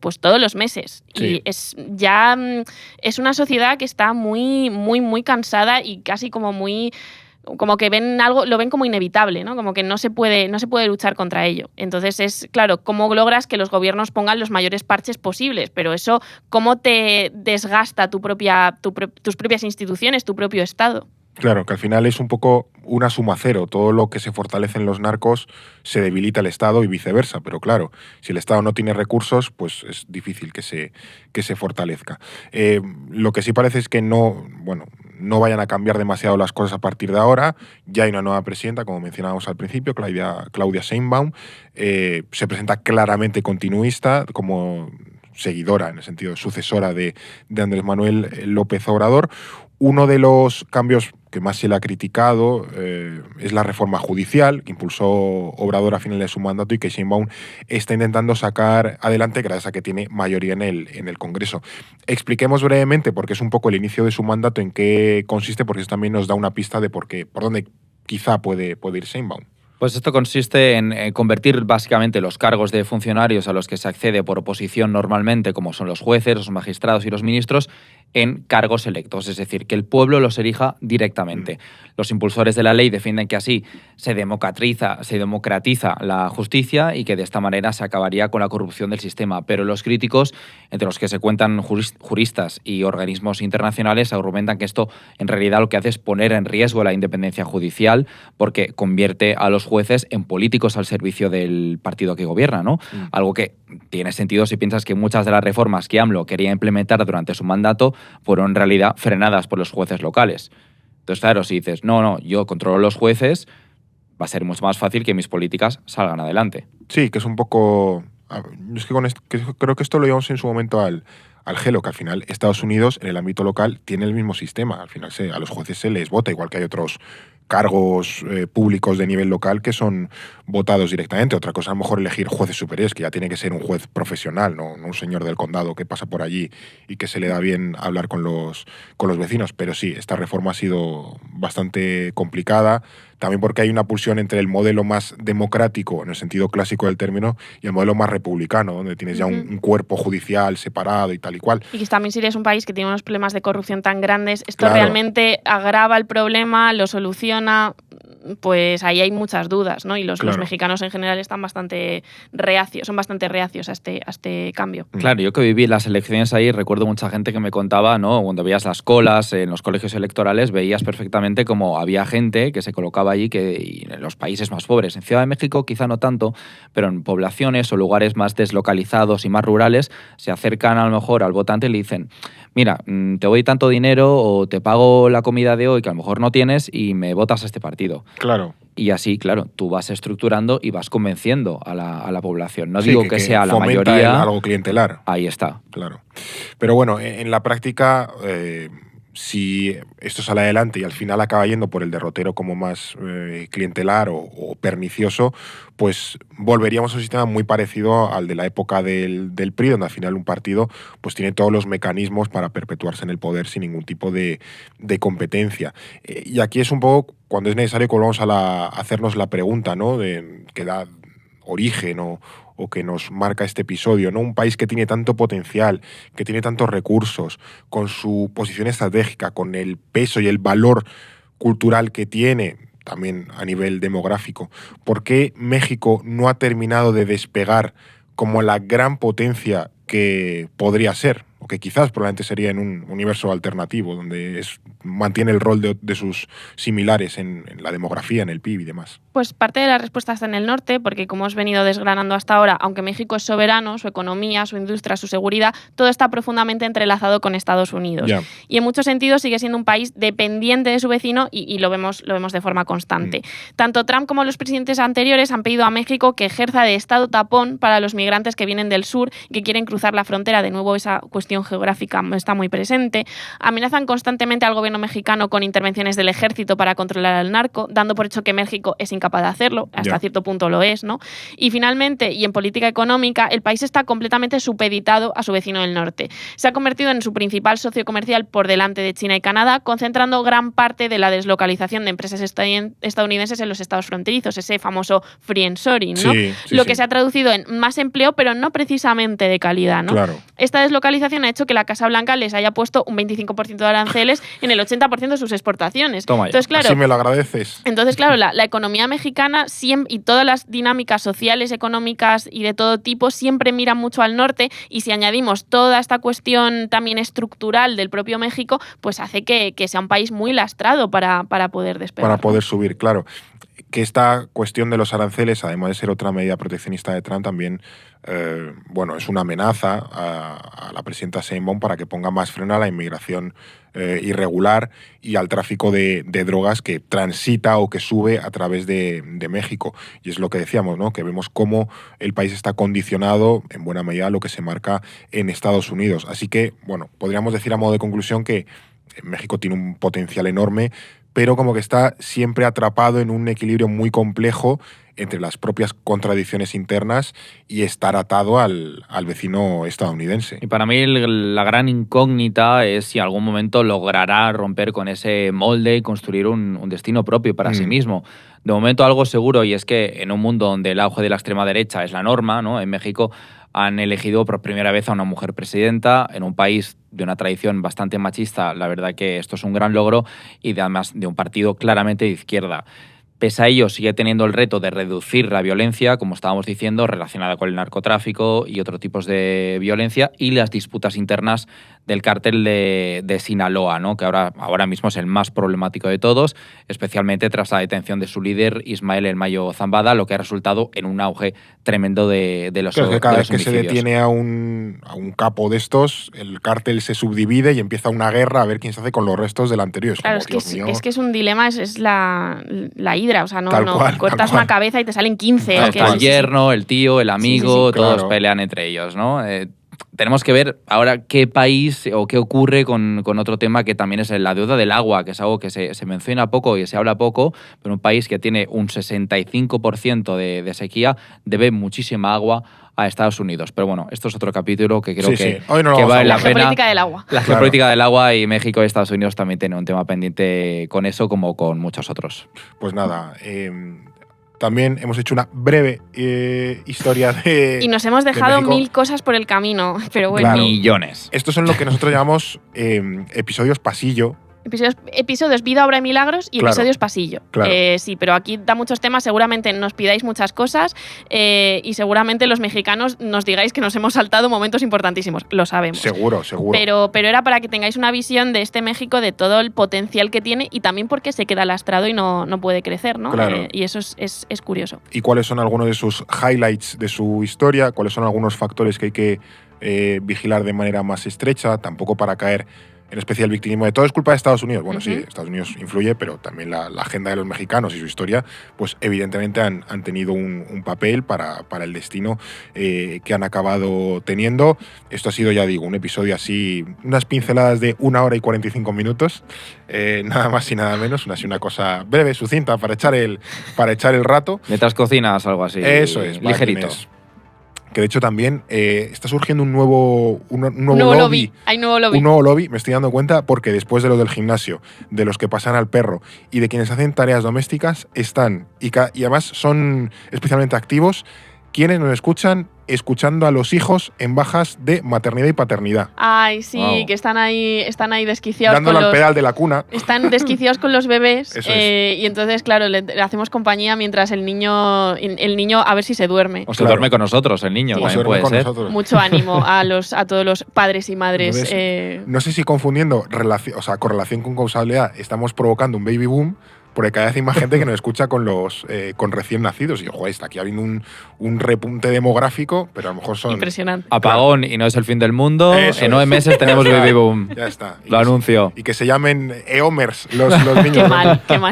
pues todos los meses. Sí. Y es una sociedad que está muy, muy, muy cansada y casi como que ven algo, lo ven como inevitable, ¿no? Como que no se puede luchar contra ello. Entonces es, claro, cómo logras que los gobiernos pongan los mayores parches posibles, pero eso, cómo te desgasta tus propias instituciones, tu propio Estado. Claro, que al final es un poco una suma cero. Todo lo que se fortalece en los narcos se debilita el Estado y viceversa. Pero claro, si el Estado no tiene recursos, pues es difícil que se fortalezca. Lo que sí parece es que no vayan a cambiar demasiado las cosas a partir de ahora. Ya hay una nueva presidenta, como mencionábamos al principio, Claudia Sheinbaum. Se presenta claramente continuista, como seguidora, en el sentido sucesora de Andrés Manuel López Obrador. Uno de los cambios que más se le ha criticado es la reforma judicial que impulsó Obrador a finales de su mandato y que Sheinbaum está intentando sacar adelante gracias a que tiene mayoría en el Congreso. Expliquemos brevemente, porque es un poco el inicio de su mandato, en qué consiste, porque eso también nos da una pista de por dónde quizá puede ir Sheinbaum. Pues esto consiste en convertir básicamente los cargos de funcionarios a los que se accede por oposición normalmente, como son los jueces, los magistrados y los ministros, en cargos electos, es decir, que el pueblo los elija directamente. Los impulsores de la ley defienden que así se democratiza la justicia y que de esta manera se acabaría con la corrupción del sistema. Pero los críticos, entre los que se cuentan juristas y organismos internacionales, argumentan que esto en realidad lo que hace es poner en riesgo la independencia judicial porque convierte a los jueces en políticos al servicio del partido que gobierna, ¿no? Algo que tiene sentido si piensas que muchas de las reformas que AMLO quería implementar durante su mandato fueron en realidad frenadas por los jueces locales. Entonces, claro, si dices, no, yo controlo los jueces, va a ser mucho más fácil que mis políticas salgan adelante. Sí, que es un poco... Es que creo que esto lo llevamos en su momento al Gelo, que al final Estados Unidos, en el ámbito local, tiene el mismo sistema. Al final a los jueces se les vota, igual que hay otros cargos públicos de nivel local que son votados directamente. Otra cosa, a lo mejor elegir jueces superiores, que ya tiene que ser un juez profesional, no un señor del condado que pasa por allí y que se le da bien hablar con los vecinos. Pero sí, esta reforma ha sido bastante complicada, también porque hay una pulsión entre el modelo más democrático, en el sentido clásico del término, y el modelo más republicano, donde tienes ya un cuerpo judicial separado y tal y cual. Y que también si eres un país que tiene unos problemas de corrupción tan grandes, esto realmente agrava el problema, lo soluciona, pues ahí hay muchas dudas, ¿no? Y los mexicanos en general están bastante reacios a este cambio. Claro, yo que viví las elecciones ahí, recuerdo mucha gente que me contaba, ¿no? Cuando veías las colas en los colegios electorales, veías perfectamente cómo había gente que se colocaba allí y en los países más pobres. En Ciudad de México quizá no tanto, pero en poblaciones o lugares más deslocalizados y más rurales se acercan a lo mejor al votante y le dicen, mira, te doy tanto dinero o te pago la comida de hoy que a lo mejor no tienes y me votas a este partido. Claro. Y así, claro, tú vas estructurando y vas convenciendo a la población. No digo que sea la mayoría. Algo clientelar. Ahí está. Claro. Pero bueno, en la práctica si esto sale adelante y al final acaba yendo por el derrotero como más clientelar o pernicioso, pues volveríamos a un sistema muy parecido al de la época del PRI, donde al final un partido pues tiene todos los mecanismos para perpetuarse en el poder sin ningún tipo de competencia. Y aquí es un poco cuando es necesario que volvamos a hacernos la pregunta, ¿no?, que da origen o que nos marca este episodio, ¿no? Un país que tiene tanto potencial, que tiene tantos recursos, con su posición estratégica, con el peso y el valor cultural que tiene, también a nivel demográfico. ¿Por qué México no ha terminado de despegar como la gran potencia que podría ser? O que quizás probablemente sería en un universo alternativo, donde mantiene el rol de sus similares en la demografía, en el PIB y demás. Pues parte de la respuesta está en el norte, porque como hemos venido desgranando hasta ahora, aunque México es soberano, su economía, su industria, su seguridad, todo está profundamente entrelazado con Estados Unidos. Yeah. Y en muchos sentidos sigue siendo un país dependiente de su vecino y lo vemos de forma constante. Tanto Trump como los presidentes anteriores han pedido a México que ejerza de estado tapón para los migrantes que vienen del sur, que quieren cruzar la frontera. De nuevo, esa cuestión geográfica está muy presente. Amenazan constantemente al gobierno mexicano con intervenciones del ejército para controlar al narco, dando por hecho que México es incapaz de hacerlo, hasta cierto punto lo es, ¿no? Y finalmente, y en política económica, el país está completamente supeditado a su vecino del norte. Se ha convertido en su principal socio comercial por delante de China y Canadá, concentrando gran parte de la deslocalización de empresas estadounidenses en los estados fronterizos, ese famoso friendshoring, ¿no? Lo que se ha traducido en más empleo, pero no precisamente de calidad, ¿no? Claro. Esta deslocalización ha hecho que la Casa Blanca les haya puesto un 25% de aranceles en el 80% de sus exportaciones. Toma ya. Entonces, claro, así me lo agradeces. Entonces, claro, la economía mexicana y todas las dinámicas sociales, económicas y de todo tipo siempre miran mucho al norte, y si añadimos toda esta cuestión también estructural del propio México, pues hace que sea un país muy lastrado para poder despegar. Para poder subir, claro. Que esta cuestión de los aranceles, además de ser otra medida proteccionista de Trump, también es una amenaza a la presidenta Sheinbaum para que ponga más freno a la inmigración irregular y al tráfico de drogas que transita o que sube a través de México. Y es lo que decíamos, ¿no?, que vemos cómo el país está condicionado en buena medida a lo que se marca en Estados Unidos. Así que, podríamos decir a modo de conclusión que México tiene un potencial enorme, pero como que está siempre atrapado en un equilibrio muy complejo entre las propias contradicciones internas y estar atado al vecino estadounidense. Y para mí la gran incógnita es si en algún momento logrará romper con ese molde y construir un destino propio para sí mismo. De momento algo seguro, y es que en un mundo donde el auge de la extrema derecha es la norma, ¿no?, en México han elegido por primera vez a una mujer presidenta en un país de una tradición bastante machista. La verdad que esto es un gran logro, y además de un partido claramente de izquierda. Pese a ello, sigue teniendo el reto de reducir la violencia, como estábamos diciendo, relacionada con el narcotráfico y otros tipos de violencia, y las disputas internas del cártel de Sinaloa, ¿no?, que ahora mismo es el más problemático de todos, especialmente tras la detención de su líder, Ismael El Mayo Zambada, lo que ha resultado en un auge tremendo de los homicidios. Cada vez que se detiene a un capo de estos, el cártel se subdivide y empieza una guerra a ver quién se hace con los restos del anterior. Claro, es que es un dilema, es la hidra, o sea, cortas una cabeza y te salen 15. El yerno, el tío, el amigo, todos pelean entre ellos, ¿no? Tenemos que ver ahora qué país o qué ocurre con otro tema que también es la deuda del agua, que es algo que se menciona poco y se habla poco, pero un país que tiene un 65% de sequía debe muchísima agua a Estados Unidos. Pero bueno, esto es otro capítulo que creo que vale la pena. La geopolítica del agua. La geopolítica del agua, y México y Estados Unidos también tienen un tema pendiente con eso, como con muchos otros. Pues nada, también hemos hecho una breve historia de... Y nos hemos dejado 1000 cosas por el camino, pero bueno. Claro. Millones. Estos son lo que nosotros llamamos episodios pasillo. Episodios vida, obra y milagros y episodios pasillo. Claro. Sí, pero aquí da muchos temas, seguramente nos pidáis muchas cosas y seguramente los mexicanos nos digáis que nos hemos saltado momentos importantísimos, lo sabemos. Seguro. Pero era para que tengáis una visión de este México, de todo el potencial que tiene y también porque se queda lastrado y no puede crecer, ¿no? Claro. Y eso es curioso. ¿Y cuáles son algunos de sus highlights de su historia? ¿Cuáles son algunos factores que hay que vigilar de manera más estrecha? Tampoco para caer en especial victimismo de todo es culpa de Estados Unidos. Bueno, sí, Estados Unidos influye, pero también la agenda de los mexicanos y su historia, pues evidentemente han tenido un papel para el destino que han acabado teniendo. Esto ha sido, ya digo, un episodio así, unas pinceladas de 1 hora y 45 minutos, nada más y nada menos, una cosa breve, sucinta, para echar el rato. Mientras cocinas, algo así. Eso es, ligerito. Que de hecho también está surgiendo un nuevo lobby. Hay nuevo lobby. Un nuevo lobby, me estoy dando cuenta, porque después de lo del gimnasio, de los que pasan al perro y de quienes hacen tareas domésticas, están, y además son especialmente activos, quienes nos escuchando a los hijos en bajas de maternidad y paternidad. Ay, sí, wow. Que están ahí desquiciados. Dándole al pedal de la cuna. Están desquiciados con los bebés. Eso es. Y entonces, claro, le hacemos compañía mientras el niño a ver si se duerme. O se duerme con nosotros, el niño, también puede ser. Nosotros. Mucho ánimo a todos los padres y madres. Entonces, no sé si confundiendo correlación con causalidad estamos provocando un baby boom, porque cada vez hay más gente que nos escucha con recién nacidos. Y, ojo, está aquí habiendo un repunte demográfico, pero a lo mejor son... Impresionante. Apagón y no es el fin del mundo. Eso en 9 meses tenemos baby boom. Ya está. Lo anuncio. Y que se llamen EOMers los niños.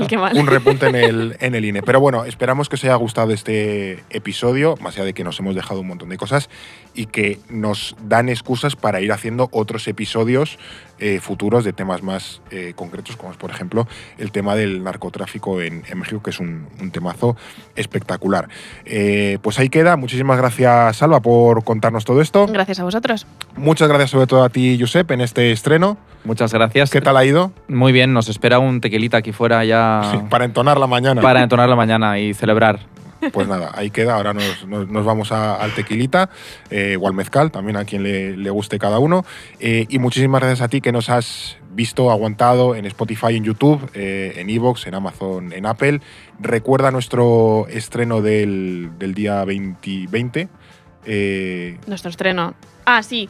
Qué mal. Un repunte en el INE. Pero bueno, esperamos que os haya gustado este episodio, más allá de que nos hemos dejado un montón de cosas y que nos dan excusas para ir haciendo otros episodios futuros de temas más concretos, como es, por ejemplo, el tema del narcotráfico en México, que es un temazo espectacular. Pues ahí queda. Muchísimas gracias, Salva, por contarnos todo esto. Gracias a vosotros. Muchas gracias sobre todo a ti, Josep, en este estreno. Muchas gracias. ¿Qué tal ha ido? Muy bien, nos espera un tequilita aquí fuera ya. Sí, para entonar la mañana. Para entonar la mañana y celebrar. Pues nada, ahí queda. Ahora nos vamos al tequilita o al mezcal, también a quien le guste cada uno. Y muchísimas gracias a ti que nos has visto, aguantado en Spotify, en YouTube, en iVoox, en Amazon, en Apple. Recuerda nuestro estreno del día 20. Nuestro estreno. Sí,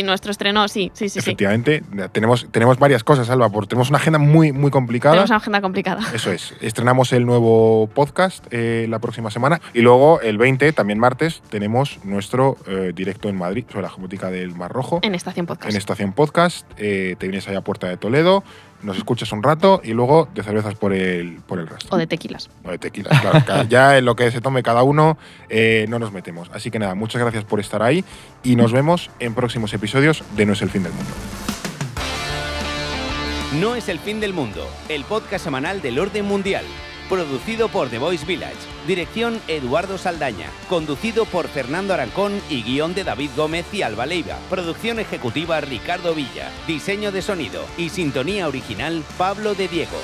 nuestro estreno, sí. Efectivamente, tenemos varias cosas, Alba, porque tenemos una agenda muy, muy complicada. Tenemos una agenda complicada. Eso es. Estrenamos el nuevo podcast la próxima semana y luego el 20, también martes, tenemos nuestro directo en Madrid sobre la geopolítica del Mar Rojo. En Estación Podcast. Te vienes allá a Puerta de Toledo, nos escuchas un rato y luego de cervezas por el resto. O de tequilas. Claro. Ya en lo que se tome cada uno no nos metemos. Así que nada, muchas gracias por estar ahí y nos vemos en próximos episodios de No es el fin del mundo. No es el fin del mundo, el podcast semanal del orden mundial. Producido por The Voice Village. Dirección Eduardo Saldaña. Conducido por Fernando Arancón y guión de David Gómez y Alba Leiva. Producción ejecutiva Ricardo Villa. Diseño de sonido y sintonía original Pablo de Diego.